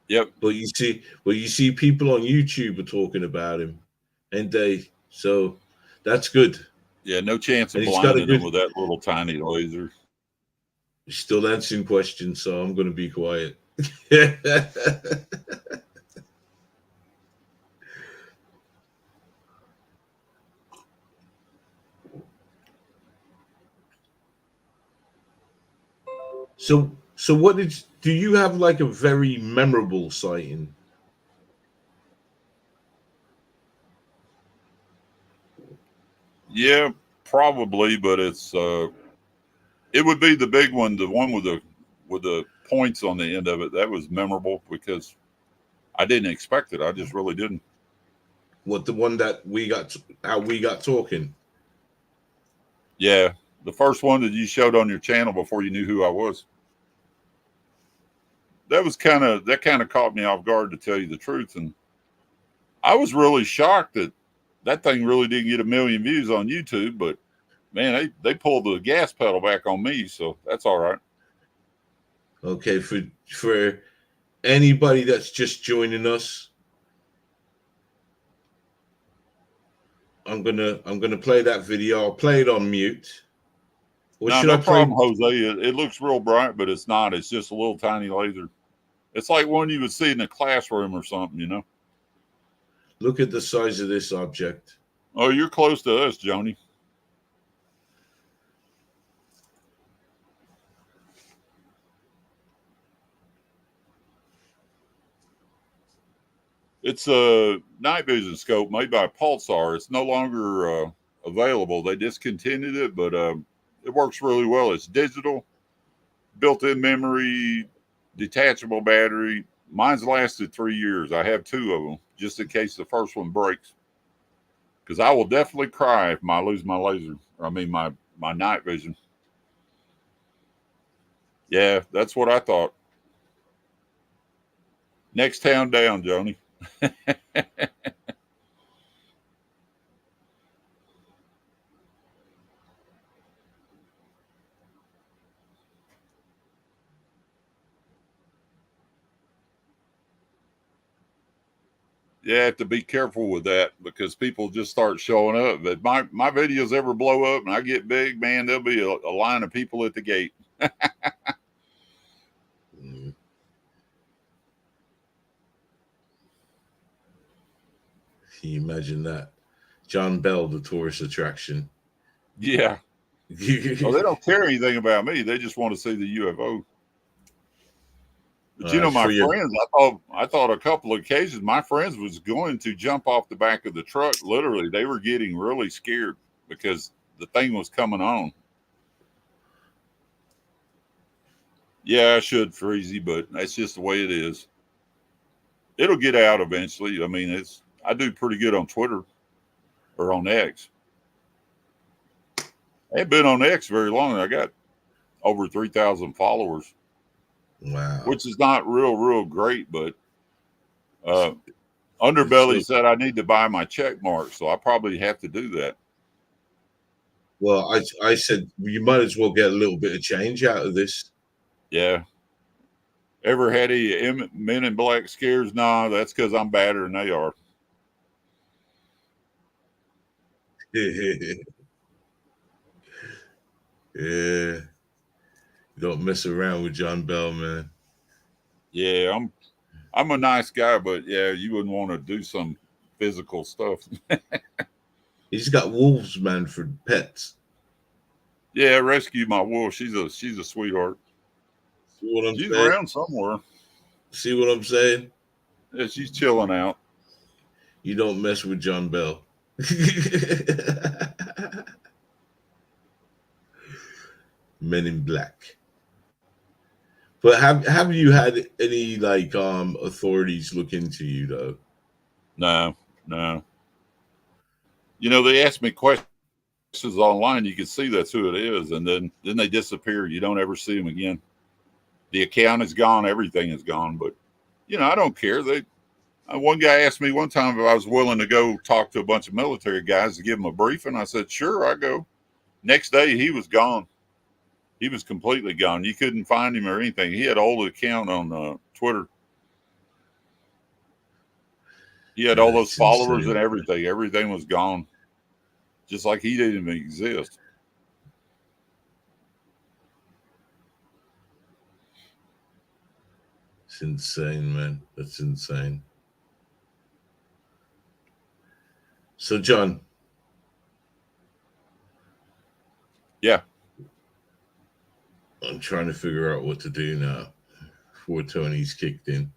Yep. But you see people on YouTube are talking about him, and so that's good. Yeah, no chance of blinding them with that little tiny laser. He's still answering questions, so I'm going to be quiet. So do you have like a very memorable sighting? Yeah, probably, but it would be the big one, the one with the points on the end of it. That was memorable because I didn't expect it. I just really didn't. What, the one that how we got talking? Yeah, the first one that you showed on your channel before you knew who I was. That kind of caught me off guard, to tell you the truth, and I was really shocked that thing really didn't get 1 million views on YouTube. But man, they pulled the gas pedal back on me, so that's all right. Okay, for anybody that's just joining us, I'm gonna play that video. I'll play it on mute. Or No, should no I play? problem, Jose. It looks real bright, but it's not. It's just a little tiny laser. It's like one you would see in a classroom or something, you know. Look at the size of this object. Oh, you're close to us, Joni. It's a night vision scope made by Pulsar. It's no longer available. They discontinued it, but it works really well. It's digital, built-in memory, detachable battery. Mine's lasted 3 years. I have 2 of them, just in case the first one breaks. Because I will definitely cry if I lose my laser. My night vision. Yeah, that's what I thought. Next town down, Joni. You have to be careful with that because people just start showing up. But my videos ever blow up and I get big, man, there'll be a line of people at the gate. Mm. Can you imagine that? John Bell, the tourist attraction. Yeah. Well, they don't care anything about me. They just want to see the UFO. But you know, my friends, I thought a couple of occasions my friends was going to jump off the back of the truck. Literally, they were getting really scared because the thing was coming on. Yeah, I should freezy, but that's just the way it is. It'll get out eventually. I mean, I do pretty good on Twitter or on X. I ain't been on X very long. I got over 3,000 followers. Wow. Which is not real great, but Underbelly said I need to buy my check mark, so I probably have to do that. Well, I said you might as well get a little bit of change out of this. Yeah. Ever had any Men in Black scares? Nah, that's because I'm badder than they are. Yeah. Don't mess around with John Bell, man. Yeah, I'm a nice guy, but yeah, you wouldn't want to do some physical stuff. He's got wolves, man, for pets. Yeah, rescue my wolf. She's a sweetheart. See what I'm She's saying? around somewhere. See what I'm saying? Yeah, she's chilling out. You don't mess with John Bell. Men in Black. But have you had any like authorities look into you though? No. You know, they ask me questions online. You can see that's who it is, and then they disappear. You don't ever see them again. The account is gone. Everything is gone. But you know, I don't care. One guy asked me one time if I was willing to go talk to a bunch of military guys to give them a briefing. I said, sure, I go. Next day, he was gone. He was completely gone. You couldn't find him or anything. He had an old account on Twitter. He had all those followers and everything. Everything was gone. Just like he didn't even exist. It's insane, man. That's insane. So, John. Yeah. I'm trying to figure out what to do now before Tony's kicked in.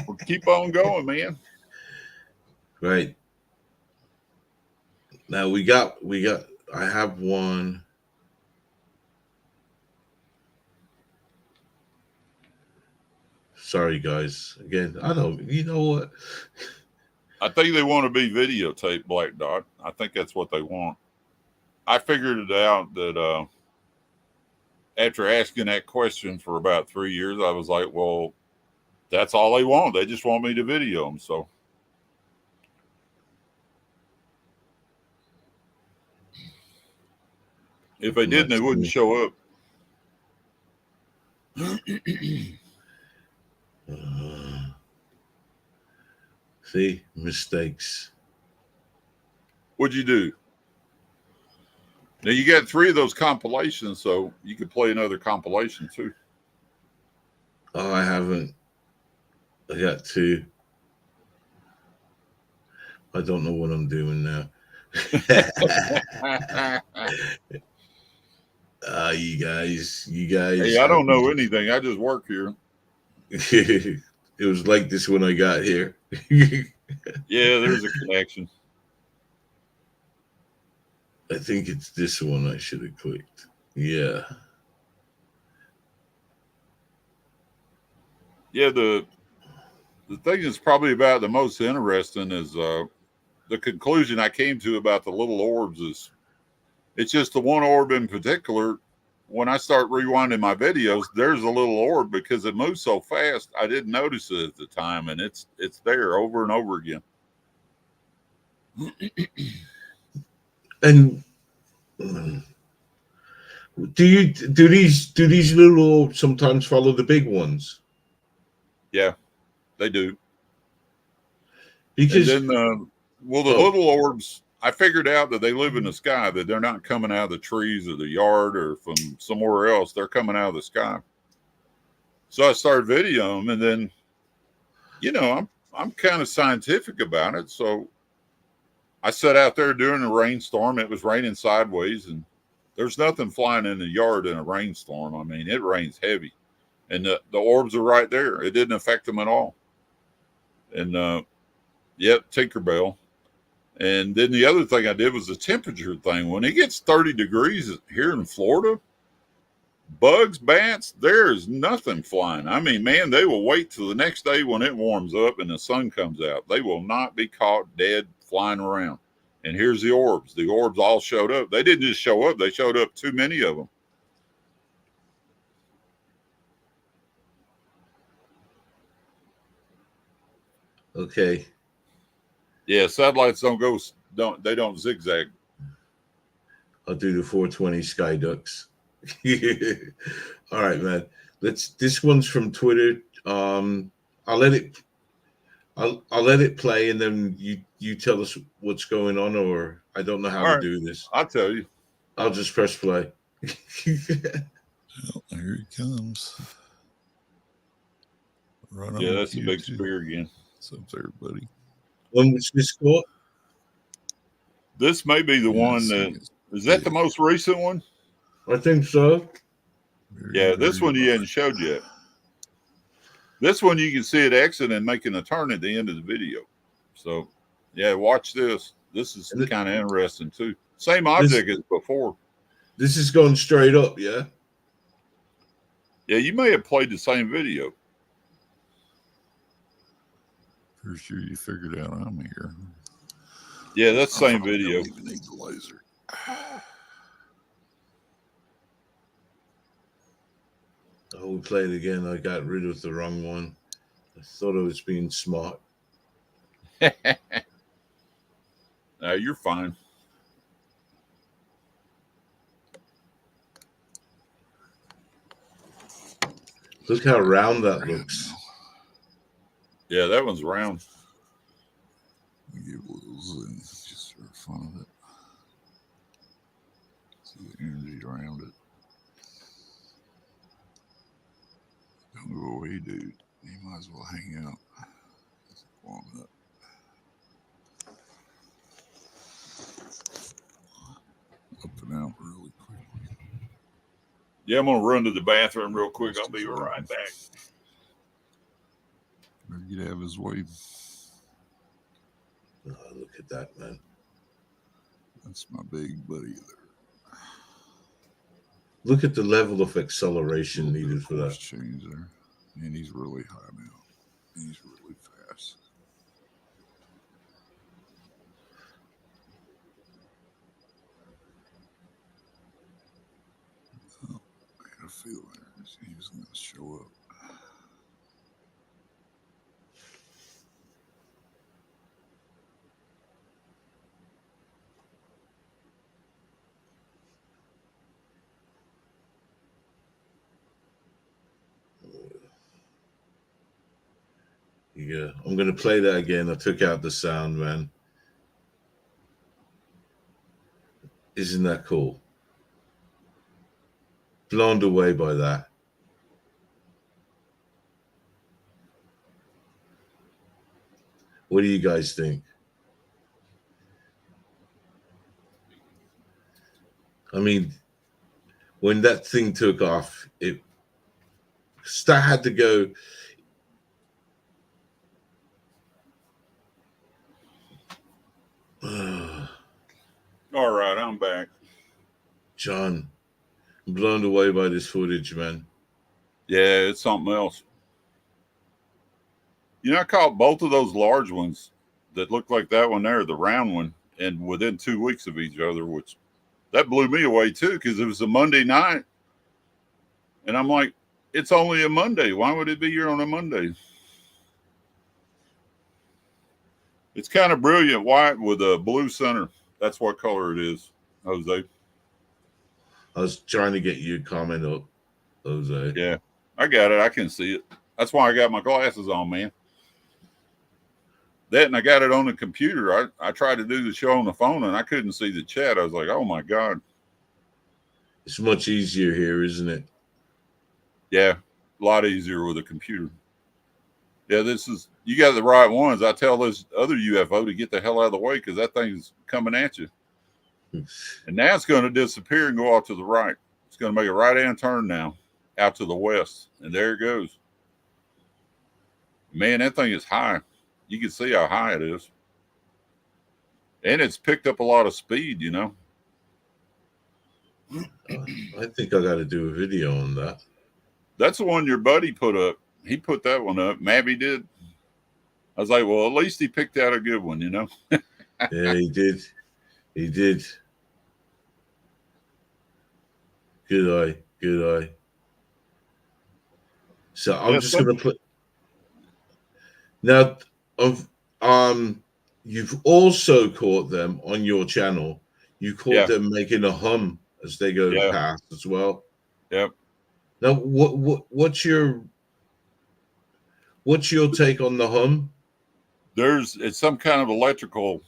Well, keep on going, man. Right. Now we got I have one. Sorry guys. Again, I don't, you know what? I think they want to be videotaped, Black Dot. I think that's what they want. I figured it out that after asking that question for about 3 years, I was like, well, that's all they want. They just want me to video them. So if they didn't, they wouldn't show up. See, mistakes. What'd you do? Now you got 3 of those compilations, so you could play another compilation too. Oh, I haven't. I got 2. I don't know what I'm doing now. You guys. Hey, I don't know anything. I just work here. It was like this when I got here. Yeah, there's a connection. I think it's this one I should have clicked. Yeah. Yeah, the thing that's probably about the most interesting is the conclusion I came to about the little orbs is it's just the one orb in particular. When I start rewinding my videos, there's a little orb because it moves so fast. I didn't notice it at the time, and it's there over and over again. And do these little orbs sometimes follow the big ones? Yeah, they do. Because and then, the little orbs, I figured out that they live in the sky, that they're not coming out of the trees or the yard or from somewhere else. They're coming out of the sky. So I started videoing them, and then, you know, I'm kind of scientific about it. So I sat out there during a rainstorm. It was raining sideways, and there's nothing flying in the yard in a rainstorm. I mean, it rains heavy, and the orbs are right there. It didn't affect them at all. And yep, Tinkerbell. And then the other thing I did was the temperature thing. When it gets 30 degrees here in Florida, bugs, bats, there is nothing flying. I mean, man, they will wait till the next day when it warms up and the sun comes out. They will not be caught dead flying around. And here's the orbs. The orbs all showed up. They didn't just show up. They showed up too many of them. okay. Yeah, satellites don't zigzag. I'll do the 420 Sky Ducks. All right, man. This one's from Twitter. I'll let it play, and then you tell us what's going on, or I don't know how to do this. I'll tell you. I'll just press play. Well, here he comes. Yeah, that's a big spear again. What's up there, buddy? When was this caught? This may be the one that is that the most recent one? I think so. Yeah, this one you hadn't showed yet. This one you can see it exit and making a turn at the end of the video. So, yeah, watch this. This is kind of interesting too. Same object as before. This is going straight up, yeah? Yeah, you may have played the same video. For sure you figured out I'm here. Yeah, that's the same video. I don't even need the laser. Oh, we played again. I got rid of the wrong one. I thought I was being smart. No, you're fine. Look how round that looks. Yeah, that one's round. We give a little zoom just for fun of it. See the energy around it. Don't go away, dude. You might as well hang out. It's warming up. Up and out really quickly. Yeah, I'm gonna run to the bathroom real quick. I'll be right back. Better get out of his way. Oh, look at that, man. That's my big buddy there. Look at the level of acceleration needed for that. Change there. And he's really high now. He's really fast. Oh, I had a feeling he was going to show up. Yeah, I'm going to play that again. I took out the sound, man. Isn't that cool? Blown away by that. What do you guys think? I mean, when that thing took off, that had to go. All right, I'm back. John, I'm blown away by this footage, man. Yeah, it's something else. You know, I caught both of those large ones that looked like that one there, the round one, and within 2 weeks of each other, which that blew me away too, because it was a Monday night. And I'm like, it's only a Monday. Why would it be here on a Monday? It's kind of brilliant white with a blue center. That's what color it is, Jose. I was trying to get you to comment up, Jose. Yeah, I got it. I can see it. That's why I got my glasses on, man. That, and I got it on the computer. I tried to do the show on the phone, and I couldn't see the chat. I was like, oh, my God. It's much easier here, isn't it? Yeah, a lot easier with a computer. Yeah, you got the right ones. I tell this other UFO to get the hell out of the way because that thing's coming at you. And now it's going to disappear and go off to the right. It's going to make a right-hand turn now out to the west. And there it goes. Man, that thing is high. You can see how high it is. And it's picked up a lot of speed, you know. I think I got to do a video on that. That's the one your buddy put up. He put that one up. Mabby did. I was like, well, at least he picked out a good one, you know? Yeah, he did. He did. Good eye. Good eye. So I'm just going to put. Now, you've also caught them on your channel. You caught them making a hum as they go past as well. Yep. Now, what's your take on the hum? It's some kind of electrical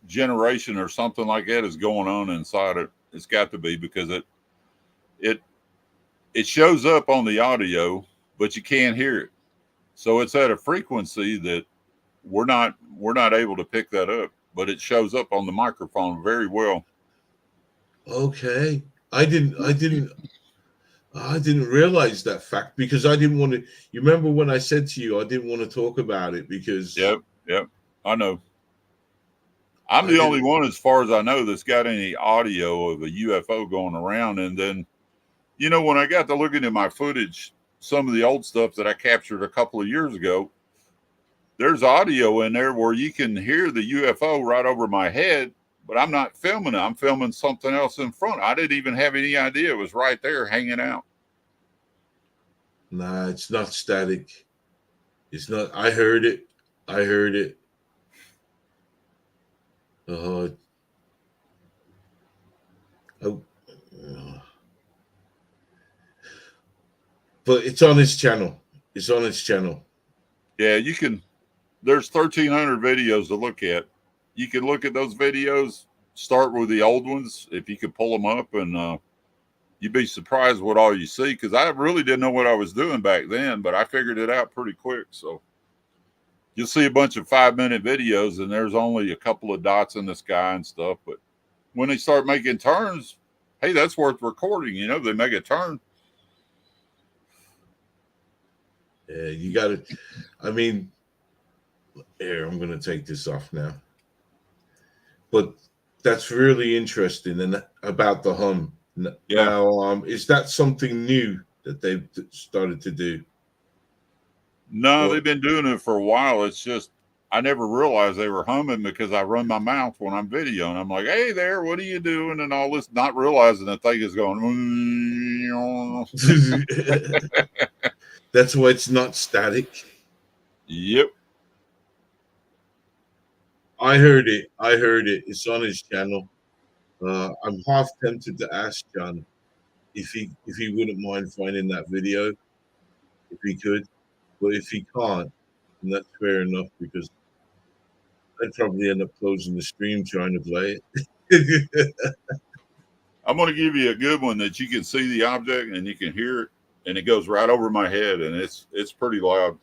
generation or something like that is going on inside it. It's got to be, because it shows up on the audio, but you can't hear it. So it's at a frequency that we're not able to pick that up, but it shows up on the microphone very well. Okay. I didn't realize that fact, because I didn't want to. You remember when I said to you I didn't want to talk about it because. Yep. I know. I'm the only one, as far as I know, that's got any audio of a UFO going around. And then, you know, when I got to looking at my footage, some of the old stuff that I captured a couple of years ago, there's audio in there where you can hear the UFO right over my head, but I'm not filming it. I'm filming something else in front. I didn't even have any idea it was right there hanging out. Nah, it's not static. It's not. I heard it. But it's on his channel. Yeah, you can. There's 1,300 videos to look at. You can look at those videos, start with the old ones, if you could pull them up, and you'd be surprised what all you see, because I really didn't know what I was doing back then, but I figured it out pretty quick. So you'll see a bunch of 5-minute videos, and there's only a couple of dots in the sky and stuff. But when they start making turns, hey, that's worth recording. You know, they make a turn. Yeah, you got to. I mean, here, I'm going to take this off now. But that's really interesting and about the hum. Yeah. Now, is that something new that they've started to do? No, Or- they've been doing it for a while. It's just I never realized they were humming because I run my mouth when I'm videoing. I'm like, hey there, what are you doing? And all this, not realizing the thing is going. That's why it's not static. Yep. I heard it. It's on his channel. I'm half tempted to ask John if he wouldn't mind finding that video, if he could. But if he can't, then that's fair enough because I'd probably end up closing the stream trying to play it. I'm going to give you a good one that you can see the object and you can hear it, and it goes right over my head, and it's pretty loud.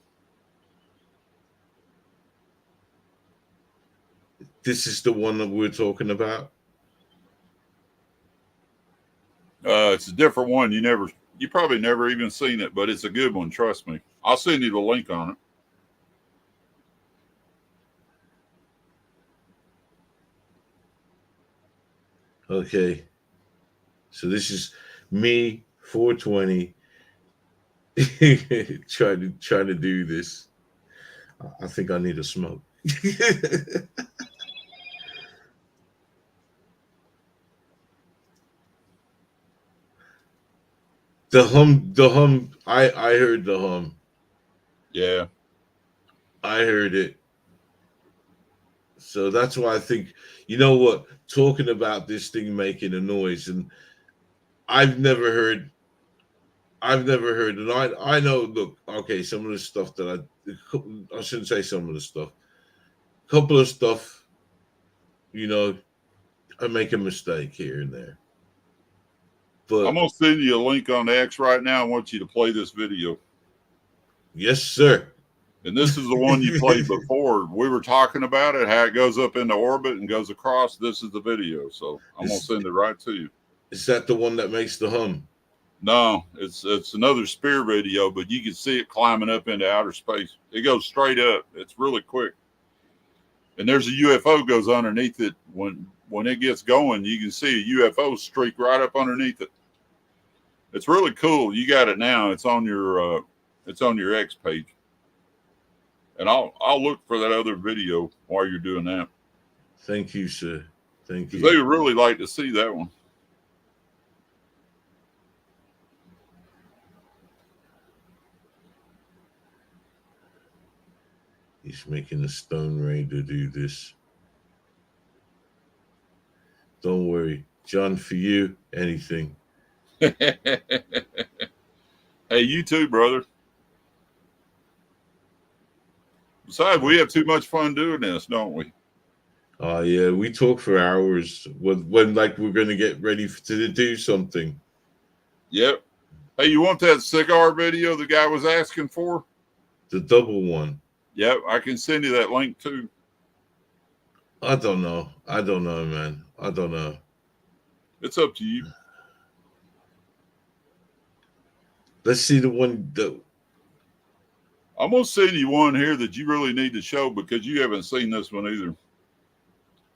This is the one that we're talking about. It's a different one. You probably never even seen it, but it's a good one. Trust me. I'll send you the link on it. Okay. So this is me 420 trying to do this. I think I need a smoke. The hum. I heard the hum. Yeah. I heard it. So that's why I think, you know what, talking about this thing making a noise, and I've never heard, and I know, look, okay, some of the stuff that I shouldn't say some of the stuff, a couple of stuff, you know, I make a mistake here and there. But I'm going to send you a link on X right now. I want you to play this video. yes, sir. And this is the one you played before. We were talking about it, how it goes up into orbit and goes across. This is the video. So I'm going to send it right to you. Is that the one that makes the hum? No, it's another Spear video, but you can see it climbing up into outer space. It goes straight up. It's really quick. And there's a UFO goes underneath it. When it gets going, you can see a UFO streak right up underneath it. It's really cool. You got it now. It's on your X page. And I'll look for that other video while you're doing that. Thank you, sir. Thank you. They would really like to see that one. He's making a stone raider do this. Don't worry, John, for you, anything. Hey, you too, brother. Besides, we have too much fun doing this, don't we? Oh yeah, we talk for hours when like we're gonna get ready to do something. Yep. Hey, you want that cigar video the guy was asking for? The double one. Yep, I can send you that link too. I don't know, man. I don't know. It's up to you. Let's see the one that I'm gonna send you one here that you really need to show because you haven't seen this one either.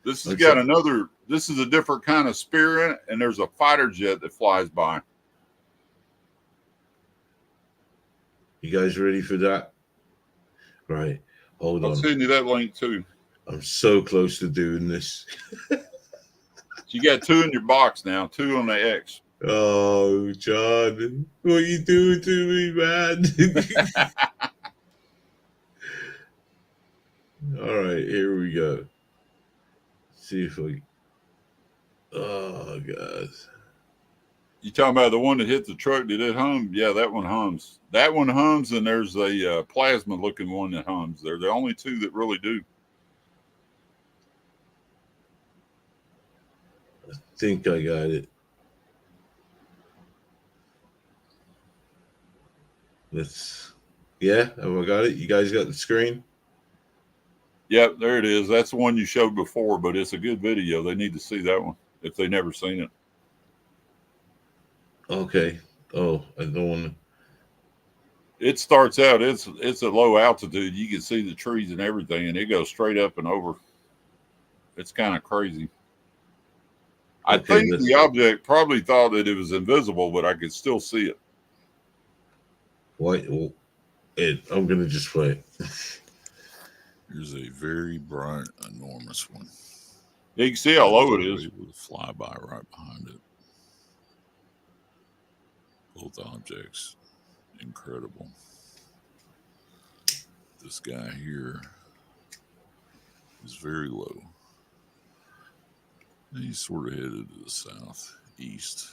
This has got another. This is a different kind of spear in it, and there's a fighter jet that flies by. You guys ready for that? Right. Hold on. I'll send you that link too. I'm so close to doing this. You got 2 in your box now, 2 on the X. Oh, John, what are you doing to me, man? All right, here we go. See if we. Oh, God. You talking about the one that hit the truck? Did it hum? Yeah, that one hums. That one hums, and there's a plasma-looking one that hums. They're the only 2 that really do. I think I got it. Yeah, have I got it? You guys got the screen? Yep, there it is. That's the one you showed before, but it's a good video. They need to see that one if they've never seen it. Okay. Oh, I don't want to. It starts out, it's at low altitude. You can see the trees and everything, and it goes straight up and over. It's kind of crazy. I Okay, think let's. the object probably thought that it was invisible, but I could still see it. Why? Oh, I'm gonna just play it. Here's a very bright, enormous one. You can see how low it is. With a flyby right behind it. Both objects, incredible. This guy here is very low. He's sort of headed to the southeast.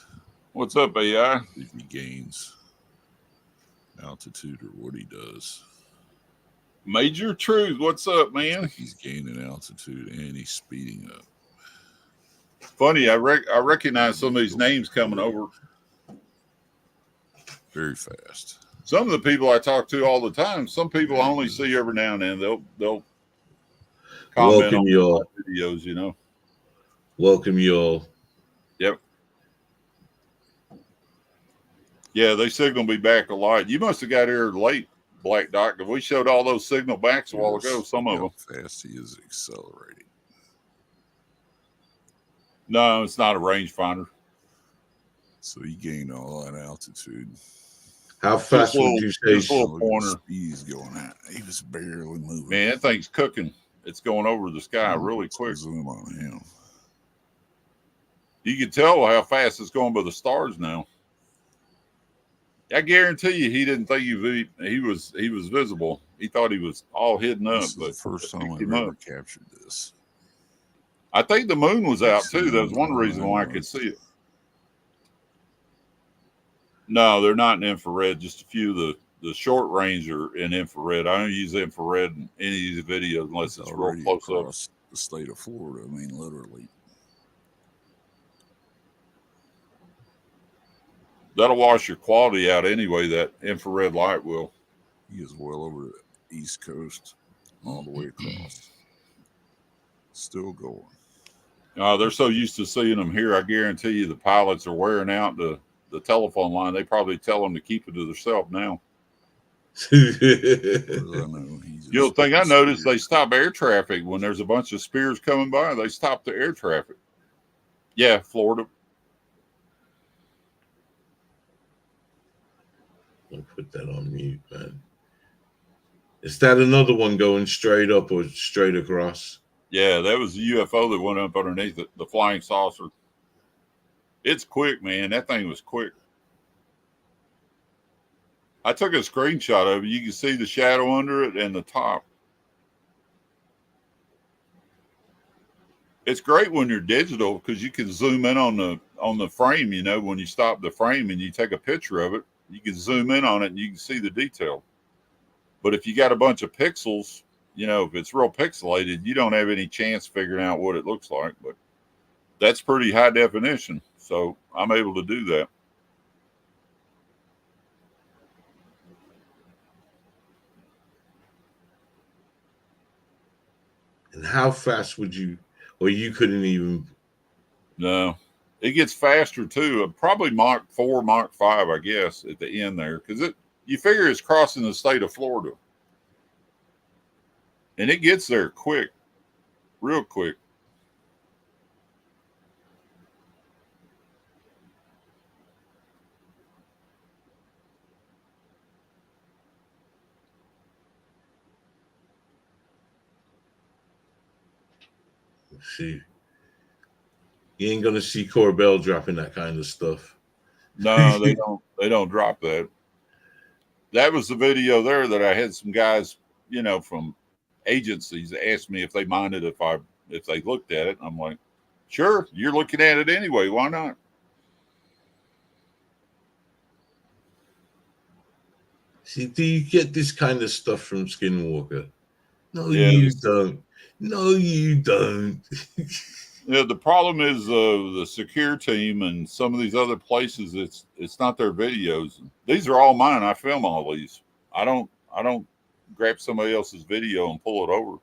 What's up, AI? If he gains altitude or what he does. Major Truth, what's up, man? He's gaining altitude and he's speeding up. Funny, I recognize some of these names coming over. Very fast. Some of the people I talk to all the time, some people I only see every now and then. They'll comment Welcome on y'all. videos, you know. Welcome y'all. Yep. Yeah, they signal me back a lot. You must have got here late, Black Doc. We showed all those signal backs a while ago, some of them. How fast he is accelerating. No, it's not a rangefinder. So he gained all that altitude. How fast would you say? Just a little pointer. Speed he's going at. He was barely moving. Man, that thing's cooking. It's going over the sky really quick. Zoom on him. You can tell how fast it's going by the stars now. I guarantee you, he didn't think he was visible. He thought he was all hidden up. This is but the first time I've him ever up. captured this. I think the moon was out too. That was one reason why I could see it. No, they're not in infrared. Just a few of the short range are in infrared. I don't use infrared in any of these videos unless it's real close up. Across the state of Florida. I mean, literally. That'll wash your quality out anyway. That infrared light will. He is well over the East Coast, all the way across. Still going. They're so used to seeing them here. I guarantee you, the pilots are wearing out the telephone line. They probably tell them to keep it to themselves now. The other thing I noticed, they stop air traffic when there's a bunch of spears coming by. They stop the air traffic. Yeah, Florida. I'll put that on mute, man. Is that another one going straight up or straight across? Yeah, that was the UFO that went up underneath it, the flying saucer. It's quick, man. That thing was quick. I took a screenshot of it. You can see the shadow under it and the top. It's great when you're digital because you can zoom in on the frame. You know, when you stop the frame and you take a picture of it, you can zoom in on it and you can see the detail. But if you got a bunch of pixels, you know, if it's real pixelated, you don't have any chance figuring out what it looks like. But that's pretty high definition, so I'm able to do that. And how fast would you, or you couldn't even? No, it gets faster too. Probably Mach 4, Mach 5, I guess, at the end there, because you figure it's crossing the state of Florida, and it gets there quick, real quick. See, you ain't gonna see Corbell dropping that kind of stuff. No, they don't. They don't drop that. That was the video there that I had some guys, you know, from agencies asked me if they minded if they looked at it. I'm like, sure, you're looking at it anyway. Why not? See, do you get this kind of stuff from Skinwalker? No, Yeah. you don't. No, you don't. Yeah, the problem is the secure team and some of these other places. It's not their videos. These are all mine. I film all these. I don't grab somebody else's video and pull it over.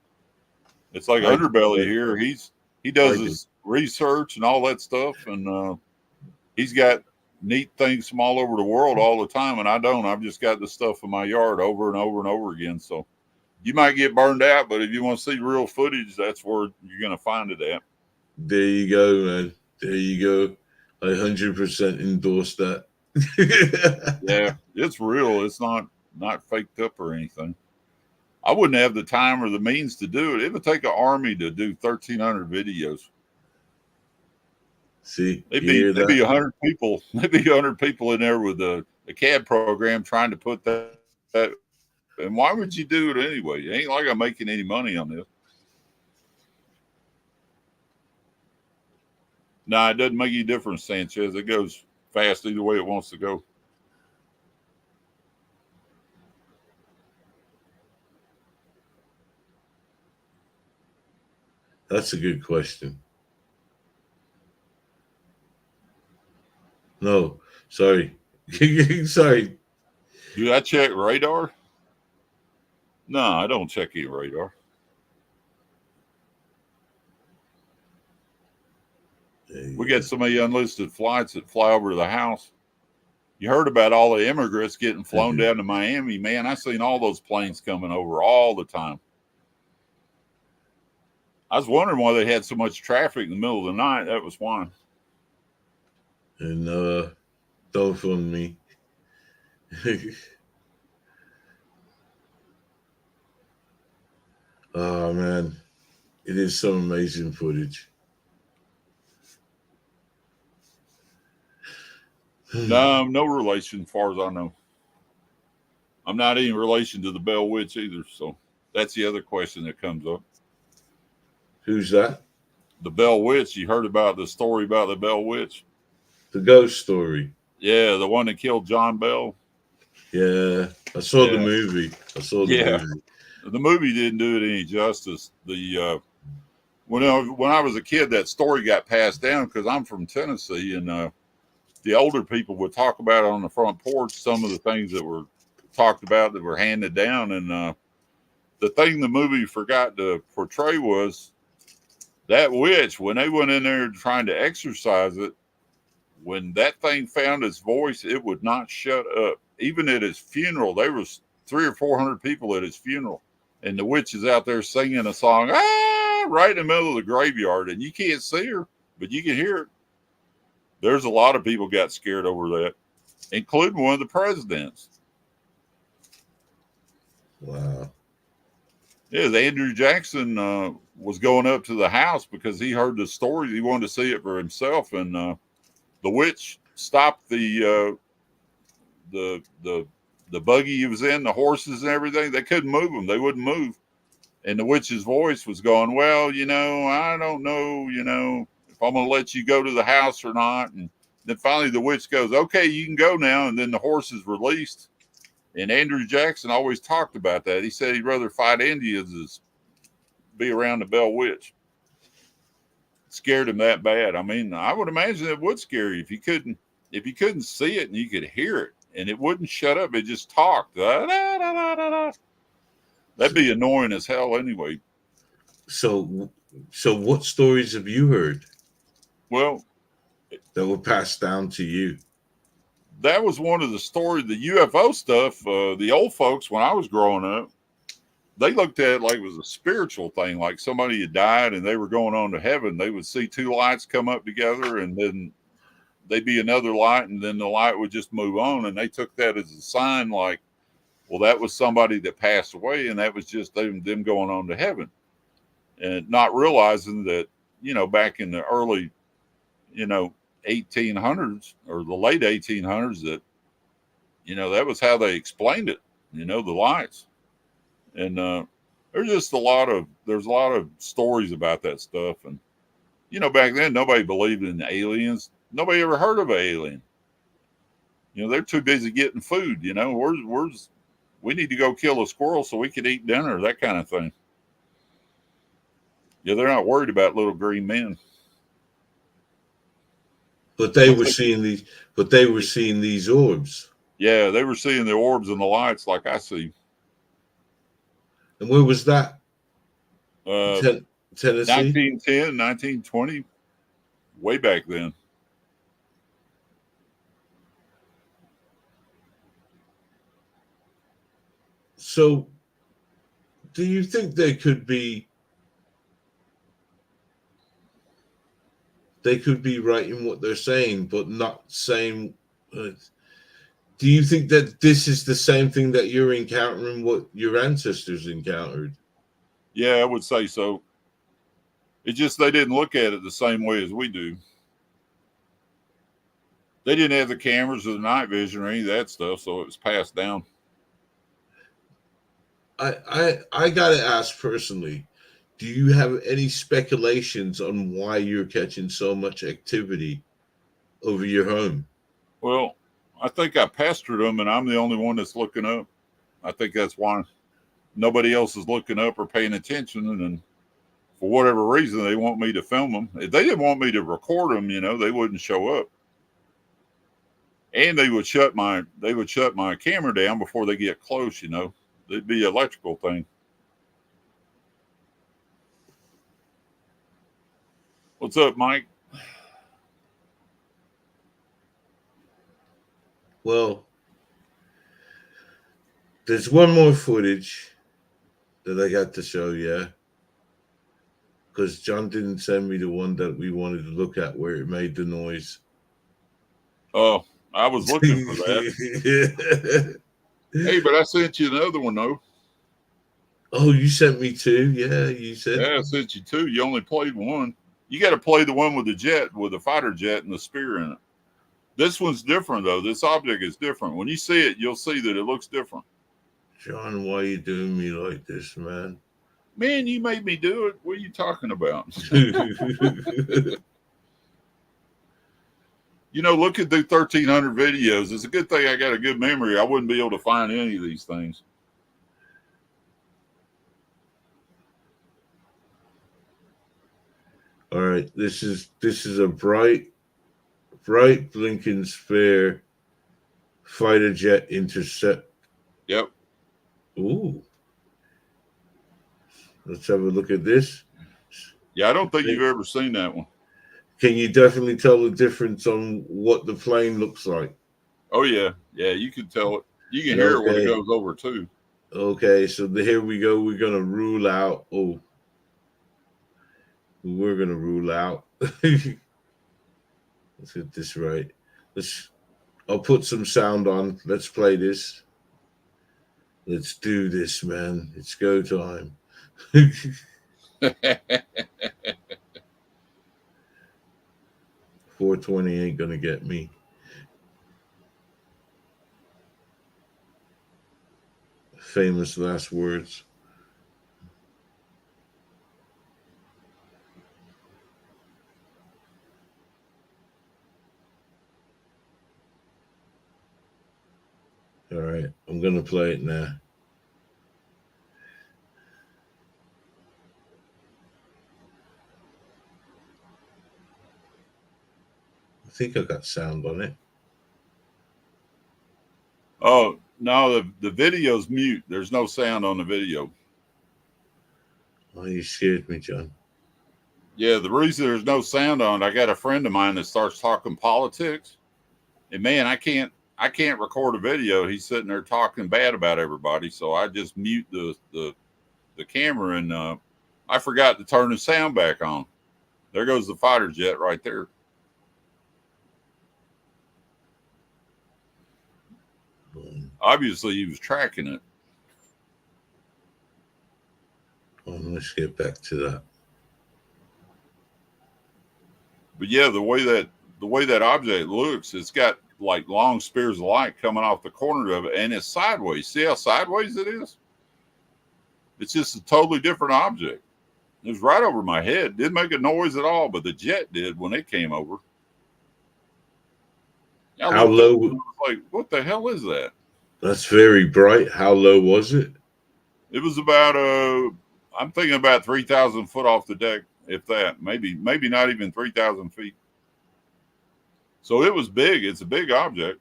It's like Underbelly here. He does his research and all that stuff, and he's got neat things from all over the world all the time, and I don't. I've just got the stuff in my yard over and over and over again. So you might get burned out, but if you want to see real footage, that's where you're going to find it at. There you go, man. There you go. I 100% endorse that. Yeah, it's real. It's not faked up or anything. I wouldn't have the time or the means to do it. It would take an army to do 1,300 videos. See, There'd be 100 people. There'd be 100 people in there with a CAD program trying to put that. And why would you do it anyway? It ain't like I'm making any money on this. No, it doesn't make any difference, Sanchez. It goes fast either way it wants to go. That's a good question. No, sorry. Sorry. Do I check radar? No, I don't check any radar. We got so many unlisted flights that fly over to the house. You heard about all the immigrants getting flown down to Miami, man. I seen all those planes coming over all the time. I was wondering why they had so much traffic in the middle of the night. That was why. And don't fund me. Oh man, it is some amazing footage. No, no relation, as far as I know. I'm not in relation to the Bell Witch either. So that's the other question that comes up. Who's that? The Bell Witch. You heard about the story about the Bell Witch? The ghost story. Yeah, the one that killed John Bell. Yeah, I saw the movie. Movie. The movie didn't do it any justice. When I was a kid, that story got passed down because I'm from Tennessee, and the older people would talk about it on the front porch. Some of the things that were talked about that were handed down, and the thing the movie forgot to portray was that witch, when they went in there trying to exorcise it, when that thing found its voice, it would not shut up. Even at his funeral, there was 300 or 400 people at his funeral, and the witch is out there singing a song, right in the middle of the graveyard, and you can't see her, but you can hear it. There's a lot of people got scared over that, including one of the presidents. Wow. Yeah, Andrew Jackson was going up to the house because he heard the story. He wanted to see it for himself, and the witch stopped the buggy he was in, the horses and everything. They couldn't move them. They wouldn't move. And the witch's voice was going, well, I don't know, if I'm going to let you go to the house or not. And then finally the witch goes, okay, you can go now. And then the horse is released. And Andrew Jackson always talked about that. He said he'd rather fight Indians as be around the Bell Witch. It scared him that bad. I mean, I would imagine it would scare you if you couldn't see it and you could hear it and it wouldn't shut up. It just talked. That'd be annoying as hell anyway. So what stories have you heard? Well, that were passed down to you. That was one of the stories, the UFO stuff. The old folks, when I was growing up, they looked at it like it was a spiritual thing, like somebody had died and they were going on to heaven. They would see two lights come up together and then they'd be another light and then the light would just move on. And they took that as a sign like, well, that was somebody that passed away and that was just them going on to heaven. And not realizing that, back in the early, 1800s or the late 1800s that, that was how they explained it, the lights. And there's a lot of stories about that stuff. And, back then nobody believed in aliens. Nobody ever heard of an alien. They're too busy getting food, we need to go kill a squirrel so we can eat dinner, that kind of thing. Yeah, they're not worried about little green men. But they were seeing these orbs. Yeah, they were seeing the orbs and the lights like I see. And where was that? Tennessee? 1910, 1920, way back then. So, do you think they could be right in what they're saying, but not saying? Do you think that this is the same thing that you're encountering, what your ancestors encountered? Yeah, I would say so. It's just they didn't look at it the same way as we do. They didn't have the cameras or the night vision or any of that stuff, so it was passed down. I gotta ask personally, do you have any speculations on why you're catching so much activity over your home? Well, I think I pestered them, and I'm the only one that's looking up. I think that's why nobody else is looking up or paying attention, and for whatever reason, they want me to film them. If they didn't want me to record them, they wouldn't show up. And they would shut my camera down before they get close. It'd be an electrical thing. What's up, Mike? Well, there's one more footage that I got to show you, because John didn't send me the one that we wanted to look at where it made the noise. Oh, I was looking for that. Hey, but I sent you another one, though. Oh, you sent me two? Yeah, you said. Yeah, I sent you two. You only played one. You got to play the one with the jet, with the fighter jet and the spear in it. This one's different, though. This object is different. When you see it, you'll see that it looks different. John, why are you doing me like this, man? Man, you made me do it. What are you talking about? Look at the 1,300 videos. It's a good thing I got a good memory. I wouldn't be able to find any of these things. All right, this is a bright blinking spare fighter jet intercept. Yep. Ooh. Let's have a look at this. Yeah, I don't think you've ever seen that one. Can you definitely tell the difference on what the plane looks like? Oh, yeah. Yeah, you can tell it. You can hear it when it goes over, too. Okay, so here we go. We're going to rule out. Oh, we're going to rule out. Let's get this right. I'll put some sound on. Let's play this. Let's do this, man. It's go time. 420 ain't gonna get me. Famous last words. All right, I'm gonna play it now. I think I got sound on it. Oh, no, the video's mute. There's no sound on the video. Oh, you scared me, John. Yeah, the reason there's no sound on it, I got a friend of mine that starts talking politics. And man, I can't record a video. He's sitting there talking bad about everybody. So I just mute the camera, and I forgot to turn the sound back on. There goes the fighter jet right there. Obviously, he was tracking it. Let's get back to that. But yeah, the way that object looks, it's got like long spears of light coming off the corner of it, and it's sideways. See how sideways it is? It's just a totally different object. It was right over my head. Didn't make a noise at all, but the jet did when it came over. How low? I was like, what the hell is that? That's very bright. How low was it? It was about I'm thinking about 3,000 foot off the deck, if that. Maybe not even 3,000 feet. So it was big. It's a big object.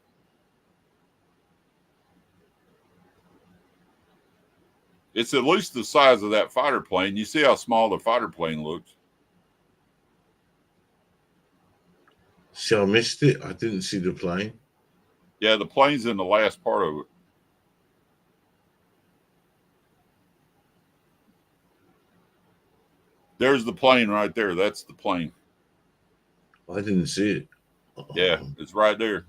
It's at least the size of that fighter plane. You see how small the fighter plane looks. So I missed it. I didn't see the plane. Yeah, the plane's in the last part of it. There's the plane right there. That's the plane. I didn't see it. Yeah, it's right there.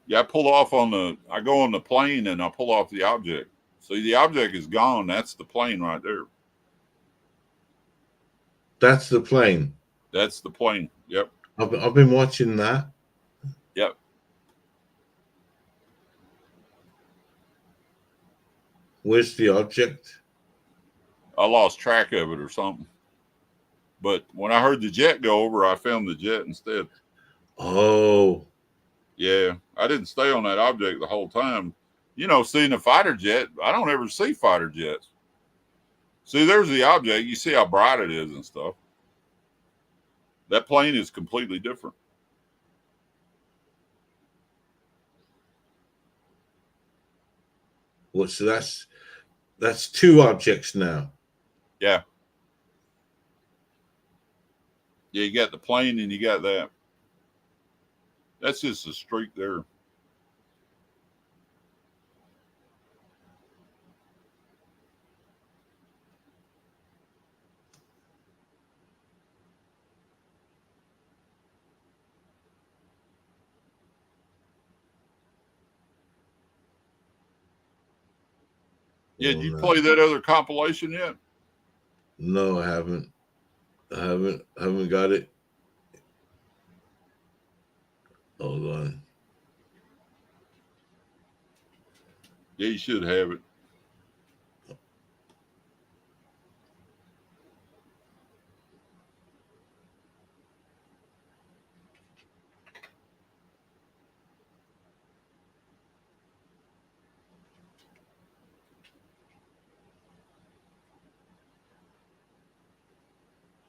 Yeah, I pull off on I go on the plane and I pull off the object. See, the object is gone. That's the plane right there. That's the plane. That's the plane. Yep. I've been watching that. Yep. Where's the object? I lost track of it or something. But when I heard the jet go over, I filmed the jet instead. Oh. Yeah, I didn't stay on that object the whole time. You know, seeing a fighter jet, I don't ever see fighter jets. See, there's the object. You see how bright it is and stuff. That plane is completely different. Well, so that's two objects now. Yeah. Yeah, you got the plane and you got that. That's just a streak there. Yeah, did you play that other compilation yet? No, I haven't. I haven't got it. Hold on. Yeah, you should have it.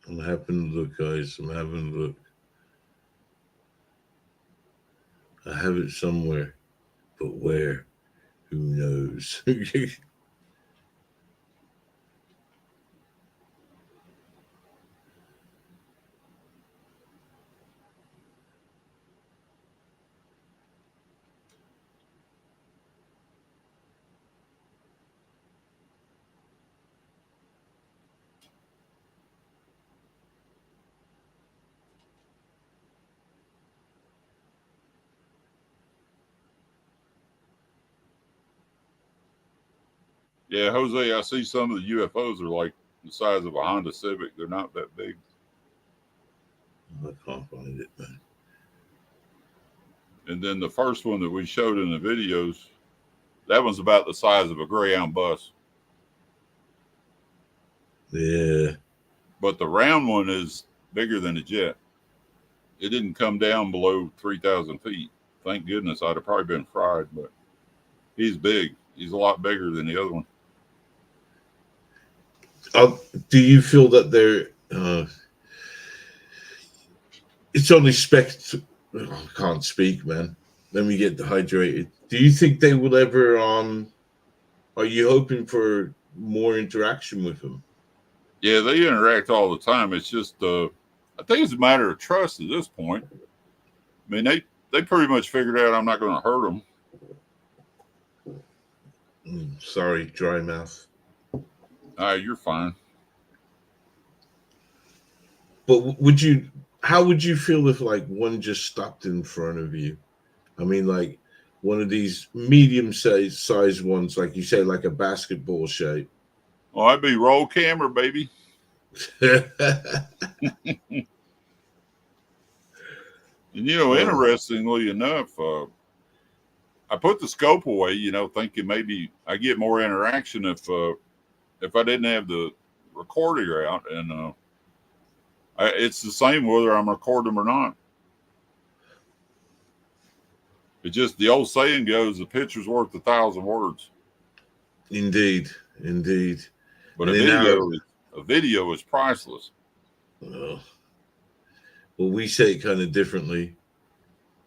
I'm having a look, guys. I'm having a look. I have it somewhere, but where? Who knows? Yeah, Jose, I see some of the UFOs are like the size of a Honda Civic. They're not that big. I can't find it, man. And then the first one that we showed in the videos, that one's about the size of a Greyhound bus. Yeah. But the round one is bigger than a jet. It didn't come down below 3,000 feet. Thank goodness. I'd have probably been fried, but he's big. He's a lot bigger than the other one. Do you feel that they're it's only I can't speak, man. Let me get dehydrated. Do you think they will ever are you hoping for more interaction with them? Yeah, they interact all the time. It's just I think it's a matter of trust at this point. I mean, they pretty much figured out I'm not going to hurt them. Sorry, dry mouth. You're fine. But how would you feel if like one just stopped in front of you? I mean, like one of these medium size ones, like you say, like a basketball shape. Oh, I'd be roll camera, baby. And you know, interestingly enough, I put the scope away, you know, thinking maybe I get more interaction if I didn't have the recorder out, and it's the same whether I'm recording them or not. It just, the old saying goes, a picture's worth 1,000 words. Indeed. But a video is priceless. Well, we say it kind of differently.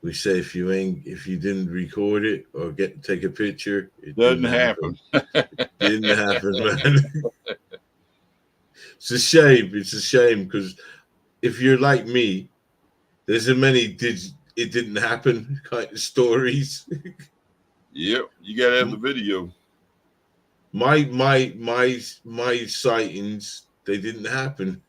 We say if you didn't record it or take a picture, it doesn't happen. Didn't happen, man. It's a shame. It's a shame because if you're like me, there's a many it didn't happen kind of stories. Yep, you gotta have the video. my sightings, they didn't happen.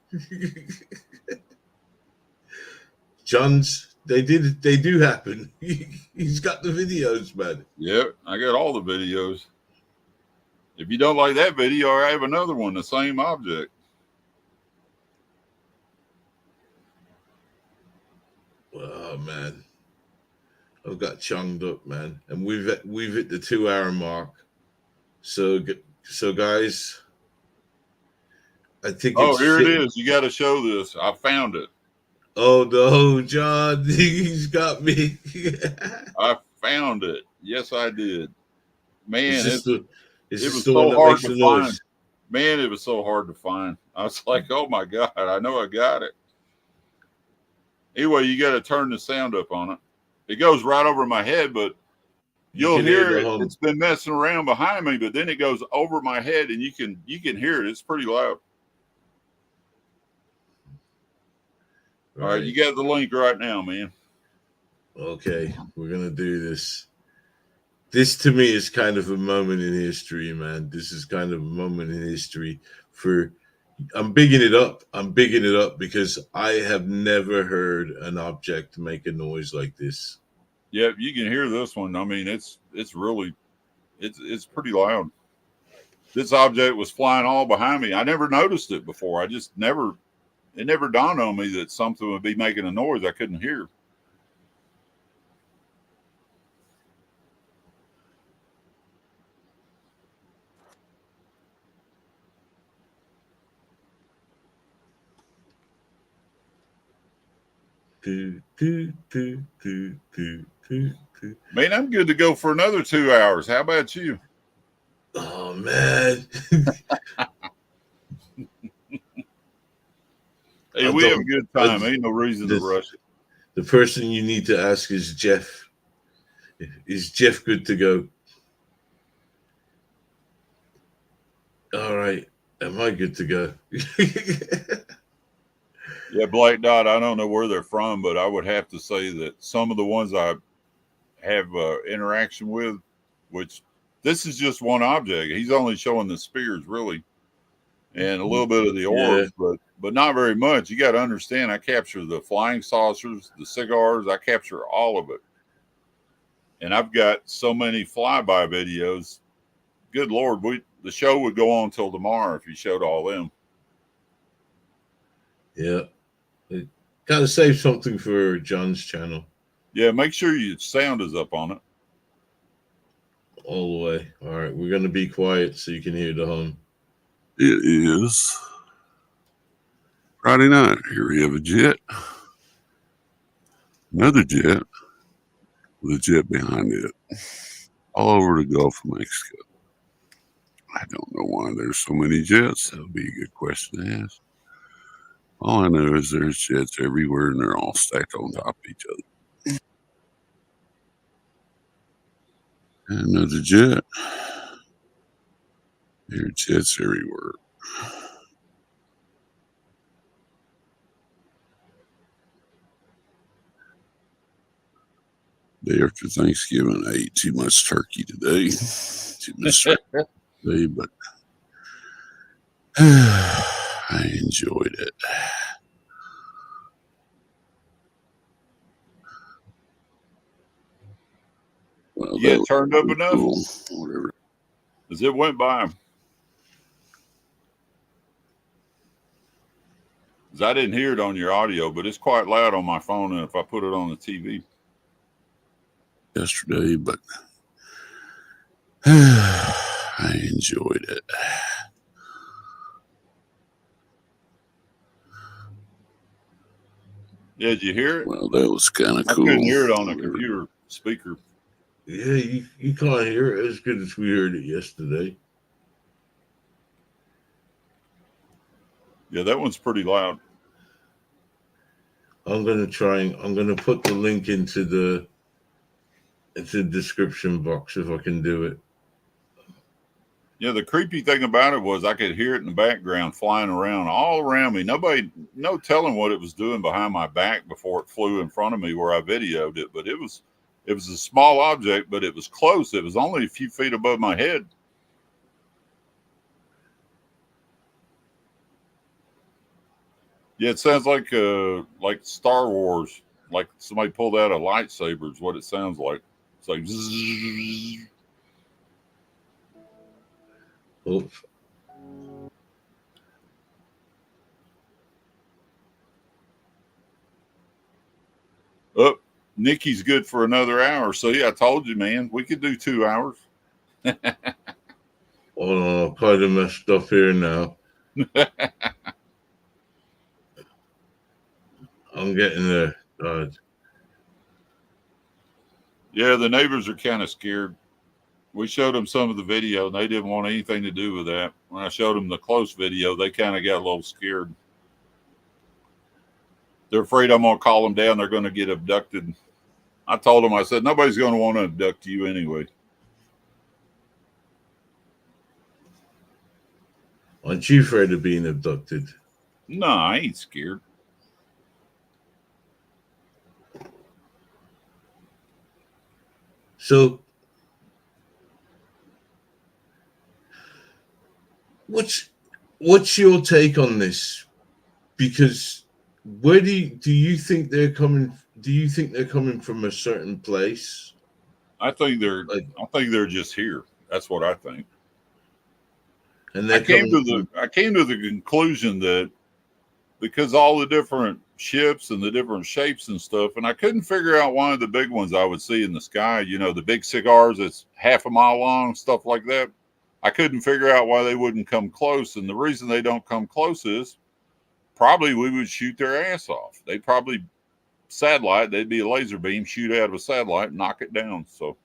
John's, they do happen. He's got the videos, man. Yep, I got all the videos. If you don't like that video, I have another one, the same object. Oh man, I've got chunged up, man, and we've hit the 2-hour mark. So guys, I think. Oh, here it is. You got to show this. I found it. Oh no, John, he's got me. I found it. Yes, I did. Man, it was so hard to find. Man, it was so hard to find. I was like, oh my God, I know I got it. Anyway, you got to turn the sound up on it. It goes right over my head, but you'll hear it. It's been messing around behind me, but then it goes over my head, and you can hear it. It's pretty loud. All right, you got the link right now, man. Okay, we're gonna do this. This to me is kind of a moment in history, man. This is kind of a moment in history I'm bigging it up. I'm bigging it up because I have never heard an object make a noise like this. Yeah, you can hear this one. I mean, it's pretty loud. This object was flying all behind me. I never noticed it before. It never dawned on me that something would be making a noise I couldn't hear. Man, I'm good to go for another 2 hours. How about you? Oh man. Hey, we have a good time. Ain't no reason to rush it. The person you need to ask is Jeff. Is Jeff good to go? All right. Am I good to go? Yeah, Black Dot, I don't know where they're from, but I would have to say that some of the ones I have interaction with, which this is just one object. He's only showing the spears, really, and a little bit of the orbs, but not very much. You got to understand, I capture the flying saucers, the cigars. I capture all of it. And I've got so many flyby videos. Good Lord, the show would go on till tomorrow if you showed all them. Yeah. Got to save something for John's channel. Yeah, make sure your sound is up on it. All the way. All right, we're going to be quiet so you can hear the hum. It is Friday night. Here we have a jet. Another jet with a jet behind it. All over the Gulf of Mexico. I don't know why there's so many jets. That would be a good question to ask. All I know is there's jets everywhere and they're all stacked on top of each other. And another jet. There are jets everywhere. Day after Thanksgiving, I ate too much turkey today. Too much turkey today, but I enjoyed it. Well, you get turned up enough? Cool. Whatever. As it went by. Because I didn't hear it on your audio, but it's quite loud on my phone, and if I put it on the TV. Yesterday, but I enjoyed it. Yeah, did you hear it? Well, that was kind of cool. I couldn't hear it on a computer speaker. Yeah, you can't hear it as good as we heard it yesterday. Yeah, that one's pretty loud. I'm going to put the link into the description box if I can do it. Yeah, the creepy thing about it was I could hear it in the background flying around all around me. No telling what it was doing behind my back before it flew in front of me where I videoed it. But it was a small object, but it was close. It was only a few feet above my head. Yeah, it sounds like Star Wars, like somebody pulled out a lightsaber is what it sounds like. It's like zzz. Oh, Oh, Nikki's good for another hour. So yeah, I told you, man, we could do 2 hours. hold on, I'll plug my stuff here now. I'm getting there. God. Yeah, the neighbors are kind of scared. We showed them some of the video, and they didn't want anything to do with that. When I showed them the close video, they kind of got a little scared. They're afraid I'm going to call them down. They're going to get abducted. I told them, I said, nobody's going to want to abduct you anyway. Aren't you afraid of being abducted? No, I ain't scared. So, what's your take on this? Because where do you think they're coming? Do you think they're coming from a certain place? I think they're just here. That's what I think. And I came to the conclusion that because all the different ships and the different shapes and stuff, and I couldn't figure out one of the big ones I would see in the sky, you know, the big cigars that's half a mile long, stuff like that. I couldn't figure out why they wouldn't come close. And the reason they don't come close is probably we would shoot their ass off. They'd probably satellite, they'd be a laser beam, shoot out of a satellite, and knock it down. So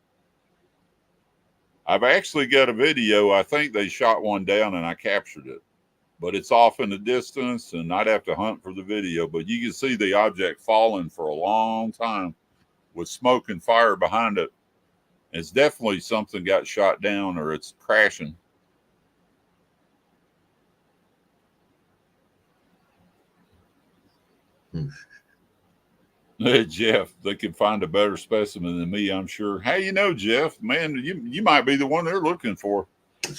I've actually got a video. I think they shot one down and I captured it, but it's off in the distance and I'd have to hunt for the video. But you can see the object falling for a long time with smoke and fire behind it. It's definitely something got shot down or it's crashing. Hey, Jeff, they could find a better specimen than me, I'm sure. How you know, Jeff? Man, you might be the one they're looking for. I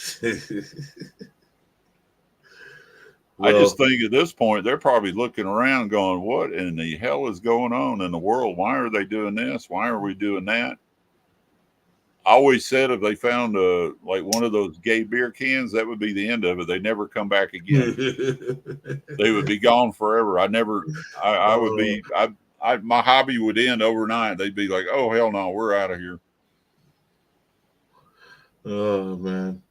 just think at this point, they're probably looking around going, what in the hell is going on in the world? Why are they doing this? Why are we doing that? I always said if they found like one of those gay beer cans, that would be the end of it. They'd never come back again. They would be gone forever. I would be, my hobby would end overnight. They'd be like, oh, hell no, we're out of here. Oh, man.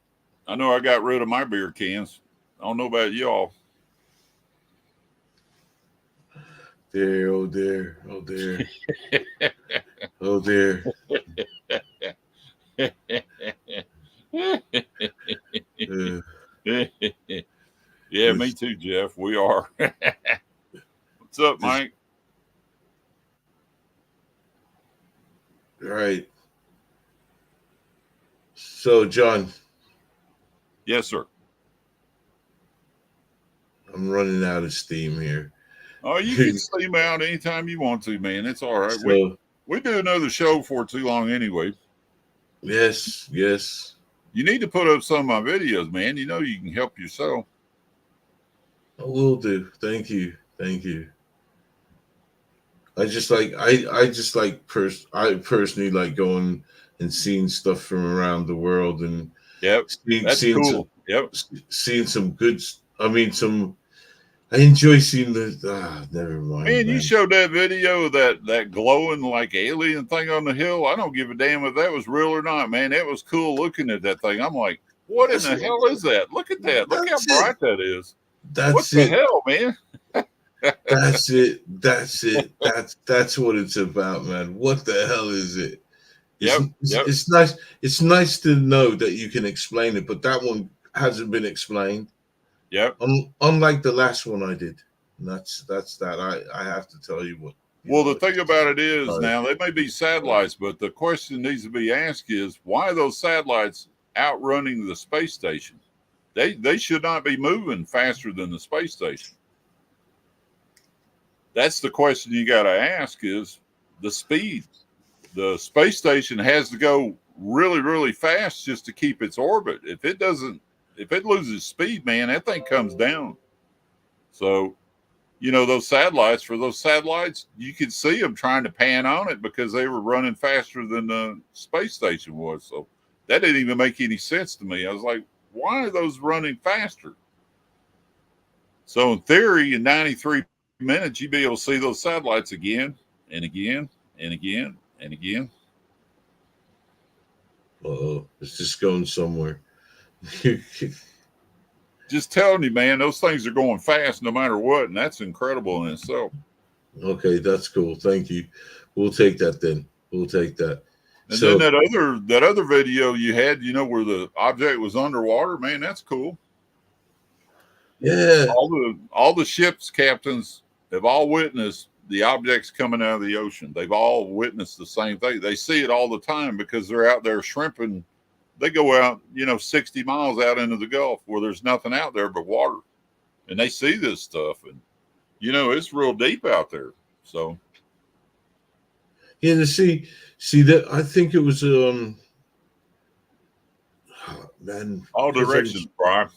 I know I got rid of my beer cans. I don't know about y'all. Dear, oh dear, oh dear. Oh dear. Yeah, me too, Jeff. We are. What's up, Mike? Right. So, John. Yes, sir. I'm running out of steam here. Oh, you can steam out anytime you want to, man. It's all right. So, we do another show for too long anyway. Yes. You need to put up some of my videos, man. You know you can help yourself. I will do. Thank you. I personally like going and seeing stuff from around the world and that's cool. Seeing some good. I enjoy seeing never mind. Man, you showed that video of that glowing like alien thing on the hill. I don't give a damn if that was real or not, man. It was cool looking at that thing. I'm like, what in the hell is that? Look at that. Look how bright that is. What the hell, man? That's it. That's what it's about, man. What the hell is it? It's nice. It's nice to know that you can explain it, but that one hasn't been explained. Yep. Unlike the last one I did. That's that. I have to tell you what. Well, the thing about it is now they may be satellites, but the question needs to be asked is why are those satellites outrunning the space station? They should not be moving faster than the space station. That's the question you got to ask is the speed. The space station has to go really, really fast just to keep its orbit. If it loses speed, man, that thing comes down. So you know, those satellites, you could see them trying to pan on it because they were running faster than the space station was. So that didn't even make any sense to me. I was like, why are those running faster? So in theory, in 93 minutes, you'd be able to see those satellites again and again and again and again. Uh-oh, it's just going somewhere. Just telling you, man, those things are going fast no matter what, and that's incredible in itself. Okay, that's cool. Thank you. We'll take that then. We'll take that. And so, then that other video you had, you know, where the object was underwater, man, that's cool. yeah. All the ship's captains have all witnessed the objects coming out of the ocean. They've all witnessed the same thing. They see it all the time because they're out there shrimping. They go out, you know, 60 miles out into the Gulf where there's nothing out there but water. And they see this stuff. And, you know, it's real deep out there. So. Yeah, to see that, I think it was, man. All directions, Brian.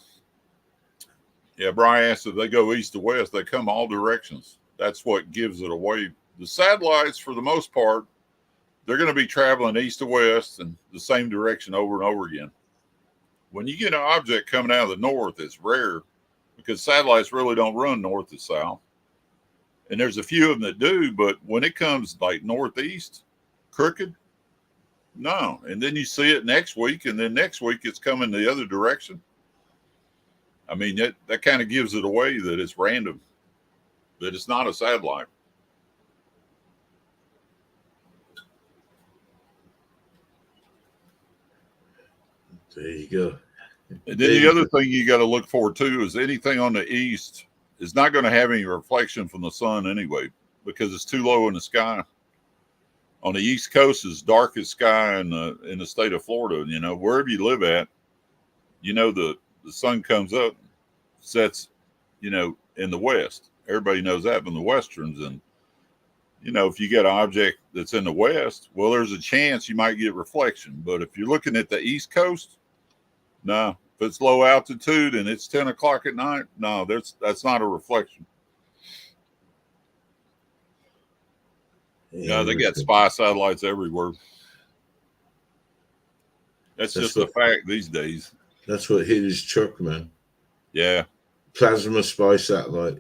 Yeah, Brian asked if they go east to west. They come all directions. That's what gives it away. The satellites, for the most part, they're going to be traveling east to west and the same direction over and over again. When you get an object coming out of the north, it's rare because satellites really don't run north to south. And there's a few of them that do, but when it comes like northeast, crooked, no. And then you see it next week, and then next week it's coming the other direction. I mean, that kind of gives it away that it's random, that it's not a satellite. There you go. And then the other thing you got to look for too is anything on the east is not going to have any reflection from the sun anyway, because it's too low in the sky. On the East Coast is darkest sky in the state of Florida. You know, wherever you live at, you know, the sun comes up, sets, you know, in the west. Everybody knows that from the westerns. And, you know, if you get an object that's in the west, well, there's a chance you might get reflection. But if you're looking at the East Coast, no. If it's low altitude and it's 10 o'clock at night, no, that's not a reflection. Yeah, they got spy satellites everywhere. That's just a fact these days. That's what hit his truck, man. Yeah. Plasma spy satellite.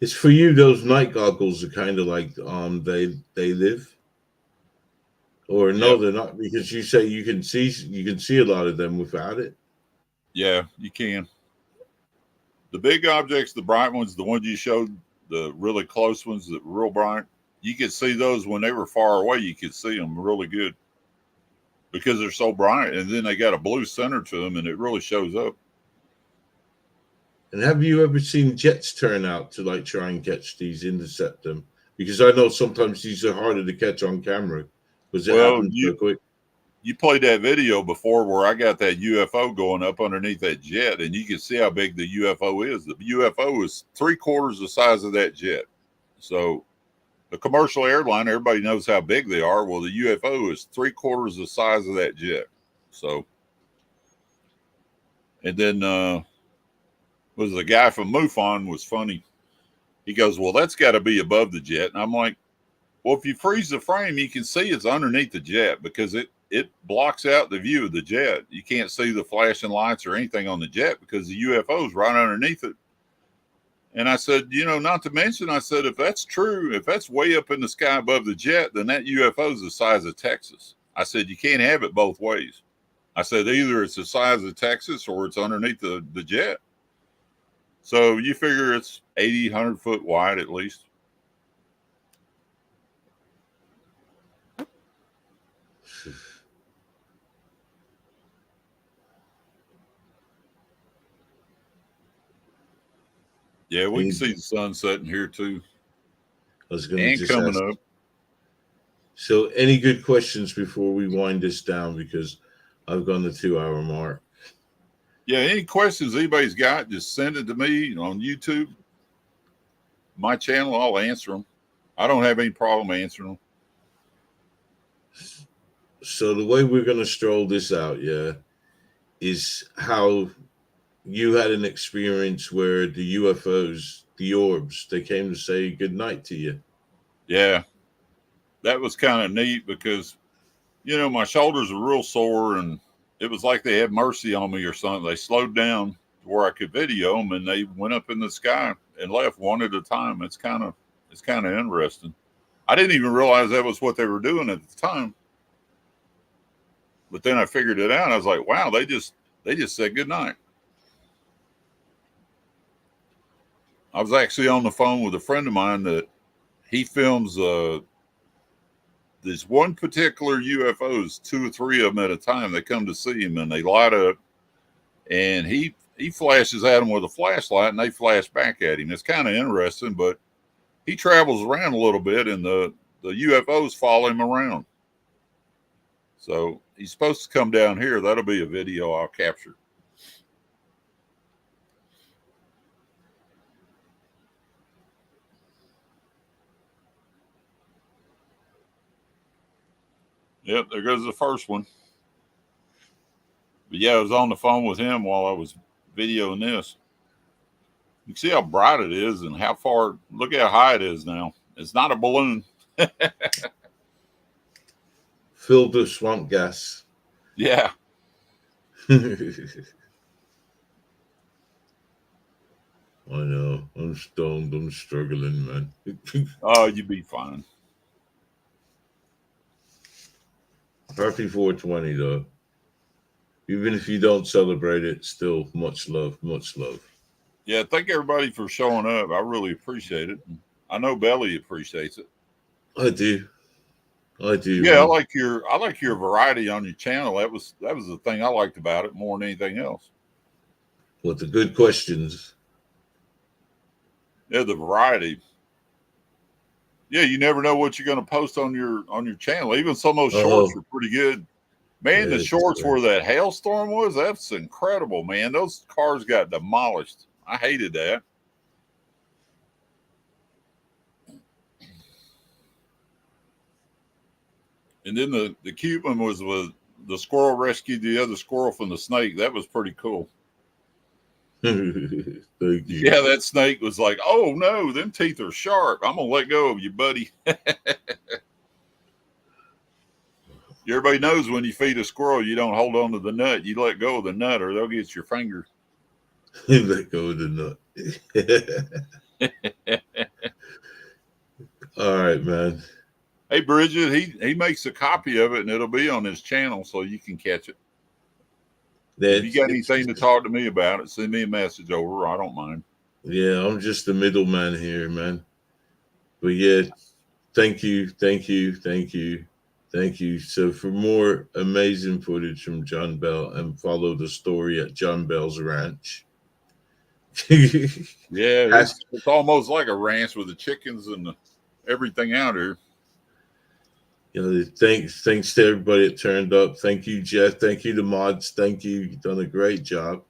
It's for you, those night goggles are kind of like they live. Or no, yep. They're not, because you say you can see a lot of them without it. Yeah, you can. The big objects, the bright ones, the ones you showed, the really close ones that were real bright, you could see those when they were far away. You could see them really good because they're so bright, and then they got a blue center to them, and it really shows up. And have you ever seen jets turn out to like try and catch these, intercept them? Because I know sometimes these are harder to catch on camera. Well, you played that video before where I got that UFO going up underneath that jet, and you can see how big the UFO is. The UFO is 3/4 the size of that jet. So the commercial airline, everybody knows how big they are. Well, the UFO is 3/4 the size of that jet. So, and then was the guy from MUFON was funny. He goes, well, that's got to be above the jet. And I'm like, well, if you freeze the frame, you can see it's underneath the jet because it blocks out the view of the jet. You can't see the flashing lights or anything on the jet because the UFO is right underneath it. And I said, you know, not to mention, I said, if that's true, if that's way up in the sky above the jet, then that UFO is the size of Texas. I said, you can't have it both ways. I said, either it's the size of Texas or it's underneath the jet. So you figure it's 80, 100 foot wide at least. Yeah, we can see the sun setting here too. I was going to just coming ask. up. So, any good questions before we wind this down? Because I've gone the 2-hour mark. Yeah, any questions anybody's got, just send it to me on YouTube. My channel, I'll answer them. I don't have any problem answering them. So the way we're going to stroll this out, yeah, is how you had an experience where the UFOs the orbs. They came to say good night to you. Yeah, that was kind of neat because, you know, my shoulders were real sore and it was like they had mercy on me or something. They slowed down to where I could video them and they went up in the sky and left one at a time. It's kind of interesting. I didn't even realize that was what they were doing at the time. But then I figured it out. I was like, wow, they just said good night. I was actually on the phone with a friend of mine that he films this one particular UFOs, 2 or 3 of them at a time. They come to see him and they light up, and he flashes at them with a flashlight and they flash back at him. It's kind of interesting, but he travels around a little bit and the UFOs follow him around. So he's supposed to come down here. That'll be a video I'll capture. Yep, there goes the first one. But yeah, I was on the phone with him while I was videoing this. You can see how bright it is and how far, look how high it is now. It's not a balloon. Filled with swamp gas. Yeah. I know. I'm stoned. I'm struggling, man. Oh, you'd be fine. Happy 420, though. Even if you don't celebrate it, still much love, much love. Yeah, thank everybody for showing up. I really appreciate it. I know Belly appreciates it. I do. Yeah, man. I like your variety on your channel. That was the thing I liked about it more than anything else. What, the good questions? Yeah, the variety. Yeah, you never know what you're going to post on your channel. Even some of those shorts were pretty good. Man, yeah, the shorts where that hailstorm was, that's incredible, man. Those cars got demolished. I hated that. And then the cute one was with the squirrel rescued the other squirrel from the snake. That was pretty cool. Thank you. Yeah, that snake was like, oh no, them teeth are sharp. I'm gonna let go of you, buddy. Everybody knows when you feed a squirrel, you don't hold on to the nut. You let go of the nut or they'll get your finger. Let go of the nut. All right, man. Hey, Bridget, he makes a copy of it and it'll be on his channel so you can catch it. If you got anything to talk to me about it, send me a message over. I don't mind. Yeah, I'm just the middleman here, man. But yeah, thank you. So for more amazing footage from John Bell, and follow the story at John Bell's Ranch. Yeah, it's almost like a ranch with the chickens and everything out here. You know, thanks to everybody that turned up. Thank you, Jeff. Thank you, the mods. Thank you. You've done a great job.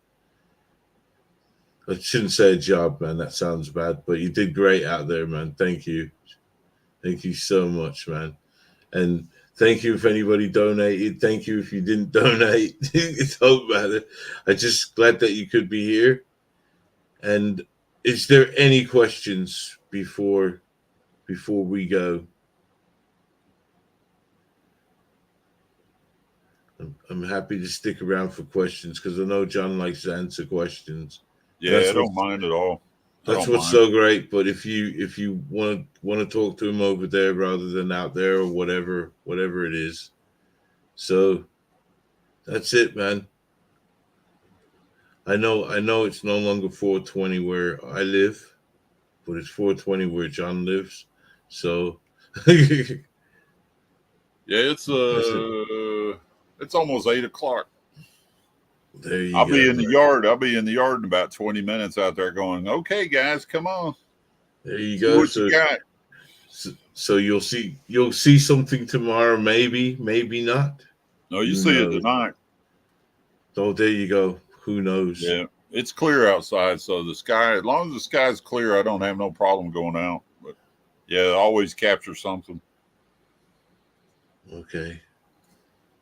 I shouldn't say a job, man. That sounds bad, but you did great out there, man. Thank you. Thank you so much, man. And thank you if anybody donated. Thank you if you didn't donate. It don't matter. I'm just glad that you could be here. And is there any questions before we go? I'm happy to stick around for questions because I know John likes to answer questions. Yeah, I don't mind at all. That's what's so great. But if you want to talk to him over there rather than out there or whatever it is. So that's it, man. I know it's no longer 420 where I live, but it's 420 where John lives. So yeah, it's almost 8 o'clock. There you I'll go. be in the yard. I'll be in the yard in about 20 minutes out there going, okay, guys, come on. There you go. What you got? So you'll see something tomorrow, maybe not. No, you see it tonight. Oh, there you go. Who knows? Yeah, it's clear outside. So the sky, as long as the sky's clear, I don't have no problem going out. But yeah, always capture something. Okay.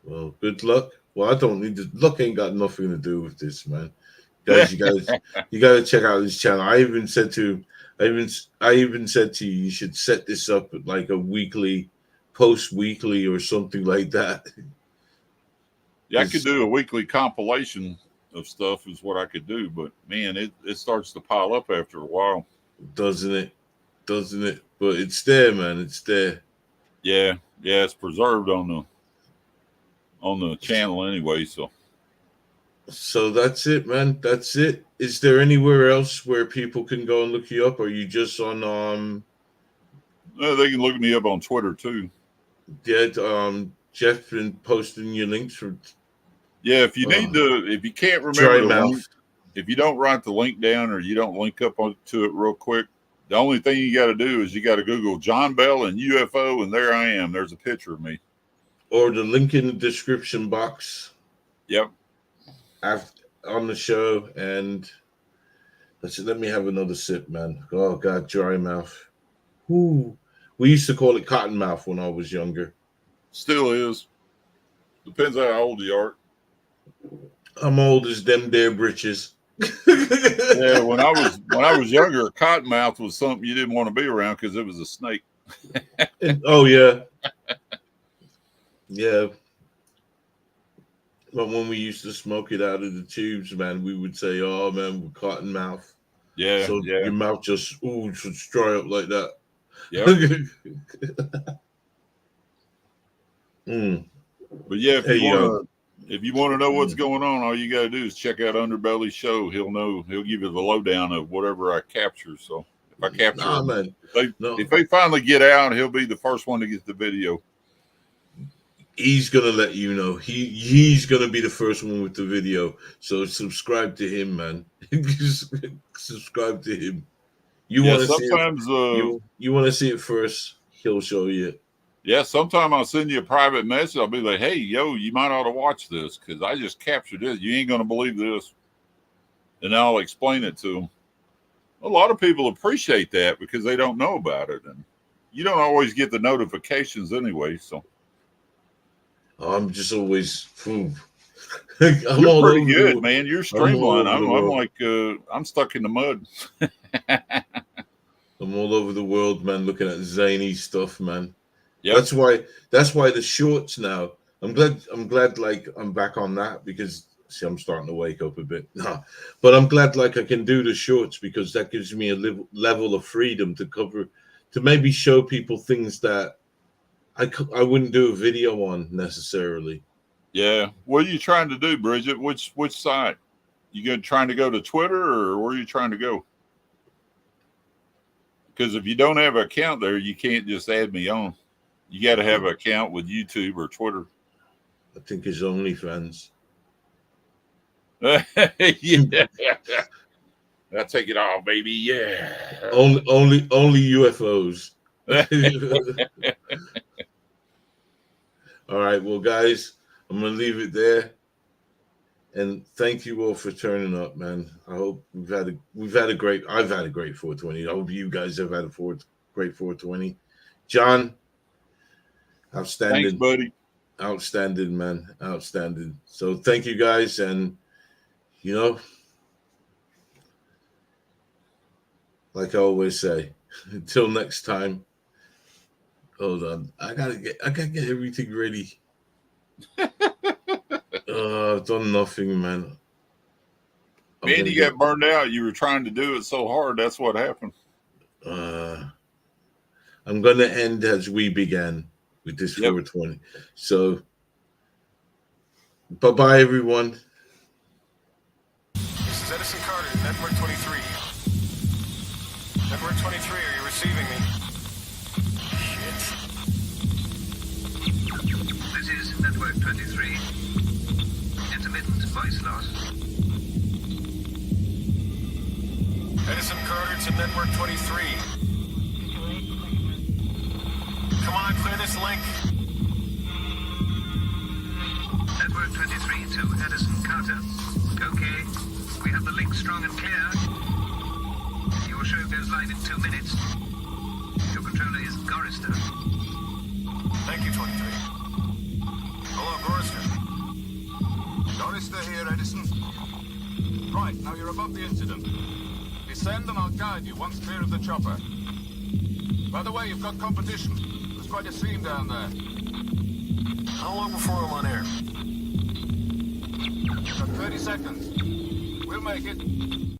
Well, good luck. Well, I don't need to. Luck ain't got nothing to do with this, man. Guys, you gotta check out his channel. I even said to him, I even said to you should set this up like a weekly, post weekly or something like that. Yeah, I could do a weekly compilation of stuff is what I could do, but man, it starts to pile up after a while. Doesn't it? But it's there, man. It's there. Yeah, it's preserved on the channel anyway. So that's it, man. That's it. Is there anywhere else where people can go and look you up? Or are you just on They can look me up on Twitter too. Yeah, Jeff been posting your links for. Yeah, if you if you can't remember the link, if you don't write the link down or you don't link up to it real quick, the only thing you got to do is you got to Google John Bell and UFO, and there I am. There's a picture of me. Or the link in the description box. Yep. On the show, and let me have another sip, man. Oh God, dry mouth. Ooh. We used to call it cotton mouth when I was younger. Still is. Depends how old you are. I'm old as them there britches. Yeah, when I was younger, cottonmouth was something you didn't want to be around because it was a snake. Oh yeah, yeah. But when we used to smoke it out of the tubes, man, we would say, "Oh man, we're cotton mouth." Yeah, so yeah. Your mouth just should dry up like that. Yeah. But yeah, if you want to know what's going on, all you got to do is check out Underbelly's show. He'll give you the lowdown of whatever I capture. So if I capture if they finally get out, he'll be the first one to get the video. He's gonna let you know. He's gonna be the first one with the video. So subscribe to him, man. Subscribe to him. You want to see it? You want to see it first? He'll show you. Yeah, sometime I'll send you a private message. I'll be like, "Hey, yo, you might ought to watch this because I just captured this. You ain't gonna believe this," and I'll explain it to them. A lot of people appreciate that because they don't know about it, and you don't always get the notifications anyway. So I'm just always. You're pretty good, man. You're streamlined. I'm like, I'm stuck in the mud. I'm all over the world, man. Looking at zany stuff, man. Yeah, that's why the shorts now. I'm glad like I'm back on that because see I'm starting to wake up a bit. But I'm glad like I can do the shorts because that gives me a level of freedom to maybe show people things that I wouldn't do a video on necessarily. Yeah. What are you trying to do, Bridget? Which side? You trying to go to Twitter or where are you trying to go? Because if you don't have an account there, you can't just add me on. You got to have an account with YouTube or Twitter. I think it's OnlyFans. Yeah. I'll take it all, baby. Yeah. Only UFOs. All right. Well, guys, I'm going to leave it there. And thank you all for turning up, man. I hope I've had a great 420. I hope you guys have had a great 420. John, outstanding. Thanks, buddy. Outstanding, man. Outstanding. So thank you guys. And, like I always say, until next time, hold on. I gotta get everything ready. I've done nothing, man. Man, you got burned out. You were trying to do it so hard. That's what happened. I'm going to end as we began with this 420. So, bye-bye, everyone. This is Edison Carter, Network 23. Network 23, are you receiving me? Shit. This is Network 23. Intermittent voice loss. Edison Carter to Network 23. Come on, clear this link. Network 23 to Edison Carter. Okay. We have the link strong and clear. Your show goes live in 2 minutes. Your controller is Gorister. Thank you, 23. Hello, Gorister. Gorister here, Edison. Right, now you're above the incident. Descend and I'll guide you once clear of the chopper. By the way, you've got competition. There's quite a scene down there. How long before I'm on air? You've got 30 seconds. We'll make it.